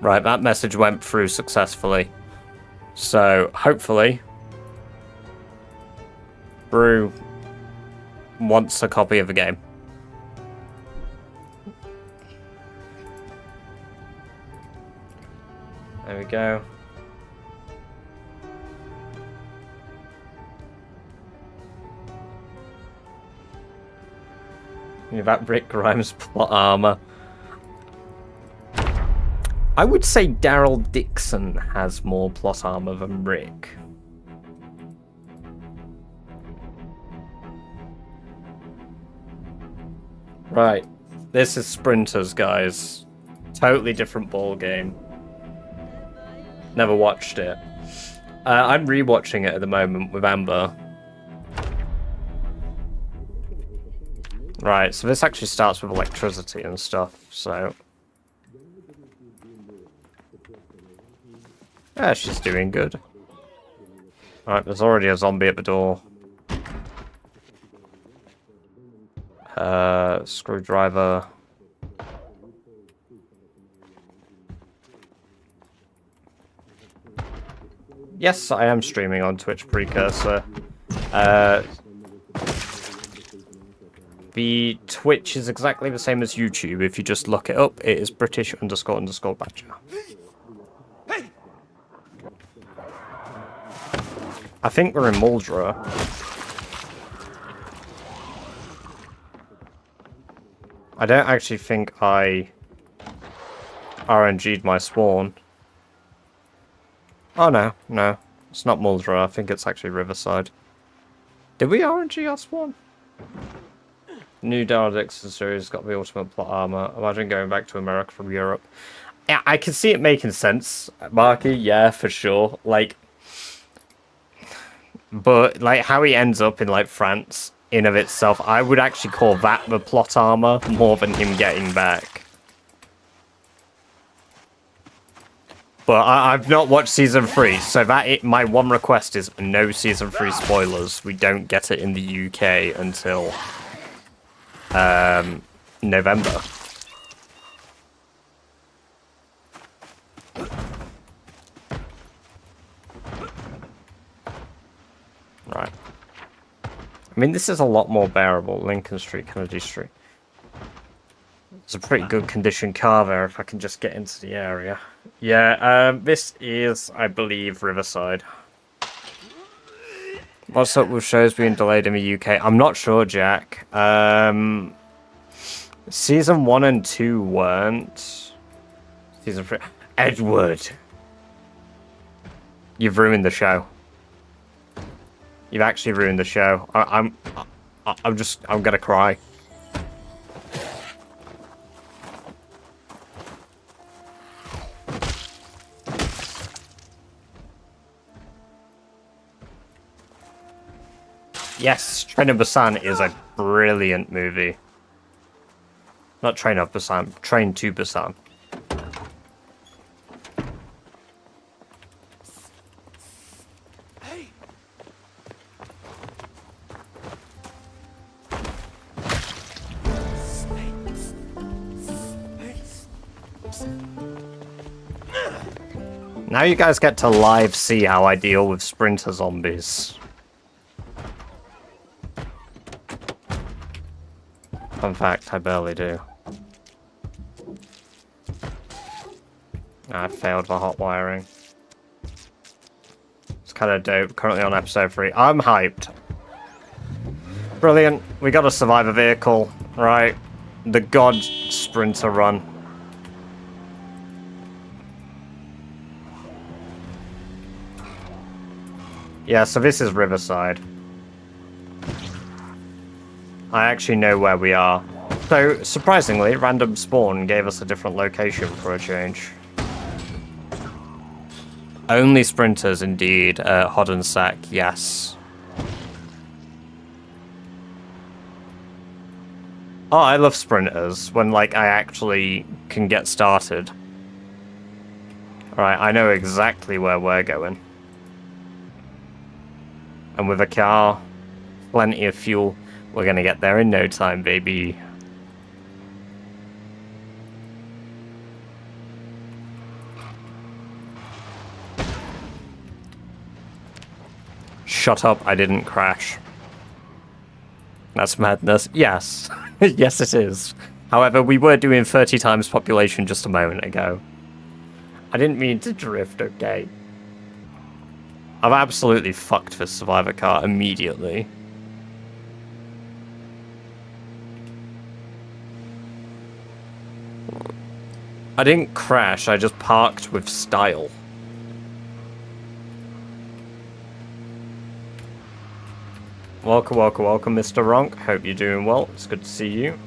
Right, that message went through successfully. So, hopefully, Brew wants a copy of the game. There we go. That Rick Grimes plot armor. I would say Daryl Dixon has more plot armor than Rick. Right, this is Sprinters, guys. Totally different ball game. Never watched it. I'm rewatching it at the moment with Amber. Right, so this actually starts with electricity and stuff, so... Yeah, she's doing good. Alright, there's already a zombie at the door. Screwdriver. Yes, I am streaming on Twitch Precursor. The Twitch is exactly the same as YouTube. If you just look it up, it is British__Badger. I think we're in Muldra. I don't actually think I RNG'd my spawn. Oh no, no. It's not Muldra, I think it's actually Riverside. Did we RNG our spawn? New Daryl Dixon series got the ultimate plot armor. Imagine going back to America from Europe. Yeah, I can see it making sense, Marky, yeah, for sure. Like, but like how he ends up in like France in of itself, I would actually call that the plot armor more than him getting back. But I've not watched season 3, so my one request is no season 3 spoilers. We don't get it in the UK until November. Right. I mean, this is a lot more bearable. Lincoln Street, Kennedy Street. It's a pretty good condition car there if I can just get into the area. Yeah, this is, I believe, Riverside. What's up with shows being delayed in the UK? I'm not sure, Jack. Season 1 and 2 weren't. Season 3... Edward! You've ruined the show. You've actually ruined the show. I'm gonna cry. Yes, Train of Busan is a brilliant movie. Not Train of Busan, Train to Busan. Hey. Now you guys get to live see how I deal with sprinter zombies. Fun fact, I barely do. I failed the hot wiring. It's kind of dope. Currently on episode 3. I'm hyped. Brilliant. We got to survive a vehicle. Right. The God Sprinter run. Yeah, so this is Riverside. I actually know where we are. So, surprisingly, random spawn gave us a different location for a change. Only sprinters, indeed. Hod and Sack, yes. Oh, I love sprinters when, like, I actually can get started. Alright, I know exactly where we're going. And with a car, plenty of fuel, we're gonna get there in no time, baby. Shut up, I didn't crash. That's madness. Yes. Yes, it is. However, we were doing 30 times population just a moment ago. I didn't mean to drift, okay? I've absolutely fucked this survivor car immediately. I didn't crash, I just parked with style. Welcome, welcome, welcome, Mr. Ronk. Hope you're doing well. It's good to see you.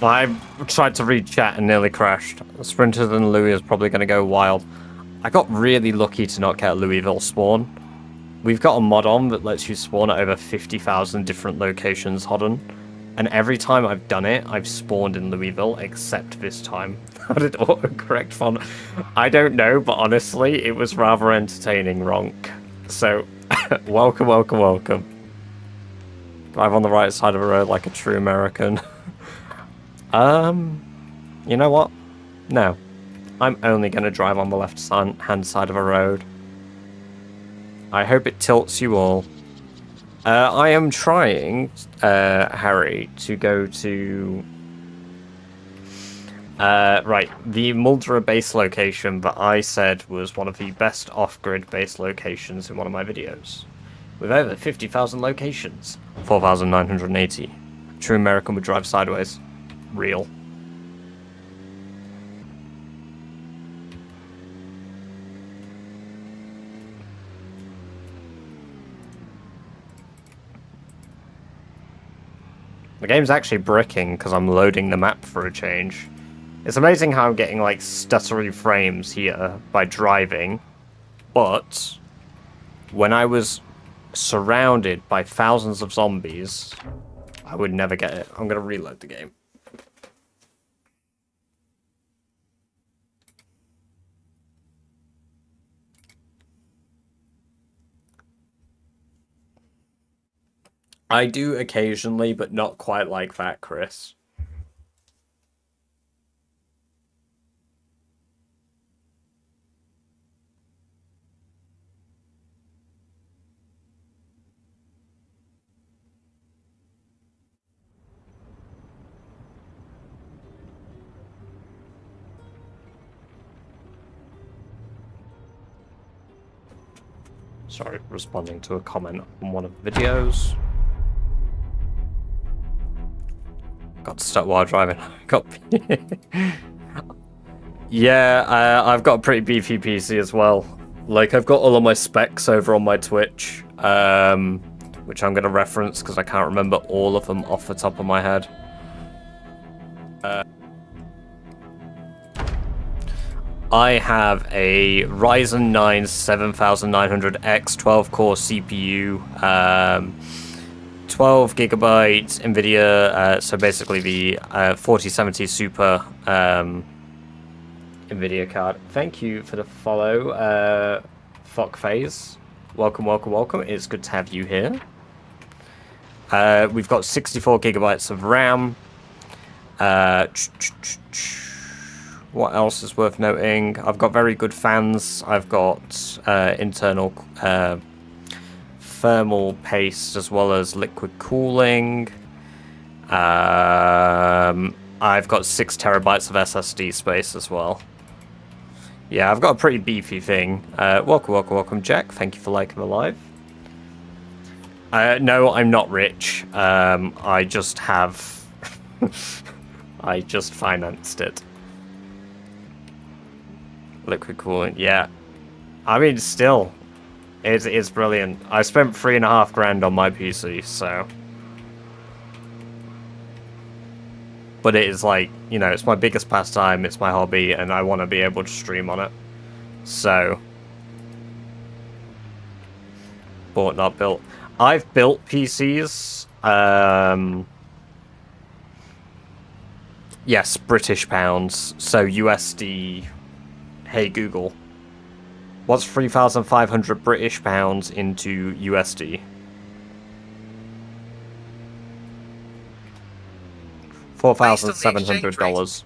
I tried to read chat and nearly crashed. Sprinters and Louis is probably going to go wild. I got really lucky to not get a Louisville spawn. We've got a mod on that lets you spawn at over 50,000 different locations, Hodden. And every time I've done it, I've spawned in Louisville, except this time. How did autocorrect font? I don't know, but honestly, it was rather entertaining, Ronk. So, welcome, welcome, welcome. Drive on the right side of the road like a true American. You know what? No. I'm only going to drive on the left-hand side of a road. I hope it tilts you all. I am trying, Harry, to go to... right, the Muldra base location that I said was one of the best off-grid base locations in one of my videos. With over 50,000 locations. 4,980. True American would drive sideways. Real. The game's actually bricking because I'm loading the map for a change. It's amazing how I'm getting like stuttery frames here by driving, but when I was surrounded by thousands of zombies, I would never get it. I'm gonna reload the game. I do occasionally, but not quite like that, Chris. Sorry, responding to a comment on one of the videos. Got stuck while driving. Yeah, I've got a pretty beefy PC as well. Like, I've got all of my specs over on my Twitch, which I'm going to reference because I can't remember all of them off the top of my head. I have a Ryzen 9 7900X 12-core CPU, 12 gigabyte NVIDIA, so basically the 4070 Super NVIDIA card. Thank you for the follow, Fockphase. Welcome, welcome, welcome. It's good to have you here. We've got 64 gigabytes of RAM. What else is worth noting? I've got very good fans. I've got internal thermal paste as well as liquid cooling. I've got 6 terabytes of SSD space as well. Yeah, I've got a pretty beefy thing. Welcome, welcome, welcome, Jack. Thank you for liking the live. No, I'm not rich. I just have... I just financed it. Liquid cooling, yeah. I mean, still, it's brilliant. I spent $3.5 grand on my PC, so... But it is like, you know, it's my biggest pastime, it's my hobby, and I want to be able to stream on it. So... Bought, not built. I've built PCs. Yes, British pounds. So USD... Hey Google. What's 3,500 British pounds into USD? $4,700.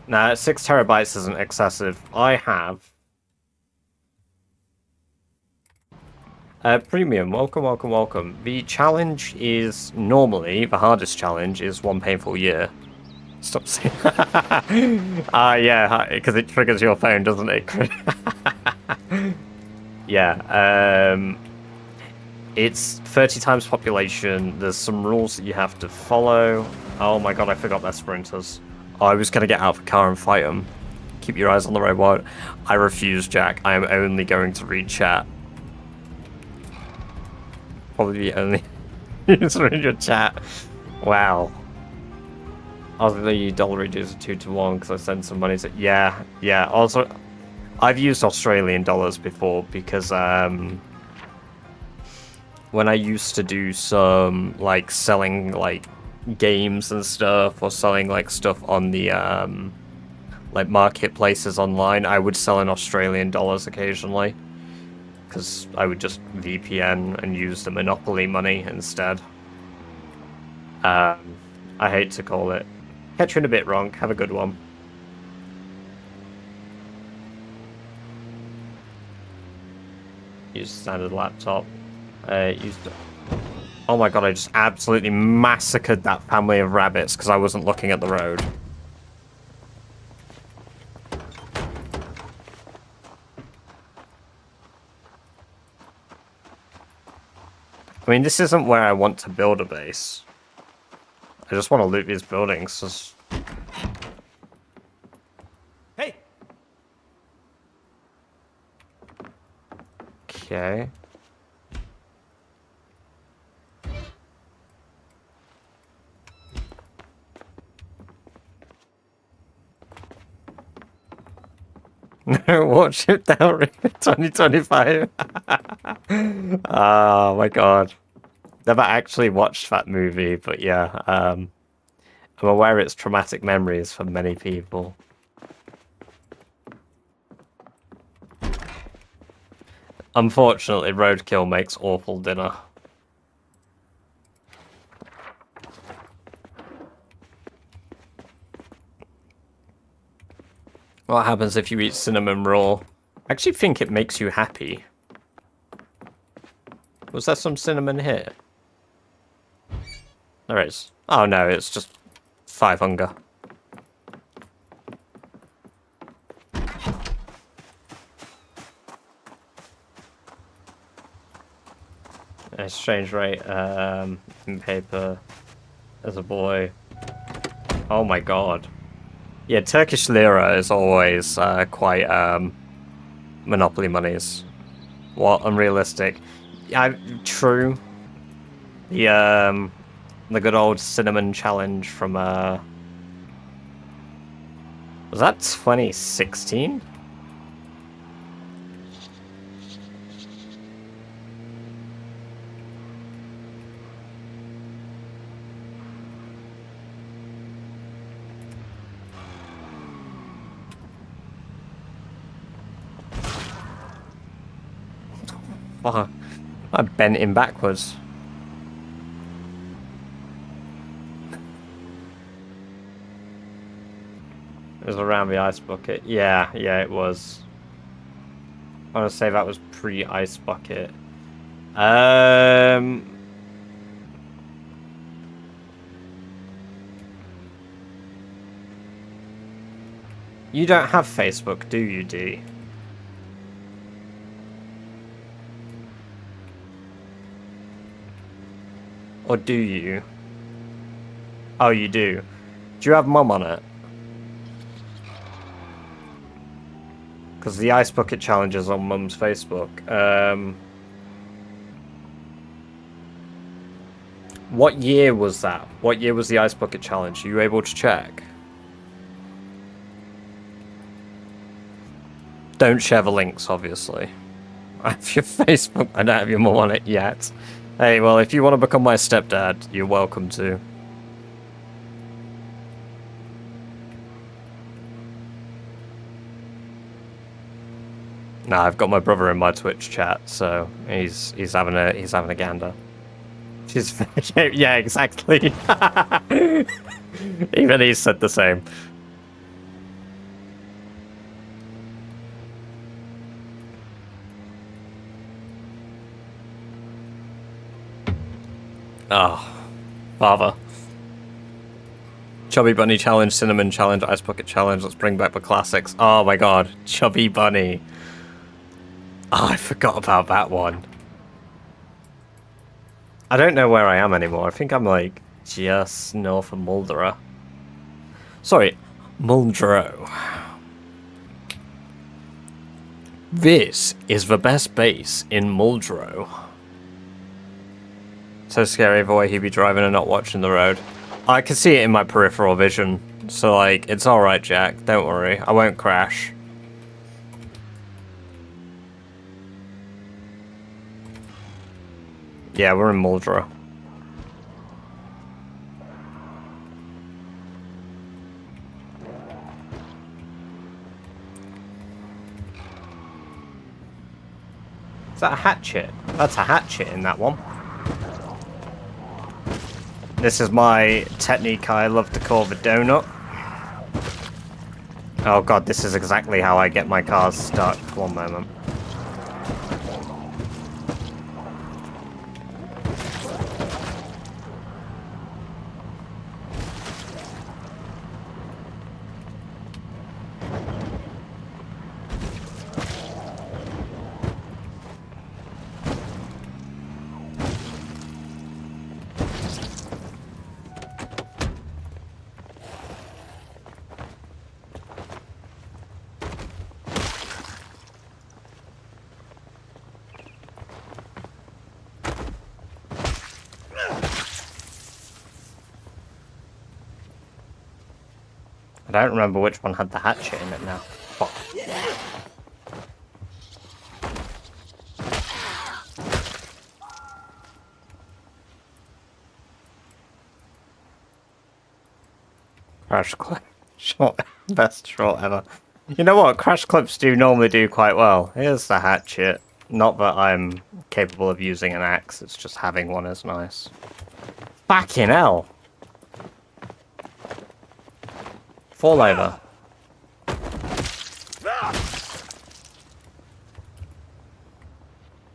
Nah, 6 terabytes isn't excessive. I have premium. Welcome, welcome, welcome. The challenge is normally the hardest challenge is 1 painful year. Stop saying. Yeah, because it triggers your phone, doesn't it? Yeah. It's 30 times population. There's some rules that you have to follow. Oh my god, I forgot they're sprinters. Oh, I was going to get out of the car and fight them. Keep your eyes on the road. Wide. I refuse, Jack. I am only going to read chat. Probably only read your chat. Wow. Obviously, dollar reduces 2 to 1 because I send some money to... Yeah, yeah. Also, I've used Australian dollars before because when I used to do some like selling like games and stuff, or selling like stuff on the like marketplaces online, I would sell in Australian dollars occasionally because I would just VPN and use the Monopoly money instead. I hate to call it. Catch you in a bit wrong. Have a good one. Use standard laptop. Oh my god, I just absolutely massacred that family of rabbits because I wasn't looking at the road. I mean, this isn't where I want to build a base. I just want to loot these buildings. Hey. Okay. No, watch it down 2025. Oh my god. Never actually watched that movie, but yeah, I'm aware it's traumatic memories for many people. Unfortunately, roadkill makes awful dinner. What happens if you eat cinnamon raw? I actually think it makes you happy. Was there some cinnamon here? There is. Oh no, it's just 5 hunger. exchange rate in paper as a boy. Oh my god. Yeah, Turkish lira is always quite monopoly monies. What unrealistic. Yeah, true. The good old cinnamon challenge from was that 2016? Fuck. I bent him backwards. It was around the ice bucket. Yeah, it was. I want to say that was pre-ice bucket. You don't have Facebook, do you, D? Or do you? Oh, you do. Do you have Mum on it? Because the Ice Bucket Challenge is on Mum's Facebook. What year was that? What year was the Ice Bucket Challenge? Are you able to check? Don't share the links, obviously. I have your Facebook. I don't have your Mum on it yet. Hey, well, if you want to become my stepdad, you're welcome to. Nah, I've got my brother in my Twitch chat, so he's having a gander. She's yeah, exactly. Even he said the same. Oh, father. Chubby Bunny Challenge, Cinnamon Challenge, Ice Bucket Challenge. Let's bring back the classics. Oh my god, Chubby Bunny. Oh, I forgot about that one. I don't know where I am anymore. I think I'm like just north of Muldrow. Sorry, Muldrow. This is the best base in Muldrow. So scary the way he'd be driving and not watching the road. I can see it in my peripheral vision. So like, it's alright, Jack. Don't worry. I won't crash. Yeah, we're in Muldrow. Is that a hatchet? That's a hatchet in that one. This is my technique I love to call the donut. Oh god, this is exactly how I get my cars stuck. One moment. I don't remember which one had the hatchet in it now. Fuck. Crash clip. Short. Best short ever. You know what? Crash clips do normally do quite well. Here's the hatchet. Not that I'm capable of using an axe, it's just having one is nice. Fucking hell! Fall over.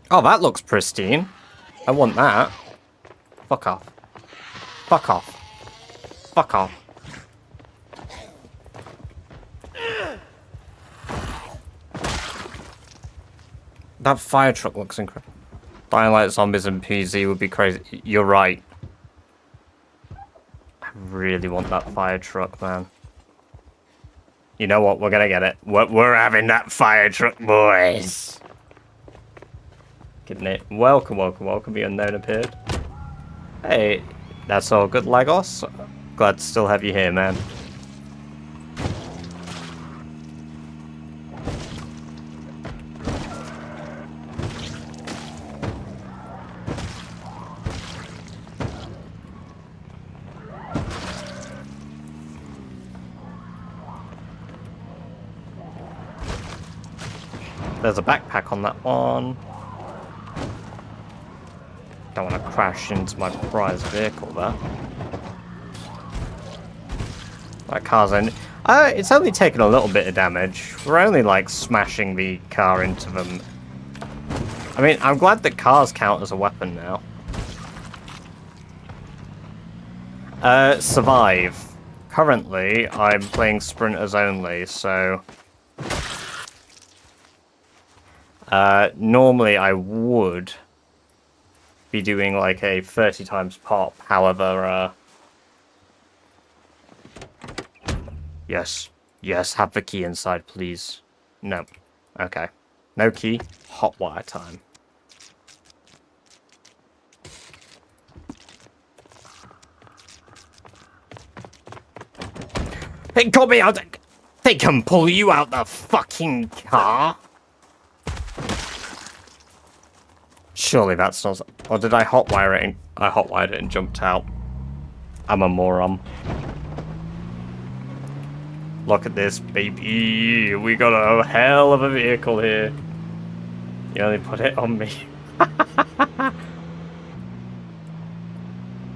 Oh, that looks pristine. I want that. Fuck off. Fuck off. Fuck off. That fire truck looks incredible. Dying like zombies and PZ would be crazy. You're right. I really want that fire truck, man. You know what? We're gonna get it. We're having that fire truck, boys. Getting it. Welcome, welcome, welcome. The unknown appeared. Hey, that's all good, Lagos. Glad to still have you here, man. There's a backpack on that one. Don't want to crash into my prized vehicle there. That car's only... it's only taken a little bit of damage. We're only, like, smashing the car into them. I mean, I'm glad that cars count as a weapon now. Survive. Currently, I'm playing sprinters only, so... normally I would be doing like a 30 times pop, however, yes, have the key inside, please. No. Okay. No key. Hot wire time. They got me out. They can pull you out the fucking car. Surely that's not... Or did I hotwire it and... I hotwired it and jumped out. I'm a moron. Look at this, baby. We got a hell of a vehicle here. You only put it on me.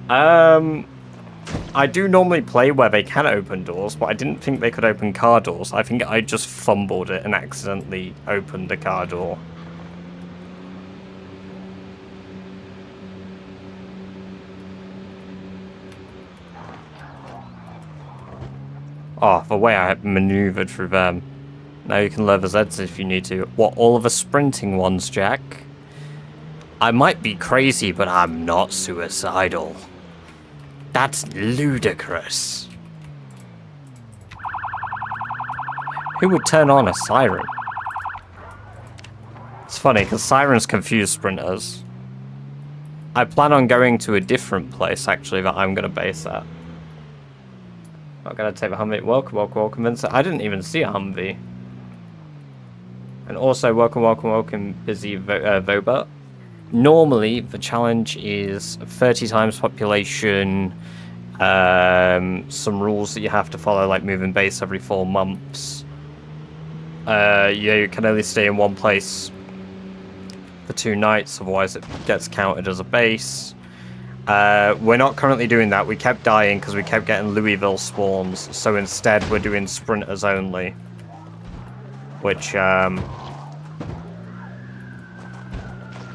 I do normally play where they can open doors, but I didn't think they could open car doors. I think I just fumbled it and accidentally opened the car door. Oh, the way I maneuvered through them. Now you can lever Zeds if you need to. What, all of the sprinting ones, Jack? I might be crazy, but I'm not suicidal. That's ludicrous. Who would turn on a siren? It's funny, because sirens confuse sprinters. I plan on going to a different place, actually, that I'm going to base at. Not gonna take the Humvee. Welcome, welcome, welcome, Vincent. I didn't even see a Humvee. And also, welcome, welcome, welcome, Busy Voba. Normally, the challenge is 30 times population, some rules that you have to follow, like moving base every 4 months. You can only stay in one place for 2 nights, otherwise it gets counted as a base. We're not currently doing that. We kept dying because we kept getting Louisville spawns, so instead we're doing sprinters only. Which,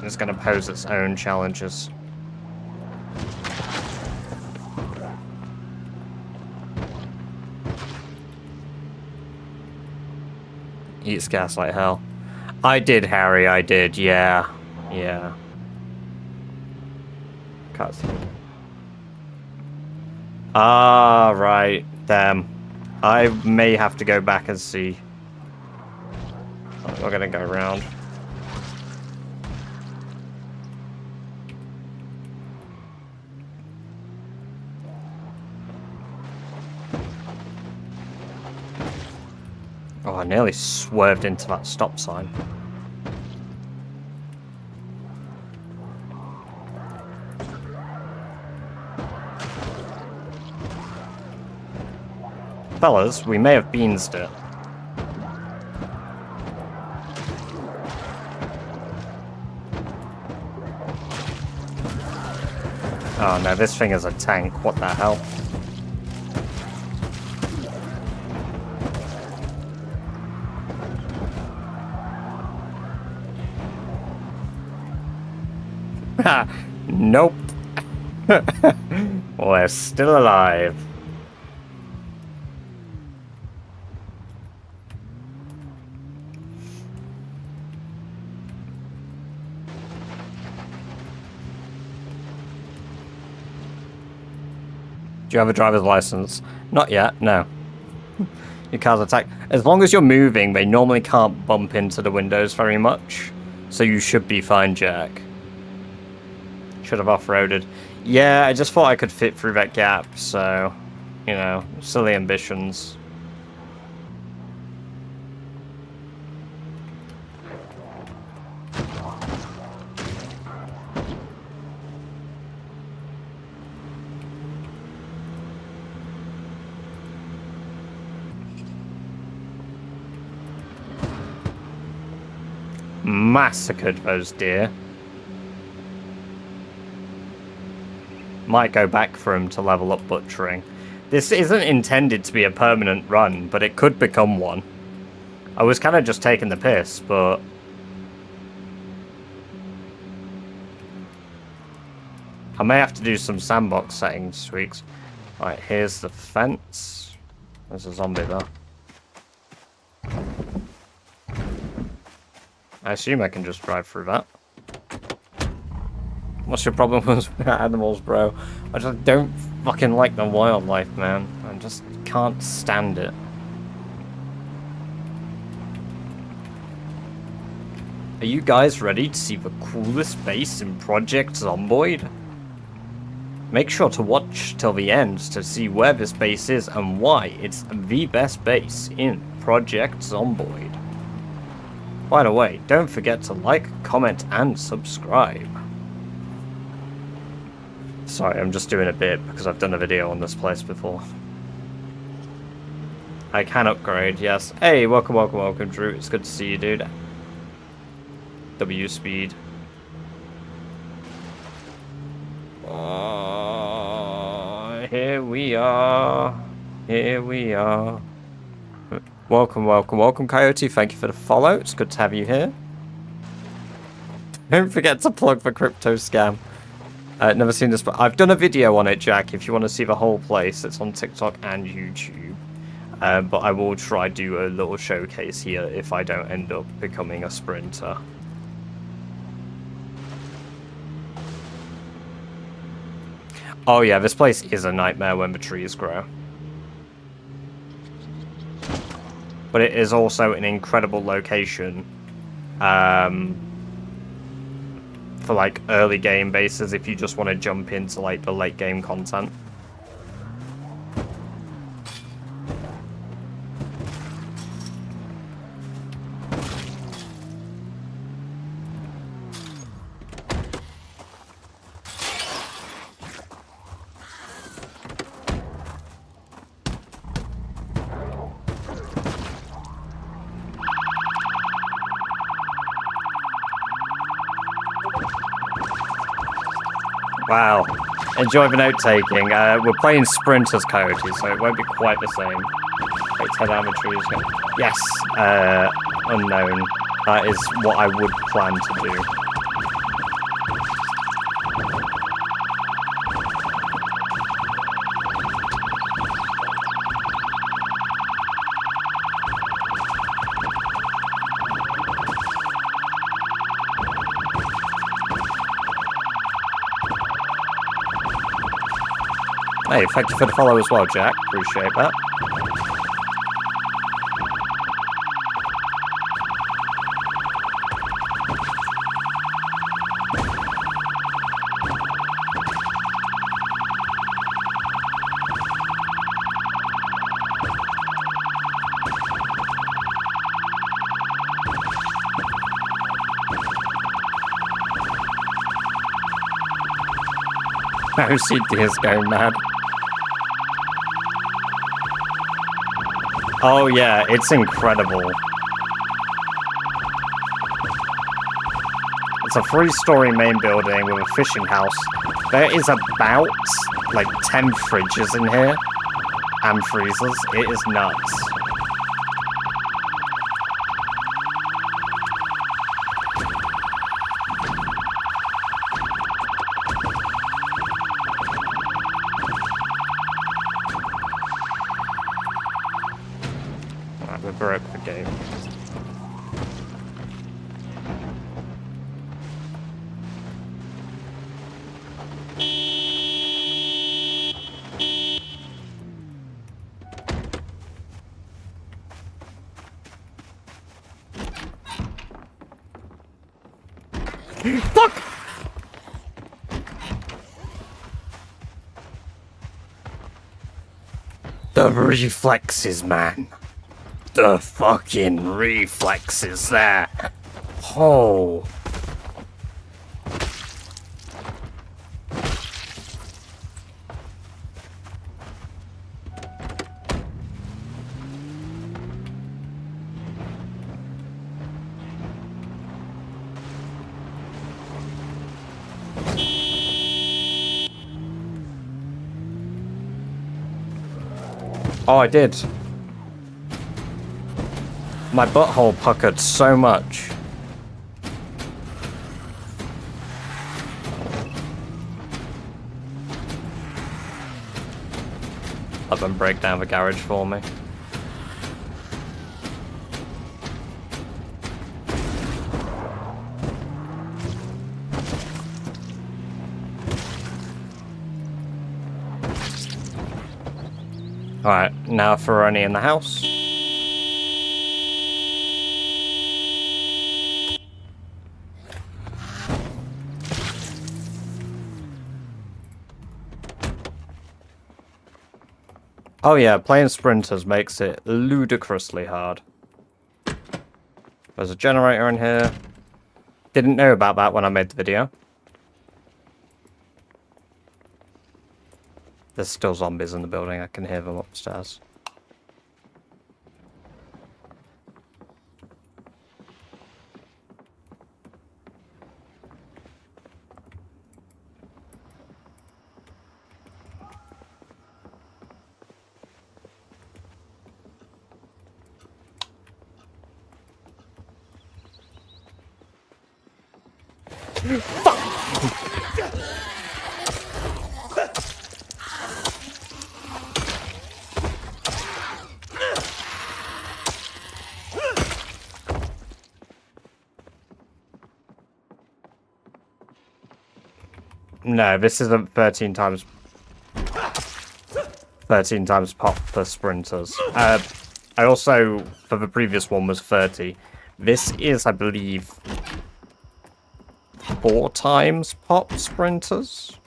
is going to pose its own challenges. Eats gas like hell. I did, Harry, I did, yeah. Yeah. Cutscene. Ah, right. Damn. I may have to go back and see. We're gonna go around. Oh, I nearly swerved into that stop sign. Fellas, we may have beansed it. Oh no, this thing is a tank. What the hell? Ha! Nope. We're still alive. Do you have a driver's license? Not yet, no. Your car's attacked. As long as you're moving, they normally can't bump into the windows very much. So you should be fine, Jack. Should have off-roaded. Yeah, I just thought I could fit through that gap, so... You know, silly ambitions. Massacred those deer. Might go back for him to level up butchering. This isn't intended to be a permanent run, but it could become one. I was kind of just taking the piss, but... I may have to do some sandbox settings tweaks. Alright, here's the fence. There's a zombie there. I assume I can just drive through that. What's your problem with animals, bro? I just don't fucking like the wildlife, man. I just can't stand it. Are you guys ready to see the coolest base in Project Zomboid? Make sure to watch till the end to see where this base is and why it's the best base in Project Zomboid. By the way, don't forget to like, comment, and subscribe. Sorry, I'm just doing a bit because I've done a video on this place before. I can upgrade, yes. Hey, welcome, welcome, welcome, Drew. It's good to see you, dude. W speed. Here we are. Here we are. Welcome, welcome, welcome, Coyote. Thank you for the follow. It's good to have you here. Don't forget to plug the crypto scam. Never seen this, but I've done a video on it, Jack. If you want to see the whole place, it's on TikTok and YouTube. But I will try to do a little showcase here if I don't end up becoming a sprinter. Oh yeah, this place is a nightmare when the trees grow. But it is also an incredible location for like early game bases if you just want to jump into like the late game content. Wow. Enjoy the note-taking. We're playing sprinters, Coyote, so it won't be quite the same. Wait, 10 armatries. Yes, unknown. That is what I would plan to do. Hey, thank you for the follow as well, Jack. Appreciate that. OCD is going mad. Oh yeah, it's incredible. It's a 3-story main building with a fishing house. There is about like 10 fridges in here and freezers. It is nuts. We broke the game. Fuck! The reflexes, man. The fucking reflexes there. Oh. Oh, I did. My butthole puckered so much. Let them break down the garage for me. Alright, now for Ronnie in the house. Oh yeah, playing sprinters makes it ludicrously hard. There's a generator in here. Didn't know about that when I made the video. There's still zombies in the building, I can hear them upstairs. No, this isn't 13 times pop for sprinters. I also, for the previous one, was 30. This is, I believe, 4 times pop sprinters.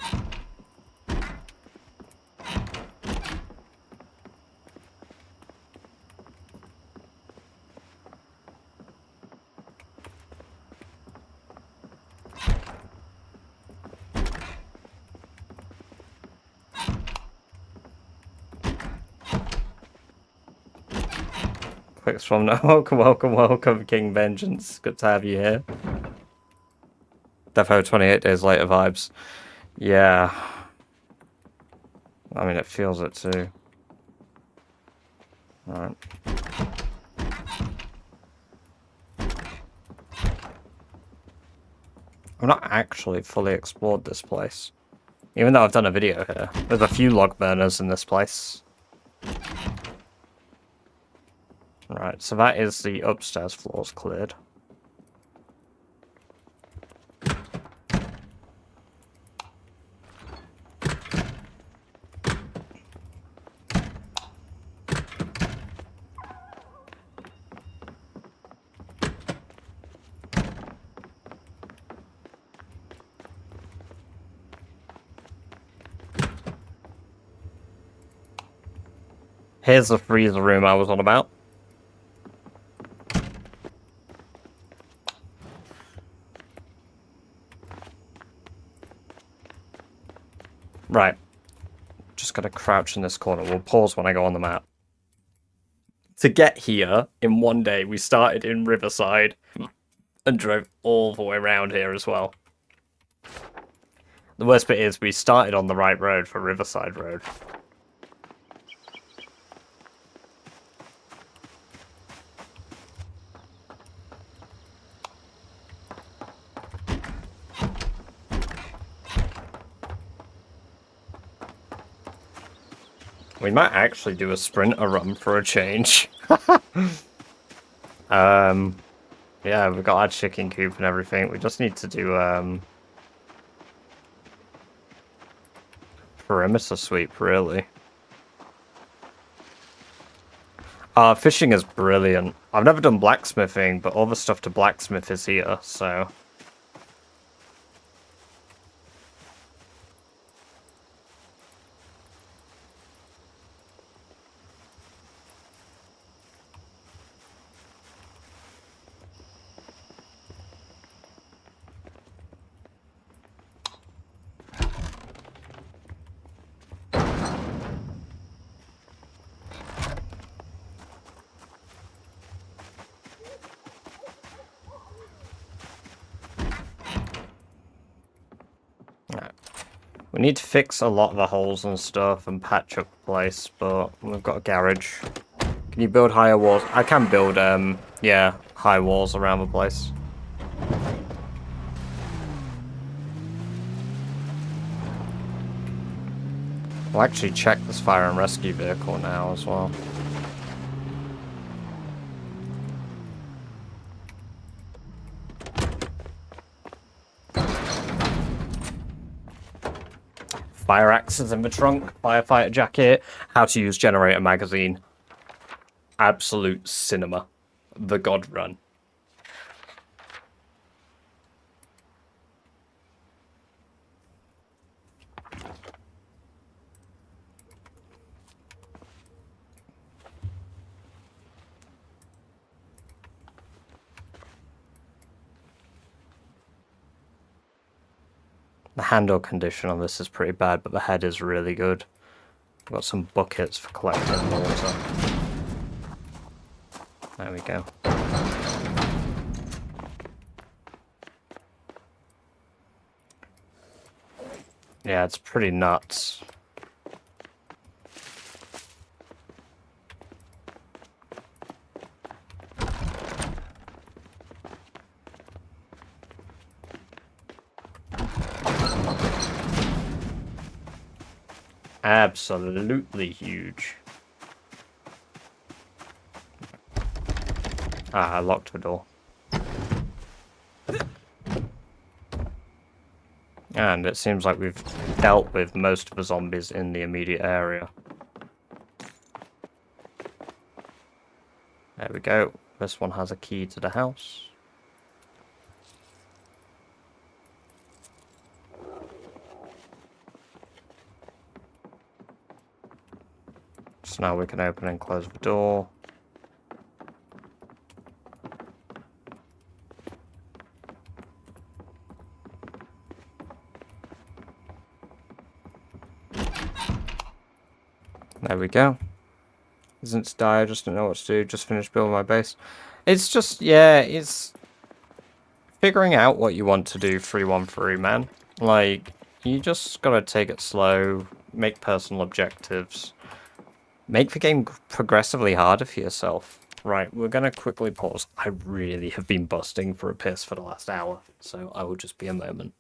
Quick from now. Welcome, King Vengeance. Good to have you here. Defo 28 days later vibes. Yeah. I mean, it feels it too. Alright. I've not actually fully explored this place. Even though I've done a video here. There's a few log burners in this place. Right, so that is the upstairs floors cleared. Here's the freezer room I was on about. Right. Just gotta crouch in this corner. We'll pause when I go on the map. To get here, in one day, we started in Riverside and drove all the way around here as well. The worst bit is we started on the right road for Riverside Road. We might actually do a sprinter run for a change. Yeah, we've got our chicken coop and everything. We just need to do perimeter sweep, really. Fishing is brilliant. I've never done blacksmithing, but all the stuff to blacksmith is here, so... We need to fix a lot of the holes and stuff and patch up the place, but we've got a garage. Can you build higher walls? I can build, yeah, high walls around the place. I'll actually check this fire and rescue vehicle now as well. Fire axes in the trunk, firefighter jacket, how to use generator magazine. Absolute cinema. The God Run. The handle condition on this is pretty bad, but the head is really good. I've got some buckets for collecting water. There we go. Yeah, it's pretty nuts. Absolutely huge. Ah, I locked the door. And it seems like we've dealt with most of the zombies in the immediate area. There we go. This one has a key to the house. So now we can open and close the door. There we go. Isn't die, I just don't know what to do, just finished building my base. It's just, yeah, it's figuring out what you want to do 313, man. Like, you just gotta take it slow, make personal objectives, make the game progressively harder for yourself. Right, we're gonna quickly pause. I really have been busting for a piss for the last hour, so I will just be a moment.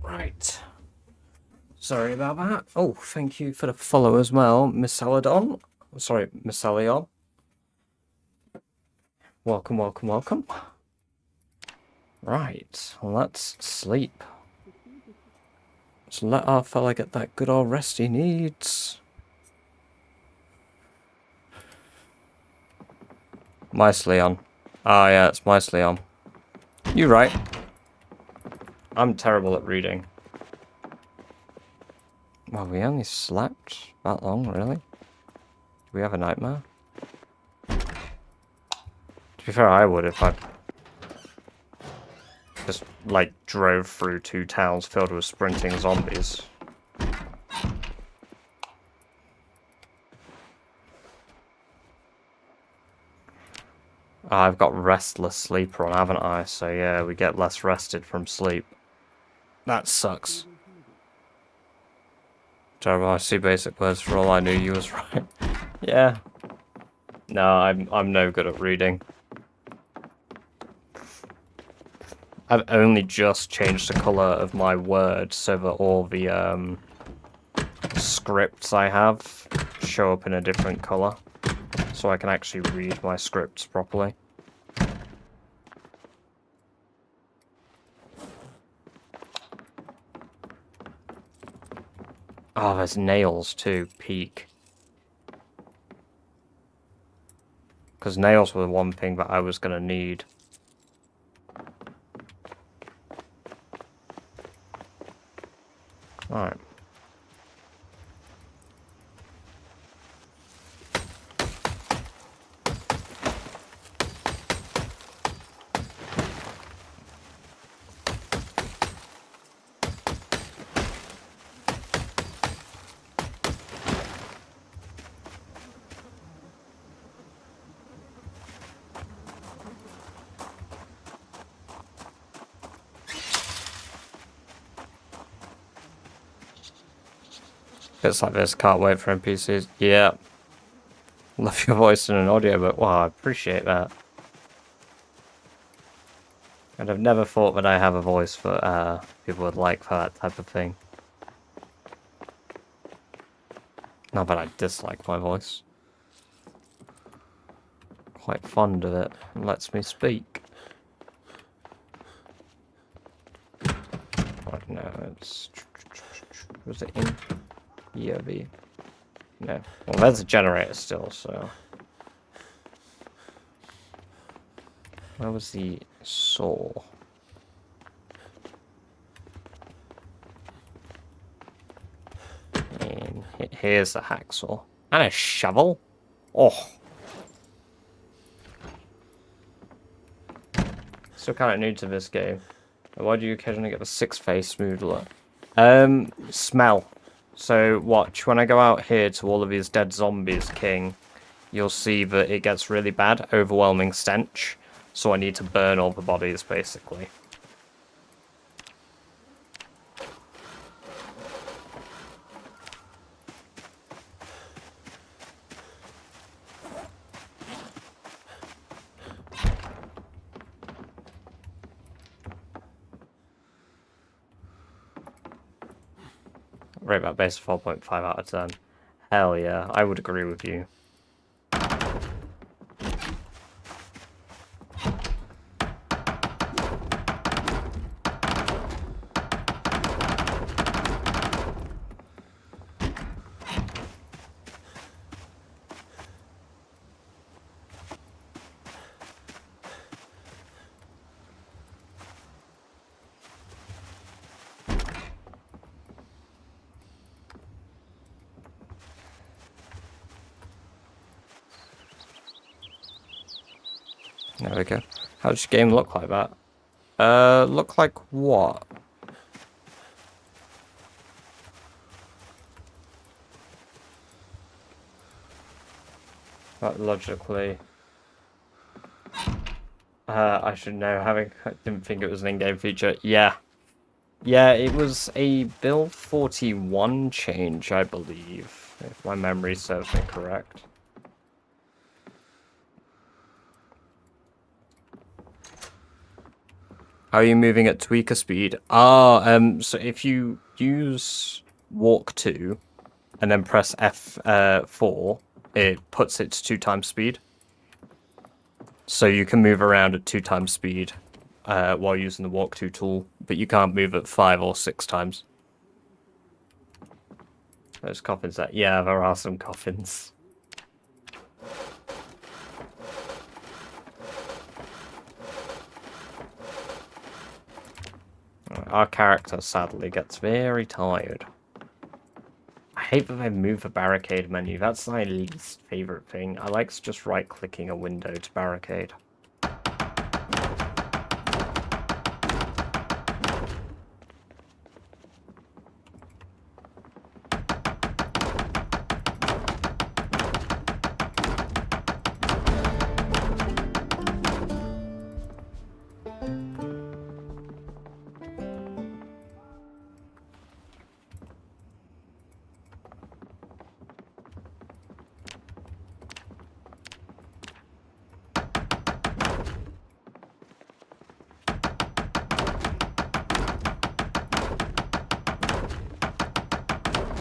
Right. Sorry about that. Oh, thank you for the follow as well, Miss Saladon. Sorry, Miss Salion. Welcome, welcome, welcome. Right, well, let's sleep. Let's let our fella get that good old rest he needs. Mice Leon. Ah, yeah, it's Mice Leon. You're right. I'm terrible at reading. Well, we only slept that long, really? Do we have a nightmare? To be fair, I would if I just, like, drove through 2 towns filled with sprinting zombies. I've got restless sleeper on, haven't I? So yeah, we get less rested from sleep. That sucks. Terrible, I see basic words for all I knew you was right. Yeah. No, I'm no good at reading. I've only just changed the colour of my words so that all the scripts I have show up in a different color, so I can actually read my scripts properly. Oh, there's nails too, peak. Because nails were the one thing that I was going to need. Alright. Bits like this, can't wait for NPCs. Yeah. Love your voice in an audio, but wow, I appreciate that. And I've never thought that I have a voice that people would like for that type of thing. Not that I dislike my voice. Quite fond of it. It lets me speak. I don't know, it's... Was it in? EOB? No. Well, there's a generator still, so... Where was the saw? And here's the hacksaw. And a shovel? Oh! Still kind of new to this game. Why do you occasionally get the six-face smoodler? Smell. So watch, when I go out here to all of these dead zombies, King, you'll see that it gets really bad, overwhelming stench. So I need to burn all the bodies, basically. Rate that base 4.5 out of 10. Hell yeah, I would agree with you. There we go. How does your game look like that? Look like what? That logically... I should know, I didn't think it was an in-game feature. Yeah. Yeah, it was a build 41 change, I believe, if my memory serves me correct. How are you moving at tweaker speed? So if you use walk 2 and then press F4, it puts it to 2 times speed. So you can move around at 2 times speed while using the walk 2 tool, but you can't move at 5 or 6 times. There's coffins there. Yeah, there are some coffins. Our character sadly gets very tired. I hate that they move the barricade menu. That's my least favorite thing. I like just right-clicking a window to barricade.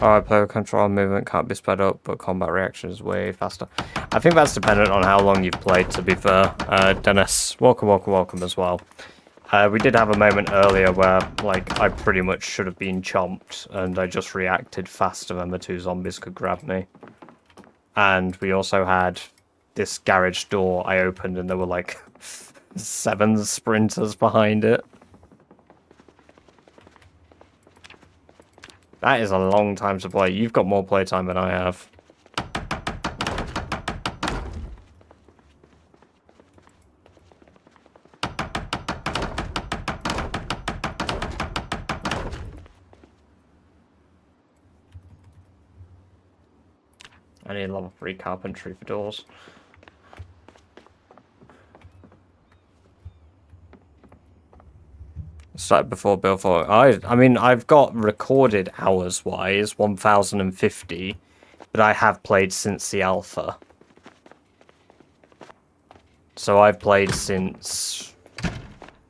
Alright, player control movement can't be sped up, but combat reaction is way faster. I think that's dependent on how long you've played, to be fair. Dennis, welcome as well. We did have a moment earlier where, like, I pretty much should have been chomped, and I just reacted faster than the 2 zombies could grab me. And we also had this garage door I opened, and there were, like, 7 sprinters behind it. That is a long time to play. You've got more playtime than I have. I need level 3 carpentry for doors. Started before Build 4. I mean, I've got recorded hours-wise, 1,050, but I have played since the alpha. So I've played since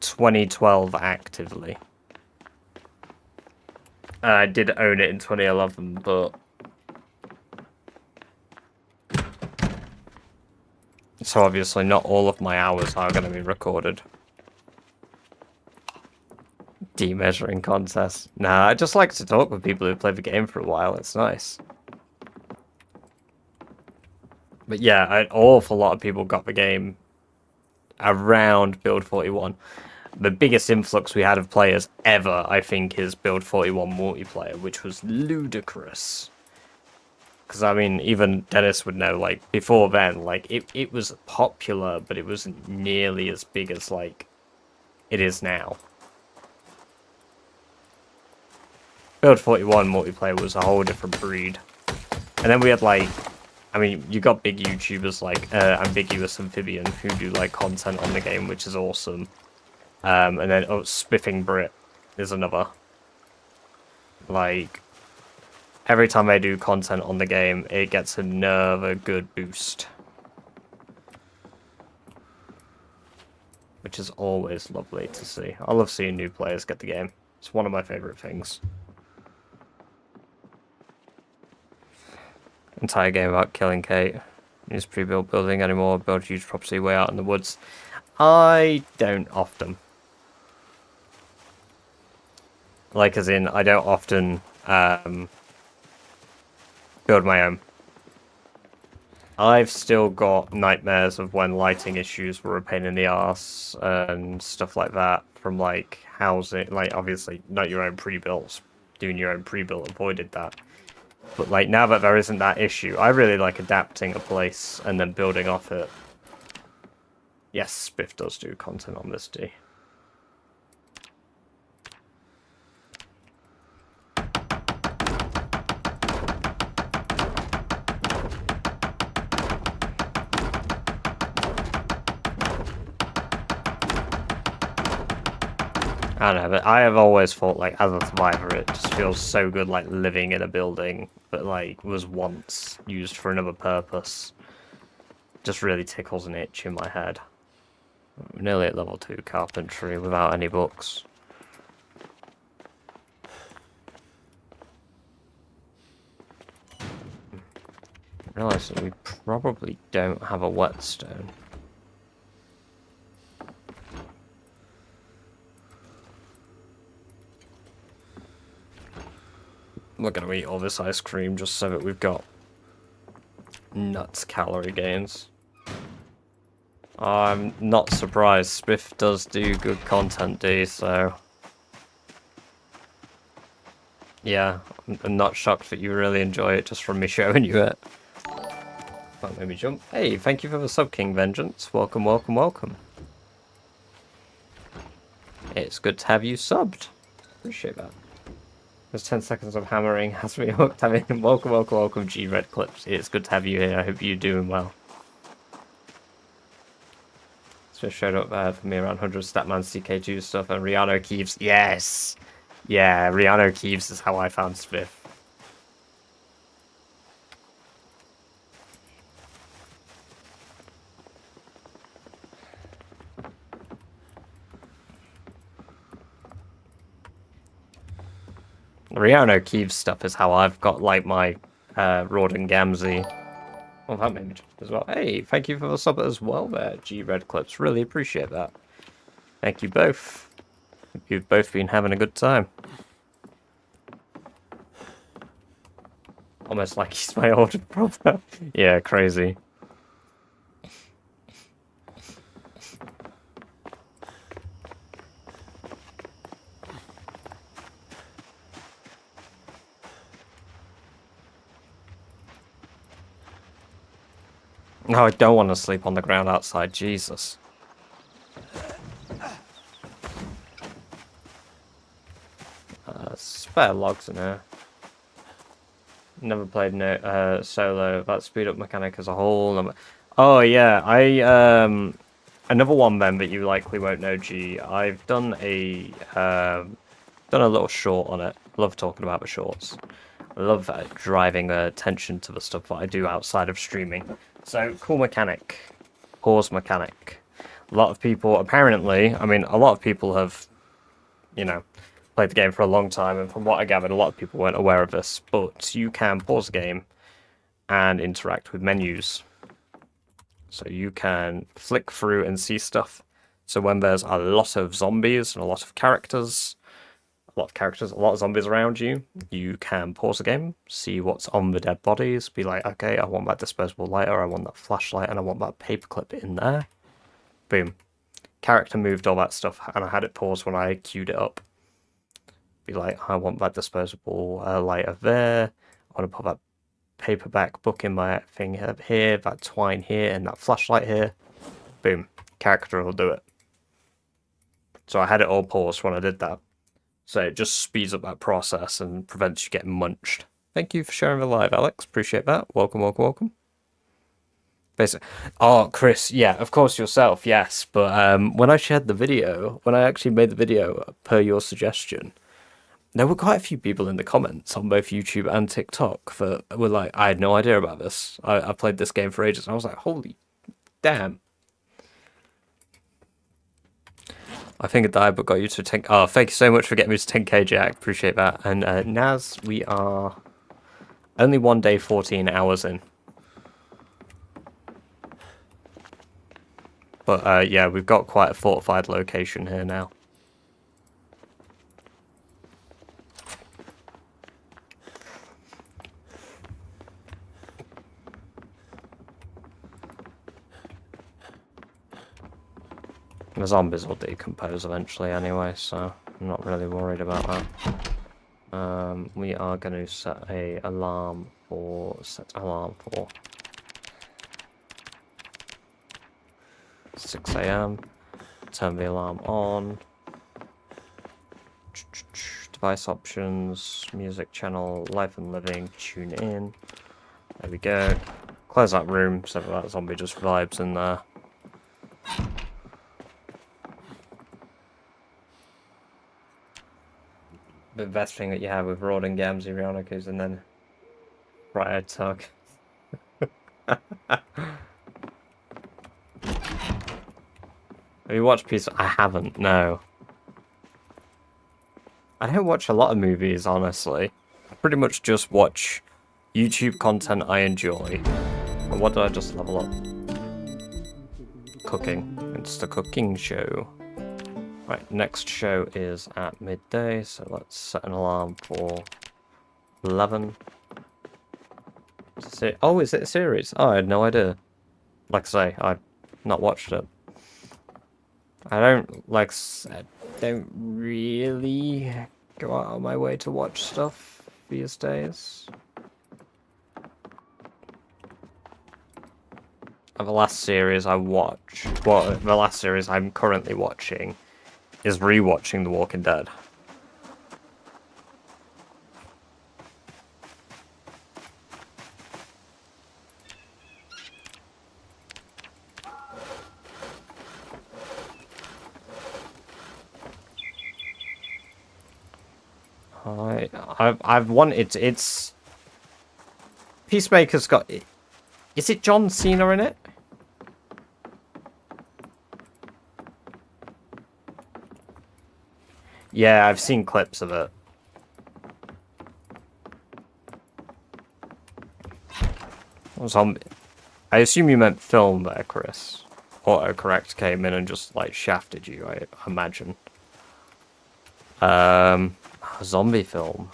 2012 actively. I did own it in 2011, but... So obviously not all of my hours are going to be recorded. Demeasuring contest. Nah, I just like to talk with people who play the game for a while. It's nice. But yeah, an awful lot of people got the game around Build 41. The biggest influx we had of players ever, I think, is Build 41 multiplayer, which was ludicrous. Because, I mean, even Dennis would know, like, before then, like, it was popular, but it wasn't nearly as big as, like, it is now. Build 41 multiplayer was a whole different breed. And then we had, like, I mean, you got big YouTubers like Ambiguous Amphibian who do, like, content on the game, which is awesome. And then, Spiffing Brit is another. Like, every time I do content on the game, it gets another good boost. Which is always lovely to see. I love seeing new players get the game. It's one of my favourite things. Entire game about killing Kate. Use pre-built building anymore. Build huge property way out in the woods. I don't often. Like, as in, I don't often build my own. I've still got nightmares of when lighting issues were a pain in the arse and stuff like that from, like, housing. Like, obviously, not your own pre-builts. Doing your own pre-built avoided that. But, like, now that there isn't that issue, I really like adapting a place and then building off it. Yes, Spiff does do content on this, D. I don't know, but I have always thought, like, as a survivor, it just feels so good, like, living in a building that, like, was once used for another purpose. Just really tickles an itch in my head. I'm nearly at level 2 carpentry without any books. I realise that we probably don't have a whetstone. We're gonna eat all this ice cream just so that we've got nuts calorie gains. I'm not surprised. Spiff does do good content, D, so... Yeah, I'm not shocked that you really enjoy it just from me showing you it. That made me jump. Hey, thank you for the sub, King Vengeance. Welcome, welcome, welcome. It's good to have you subbed. Appreciate that. There's 10 seconds of hammering has me hooked. Having welcome, welcome, welcome, G Red Clips. It's good to have you here. I hope you're doing well. It's just showed up for me around 100 Statman CK2 stuff and Rihanna Keeves. Yes! Yeah, Rihanna Keeves is how I found Spiff. Rihanna Keeves stuff is how I've got like my Rord and Gamzee. Well, that made me jump as well. Hey, thank you for the sub as well there, G Red Clips. Really appreciate that. Thank you both. You've both been having a good time. Almost like he's my older brother. Yeah, crazy. No, I don't want to sleep on the ground outside. Jesus. Spare logs in here. Never played no solo. That speed up mechanic as a whole. Oh yeah, another one then that you likely won't know. G. I've done a little short on it. Love talking about the shorts. I love driving attention to the stuff that I do outside of streaming. So, cool mechanic. Pause mechanic. A lot of people, apparently, I mean, a lot of people have, you know, played the game for a long time, and from what I gathered, a lot of people weren't aware of this, but you can pause the game and interact with menus. So you can flick through and see stuff. So when there's a lot of zombies and a lot of characters, a lot of zombies around you, you can pause the game, see what's on the dead bodies, be like, okay, I want that disposable lighter, I want that flashlight, and I want that paperclip in there. Boom. Character moved all that stuff, and I had it paused when I queued it up. Be like, I want that disposable lighter there, I want to put that paperback book in my thing here, that twine here, and that flashlight here. Boom. Character will do it. So I had it all paused when I did that. So it just speeds up that process and prevents you getting munched. Thank you for sharing the live, Alex. Appreciate that. Welcome, welcome, welcome. Basically, oh, Chris, yeah, of course yourself, yes. But when I shared the video, when I actually made the video per your suggestion, there were quite a few people in the comments on both YouTube and TikTok that were like, I had no idea about this. I played this game for ages. And I was like, holy damn. I think I died, but got you to 10. Oh, thank you so much for getting me to 10k, Jack. Appreciate that. And Naz, we are only 1 day, 14 hours in. But yeah, we've got quite a fortified location here now. The zombies will decompose eventually anyway, so I'm not really worried about that. We are going to set alarm for 6 AM. Turn the alarm on. Device options, music channel, life and living, tune in. There we go. Close that room so that zombie just vibes in there. The best thing that you have with Rod and Gamzee Rionicas and then Briar Tug. Have you watched Peace? I haven't, no. I don't watch a lot of movies, honestly. I pretty much just watch YouTube content I enjoy. And what did I just level up? Cooking. It's the cooking show. Right, next show is at midday, so let's set an alarm for 11. Oh, is it a series? Oh, I had no idea. Like I say, I've not watched it. I don't really go out of my way to watch stuff these days. The last series I watched, well, the last series I'm currently watching is rewatching The Walking Dead. I've wanted it's Peacemaker's got. Is it John Cena in it? Yeah, I've seen clips of it. Zombie. I assume you meant film there, Chris. Autocorrect came in and just like shafted you, I imagine. Zombie film.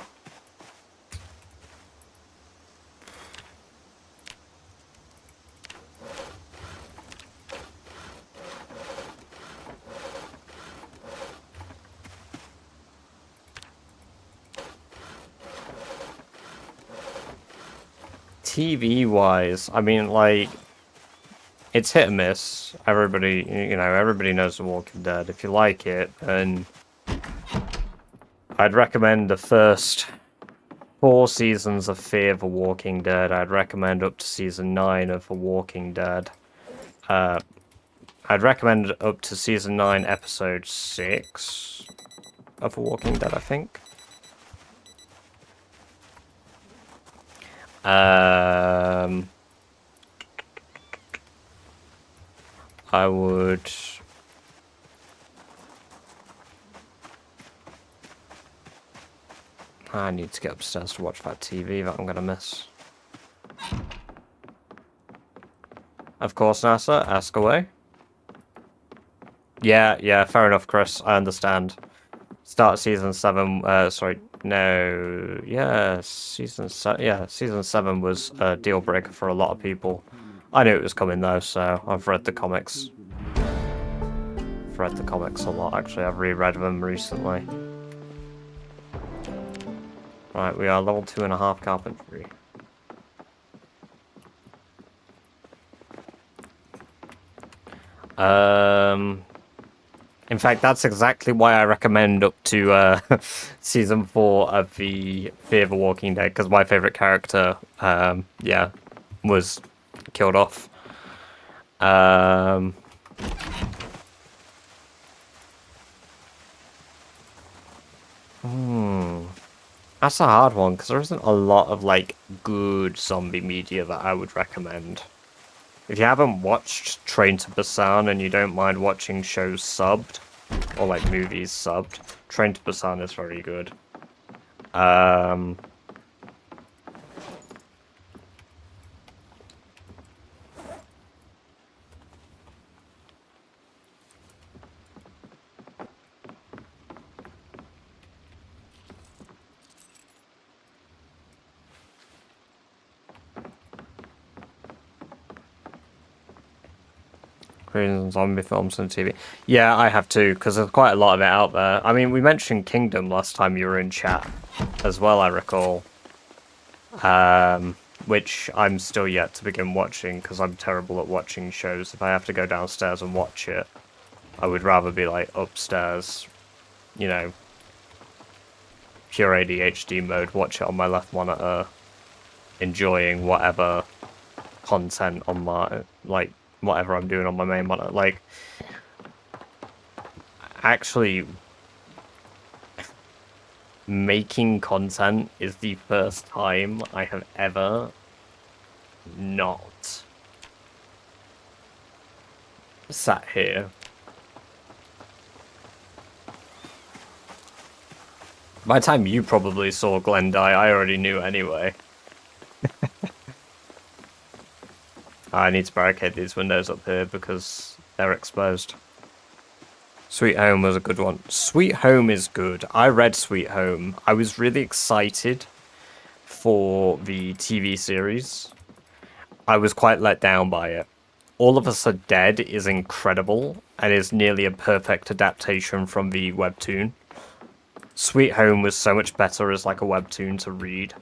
TV wise, I mean, like, it's hit or miss. Everybody, you know, everybody knows The Walking Dead. If you like it, and I'd recommend the first 4 seasons of Fear the Walking Dead. I'd recommend up to season 9 of The Walking Dead. I'd recommend up to season 9, episode 6 of The Walking Dead, I think. I would... I need to get upstairs to watch that TV that I'm gonna miss. Of course, NASA, ask away. Yeah, fair enough, Chris. I understand. Start season 7, sorry, no, yeah, season 7 was a deal breaker for a lot of people. I knew it was coming though, so I've read the comics. I've read the comics a lot, actually. I've reread them recently. Right, we are level 2.5 carpentry. In fact, that's exactly why I recommend up to season 4 of the Fear the Walking Dead, because my favorite character, yeah, was killed off. That's a hard one, because there isn't a lot of, like, good zombie media that I would recommend. If you haven't watched Train to Busan and you don't mind watching shows subbed, or like movies subbed, Train to Busan is very good. Korean zombie films on TV. Yeah, I have too, because there's quite a lot of it out there. I mean, we mentioned Kingdom last time you were in chat as well, I recall. Which I'm still yet to begin watching, because I'm terrible at watching shows. If I have to go downstairs and watch it, I would rather be, like, upstairs, you know, pure ADHD mode, watch it on my left monitor, enjoying whatever content on my, like, whatever I'm doing on my main monitor. Like, actually, making content is the first time I have ever not sat here. By the time you probably saw Glenn die, I already knew anyway. I need to barricade these windows up here because they're exposed. Sweet Home was a good one. Sweet Home is good. I read Sweet Home. I was really excited for the TV series. I was quite let down by it. All of Us Are Dead is incredible and is nearly a perfect adaptation from the webtoon. Sweet Home was so much better as like a webtoon to read.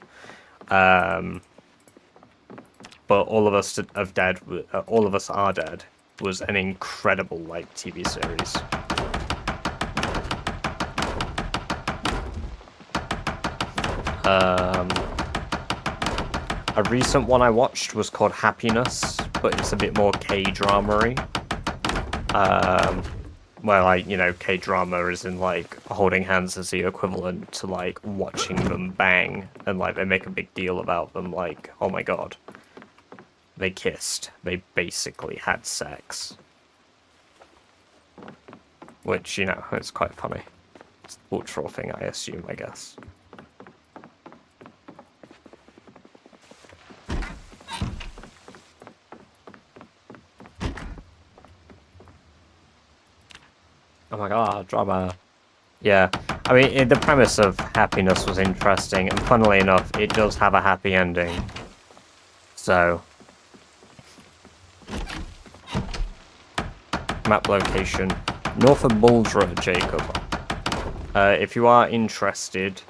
But All of Us Are Dead was an incredible like TV series. A recent one I watched was called Happiness, but it's a bit more K-drama-y. Where, like, you know, K-drama is in, like, holding hands as the equivalent to, like, watching them bang, and, like, they make a big deal about them, like, oh my god. They kissed. They basically had sex. Which, you know, it's quite funny. It's a cultural thing, I assume, I guess. Oh my god, drama. Yeah, I mean, the premise of happiness was interesting, and funnily enough, it does have a happy ending. So, map location, north of Muldra, Jacob. If you are interested,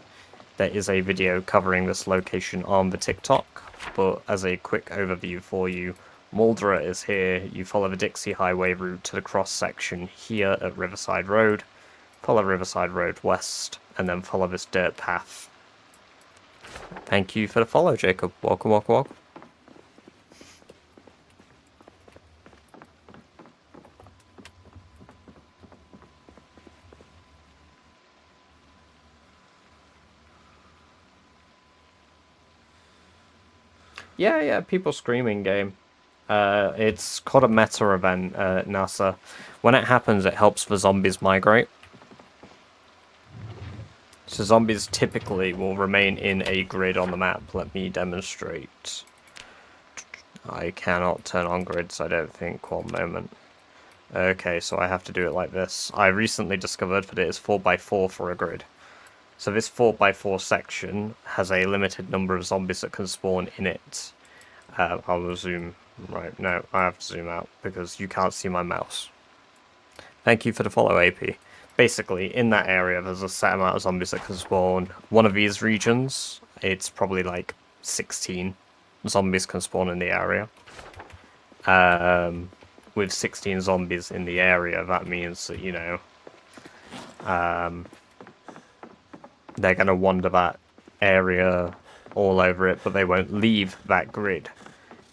there is a video covering this location on the TikTok, but as a quick overview for you, Muldra is here. You follow the Dixie Highway route to the cross section here at Riverside Road. Follow Riverside Road west, and then follow this dirt path. Thank you for the follow, Jacob. Welcome, welcome, welcome. Yeah, people screaming game. It's called a meta event, NASA. When it happens, it helps the zombies migrate. So zombies typically will remain in a grid on the map. Let me demonstrate. I cannot turn on grids, I don't think, one moment. Okay, so I have to do it like this. I recently discovered that it is 4x4 for a grid. So this 4x4 section has a limited number of zombies that can spawn in it. I'll zoom. Right, no, I have to zoom out because you can't see my mouse. Thank you for the follow, AP. Basically, in that area, there's a set amount of zombies that can spawn. One of these regions, it's probably like 16 zombies can spawn in the area. With 16 zombies in the area, that means that, you know, they're going to wander that area all over it, but they won't leave that grid.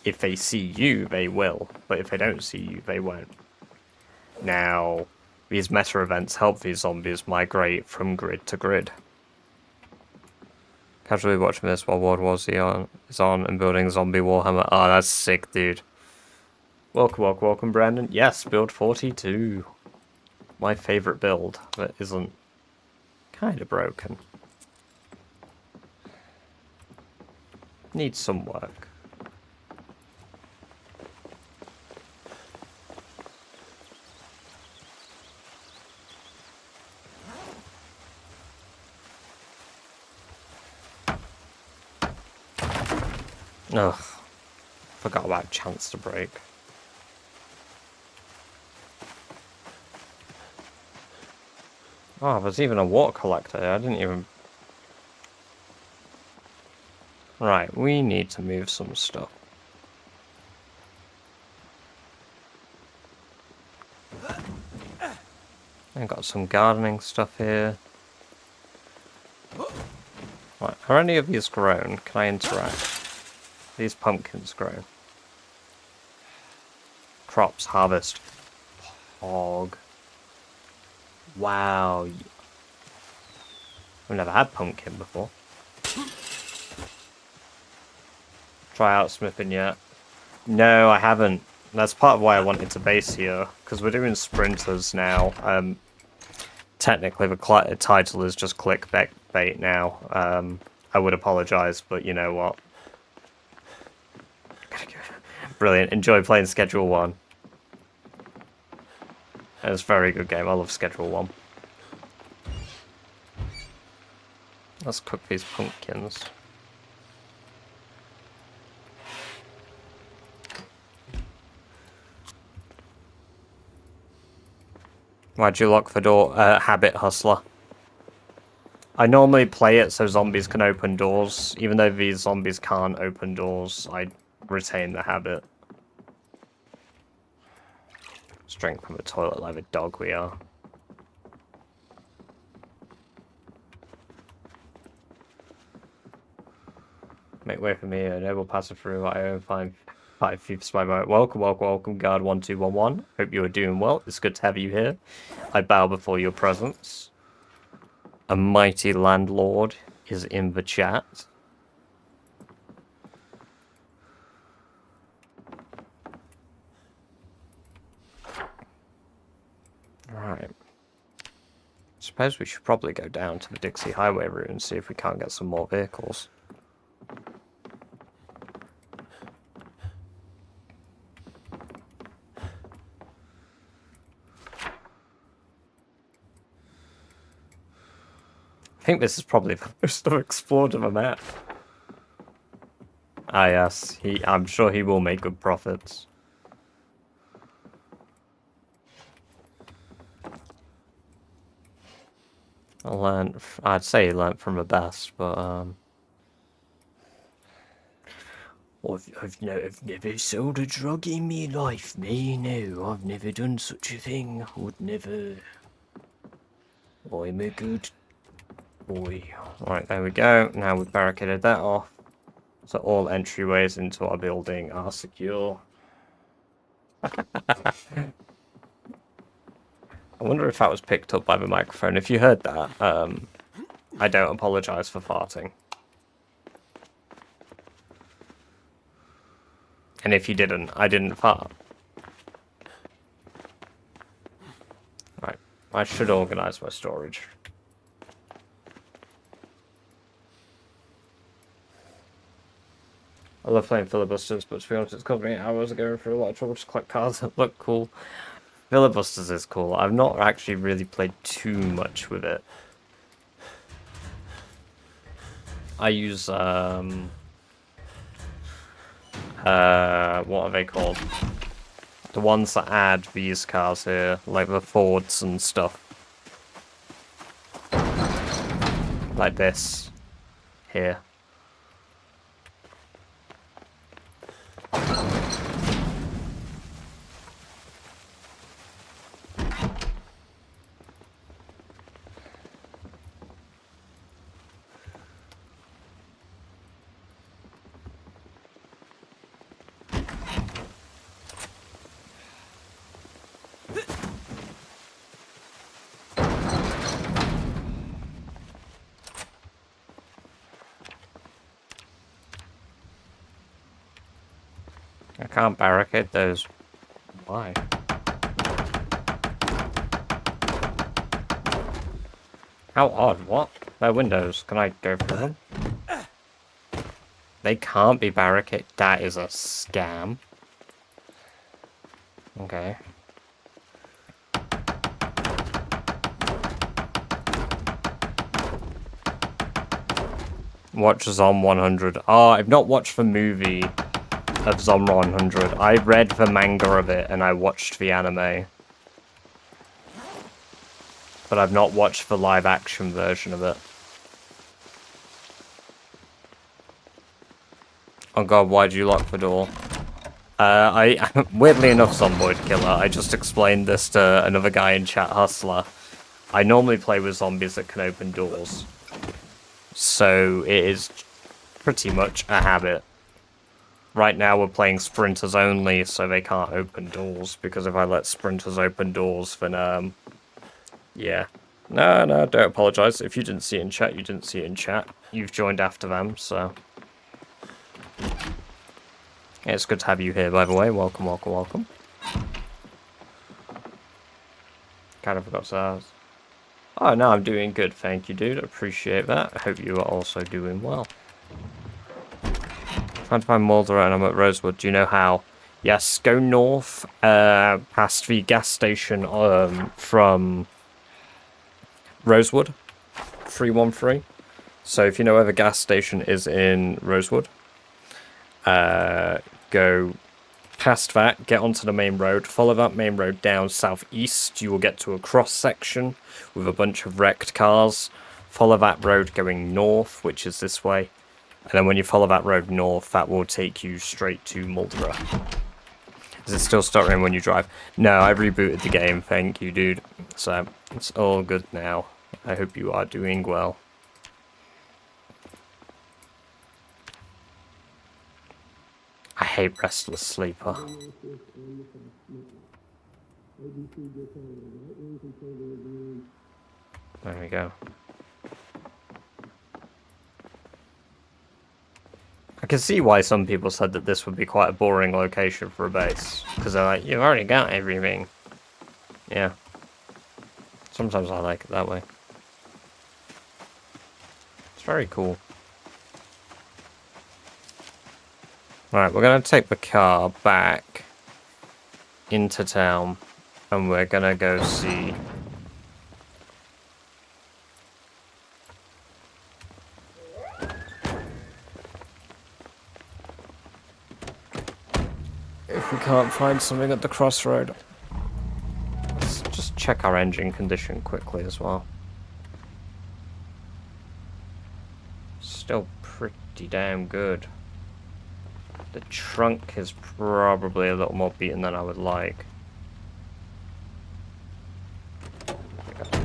If they see you, they will, but if they don't see you, they won't. Now, these meta events help these zombies migrate from grid to grid. Casually watching this while World War Z is on and building Zombie Warhammer. Oh, that's sick, dude. Welcome, welcome, welcome, Brandon. Yes, build 42. My favourite build that isn't kind of broken. Needs some work. Ugh. Forgot about chance to break. Oh, there's even a water collector. I didn't even... Right, we need to move some stuff. I've got some gardening stuff here. Right, are any of these grown? Can I interact? These pumpkins grow. Crops, harvest. Hog. Wow. I've never had pumpkin before. Try out smithing yet? No, I haven't. That's part of why I wanted to base here, because we're doing sprinters now. Technically, the title is just clickbait now. I would apologise, but you know what? Brilliant. Enjoy playing Schedule 1. It's a very good game. I love Schedule 1. Let's cook these pumpkins. Why'd you lock the door? Habit, hustler. I normally play it so zombies can open doors. Even though these zombies can't open doors, I retain the habit. Let's drink from the toilet like a dog we are. Make way for me, enable passive through, I own 5 thieves by my... Welcome, welcome, welcome, guard 1211. Hope you are doing well. It's good to have you here. I bow before your presence. A mighty landlord is in the chat. Right. Suppose we should probably go down to the Dixie Highway route and see if we can't get some more vehicles. think this is probably the most I've explored of a map. Ah, yes. I'm sure he will make good profits. I'd say he learnt from the best, but, I've never sold a drug in me life, me, no. I've never done such a thing. Would never. I'm a good boy. Right, there we go. Now we've barricaded that off. So all entryways into our building are secure. I wonder if that was picked up by the microphone. If you heard that, I don't apologise for farting. And if you didn't, I didn't fart. Right, I should organise my storage. I love playing filibusters, but to be honest, it's cost me hours going through a lot of trouble to collect cards that look cool. Filibusters is cool. I've not actually really played too much with it. I use, what are they called? The ones that add these cars here, like the Fords and stuff. Like this. Here. I can't barricade those. Why? How odd, what? They're windows. Can I go through them? They can't be barricaded. That is a scam. Okay. Watch Zom 100. Oh, I've not watched the movie of Zom 100. I read the manga of it and I watched the anime. But I've not watched the live action version of it. Oh god, why'd you lock the door? Weirdly enough, Zomboid Killer, I just explained this to another guy in chat, Hustler. I normally play with zombies that can open doors. So it is pretty much a habit. Right now we're playing sprinters only, so they can't open doors, because if I let sprinters open doors, then, yeah. No, don't apologise. If you didn't see it in chat, you didn't see it in chat. You've joined after them, so... Yeah, it's good to have you here, by the way. Welcome, welcome, welcome. Kind of forgot to ask. Oh, no, I'm doing good, thank you, dude. Appreciate that. I hope you are also doing well. Trying to find Mulder and I'm at Rosewood. Do you know how? Yes, go north, past the gas station from Rosewood, 313. So if you know where the gas station is in Rosewood, go past that, get onto the main road, follow that main road down southeast. You will get to a cross section with a bunch of wrecked cars. Follow that road going north, which is this way. And then when you follow that road north, that will take you straight to Muldra. Is it still stuttering when you drive? No, I rebooted the game, thank you, dude. So, it's all good now. I hope you are doing well. I hate Restless Sleeper. There we go. I can see why some people said that this would be quite a boring location for a base. Because they're like, you've already got everything. Yeah. Sometimes I like it that way. It's very cool. Right, we're going to take the car back into town. And we're going to go see if we can't find something at the crossroad. Let's just check our engine condition quickly as well. Still pretty damn good. The trunk is probably a little more beaten than I would like.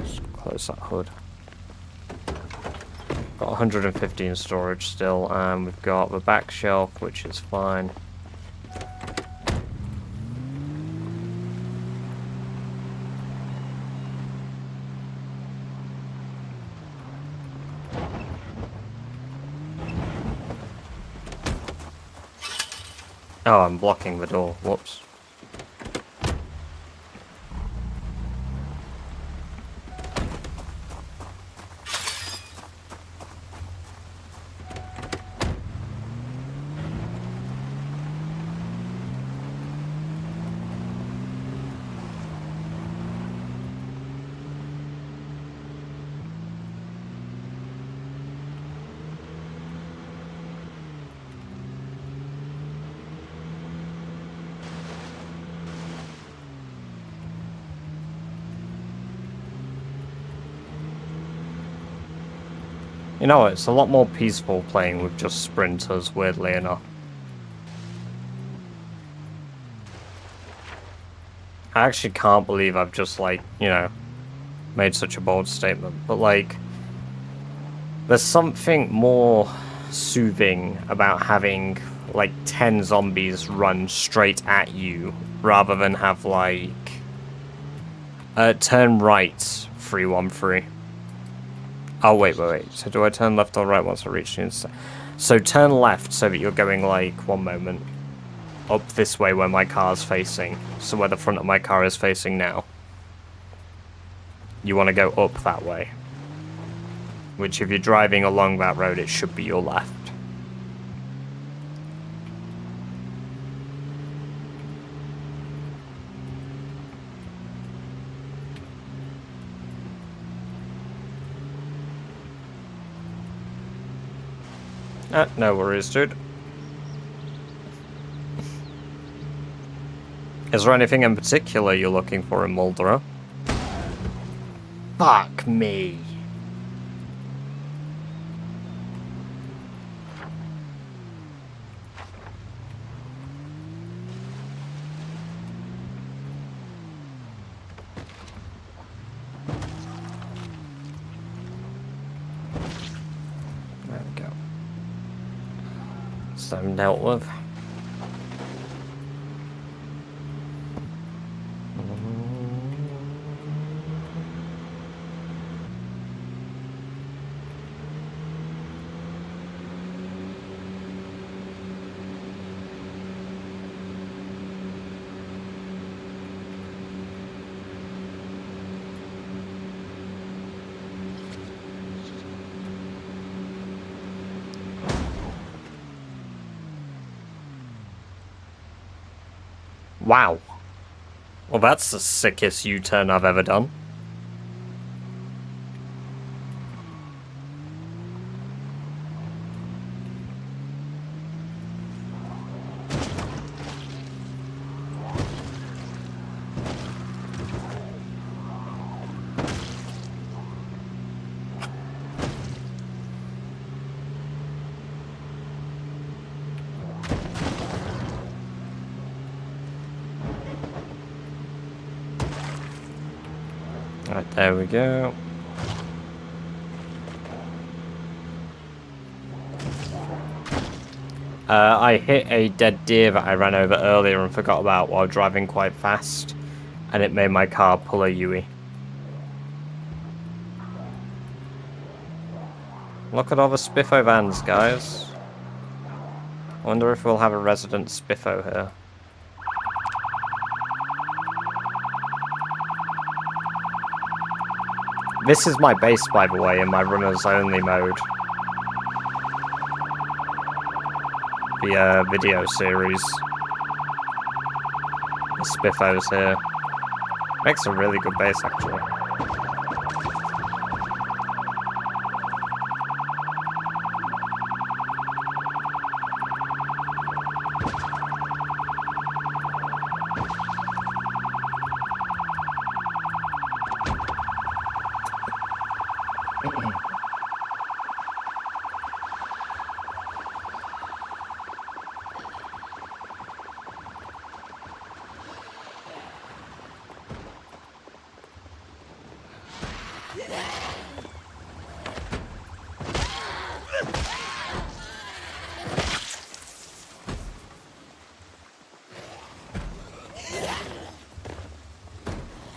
Just close that hood. Got 115 storage still, and we've got the back shelf, which is fine. Oh, I'm blocking the door. Whoops. You know, it's a lot more peaceful playing with just sprinters, weirdly enough. I actually can't believe I've just, like, you know, made such a bold statement. But, like, there's something more soothing about having, like, 10 zombies run straight at you, rather than have, like, turn right 313. Oh, wait. So do I turn left or right once I reach the So turn left so that you're going, like, one moment, up this way where my car's facing. So where the front of my car is facing now. You want to go up that way. Which, if you're driving along that road, it should be your left. No worries, dude. Is there anything in particular you're looking for in Muldraugh? Fuck me. There we go. Some dealt with. Wow. Well, that's the sickest U-turn I've ever done. Right, there we go. I hit a dead deer that I ran over earlier and forgot about while driving quite fast, and it made my car pull a Yui. Look at all the Spiffo vans, guys. I wonder if we'll have a resident Spiffo here. This is my base, by the way, in my runners only mode. The video series. The Spiffos here. Makes a really good base, actually.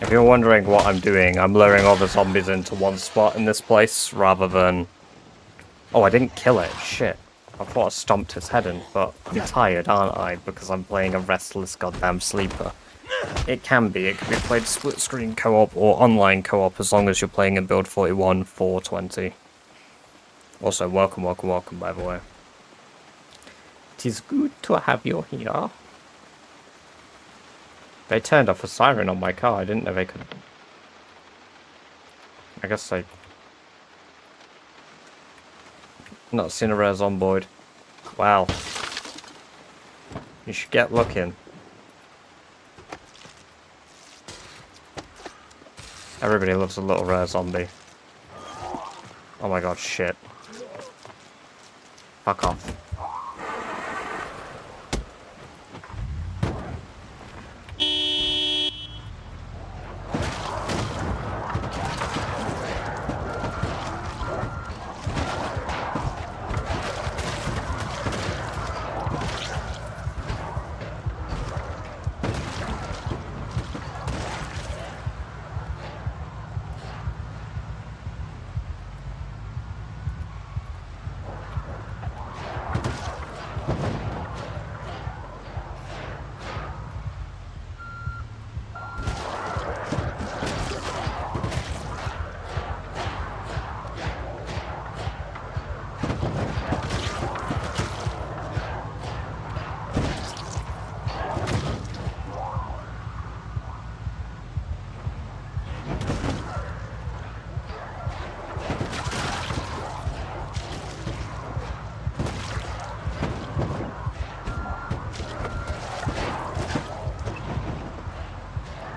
If you're wondering what I'm doing, I'm luring all the zombies into one spot in this place, rather than... Oh, I didn't kill it, shit. I thought I stomped its head in, but I'm tired, aren't I? Because I'm playing a restless goddamn sleeper. It can be played split-screen co-op or online co-op as long as you're playing in build 41 420. Also, welcome, by the way. It is good to have you here. They turned off a siren on my car. I didn't know they could. I guess they... Not seen a rare Zomboid. Wow. You should get looking. Everybody loves a little rare zombie. Oh my god, shit. Fuck off.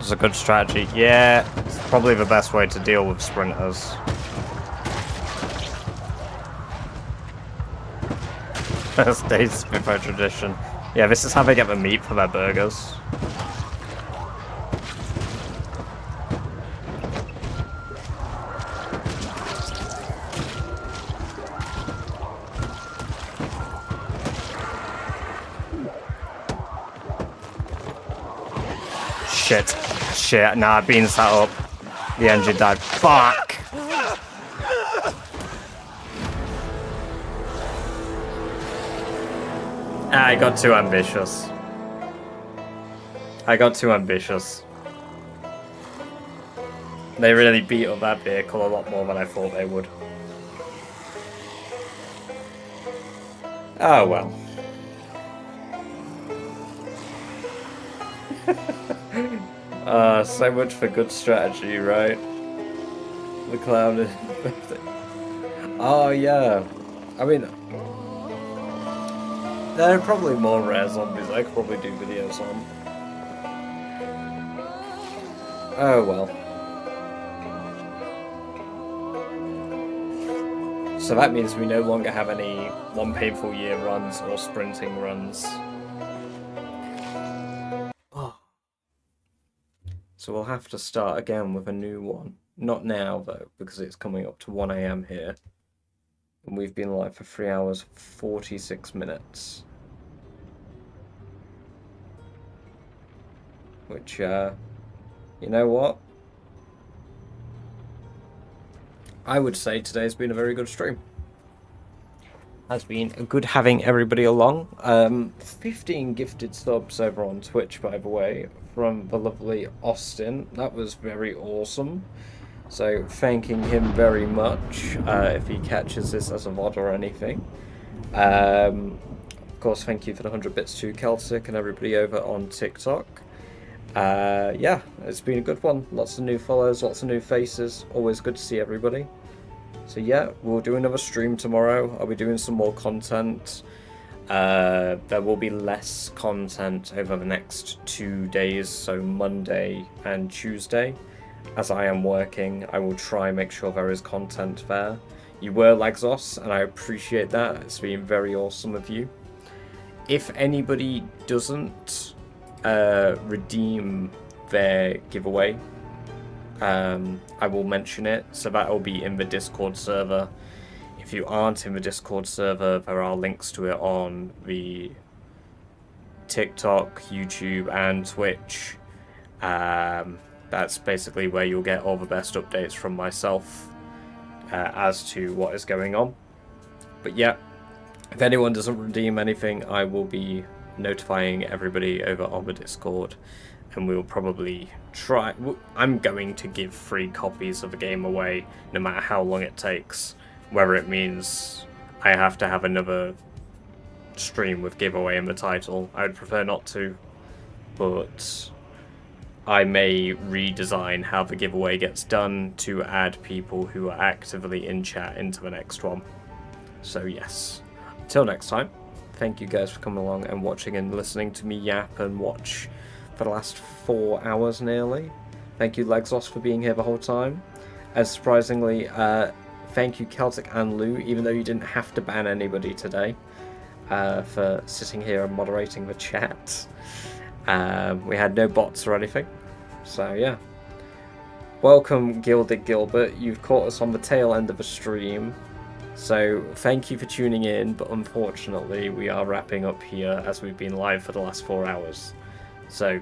It's a good strategy. Yeah, it's probably the best way to deal with sprinters. First days before tradition. Yeah, this is how they get the meat for their burgers. Shit. Shit. Nah, being sat up. The engine died. Fuck! I got too ambitious. They really beat up that vehicle a lot more than I thought they would. Oh well. So much for good strategy, right? The clown is... Oh yeah. I mean... There are probably more rare zombies I could probably do videos on. Oh well. So that means we no longer have any One Painful Year runs or sprinting runs. Oh. So we'll have to start again with a new one. Not now though, because it's coming up to 1 AM here. And we've been live for 3 hours, 46 minutes. Which, you know what? I would say today's been a very good stream. Has been good having everybody along. 15 gifted subs over on Twitch, by the way, from the lovely Austin. That was very awesome. So, thanking him very much, if he catches this as a VOD or anything. Of course, thank you for the 100 bits to Celtic and everybody over on TikTok. Yeah, it's been a good one. Lots of new follows, lots of new faces. Always good to see everybody. So yeah, we'll do another stream tomorrow. I'll be doing some more content. There will be less content over the next 2 days, so Monday and Tuesday. As I am working, I will try and make sure there is content there. You were Lagzos, and I appreciate that. It's been very awesome of you. If anybody doesn't redeem their giveaway, I will mention it, so that will be in the Discord server. If you aren't in the Discord server, there are links to it on the TikTok, YouTube, and Twitch. That's basically where you'll get all the best updates from myself as to what is going on. But yeah, if anyone doesn't redeem anything, I will be notifying everybody over on the Discord, and we'll probably try. I'm going to give free copies of the game away, no matter how long it takes, whether it means I have to have another stream with giveaway in the title. I would prefer not to, but I may redesign how the giveaway gets done to add people who are actively in chat into the next one. So yes, until next time, thank you guys for coming along and watching and listening to me yap and watch for the last 4 hours nearly. Thank you Legzos for being here the whole time. As surprisingly, thank you Celtic and Lou, even though you didn't have to ban anybody today, for sitting here and moderating the chat. We had no bots or anything, so yeah. Welcome Gilded Gilbert, you've caught us on the tail end of the stream, so thank you for tuning in, but unfortunately we are wrapping up here as we've been live for the last 4 hours. So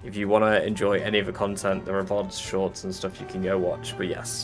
if you want to enjoy any of the content, there are VODs, shorts and stuff you can go watch, but yes.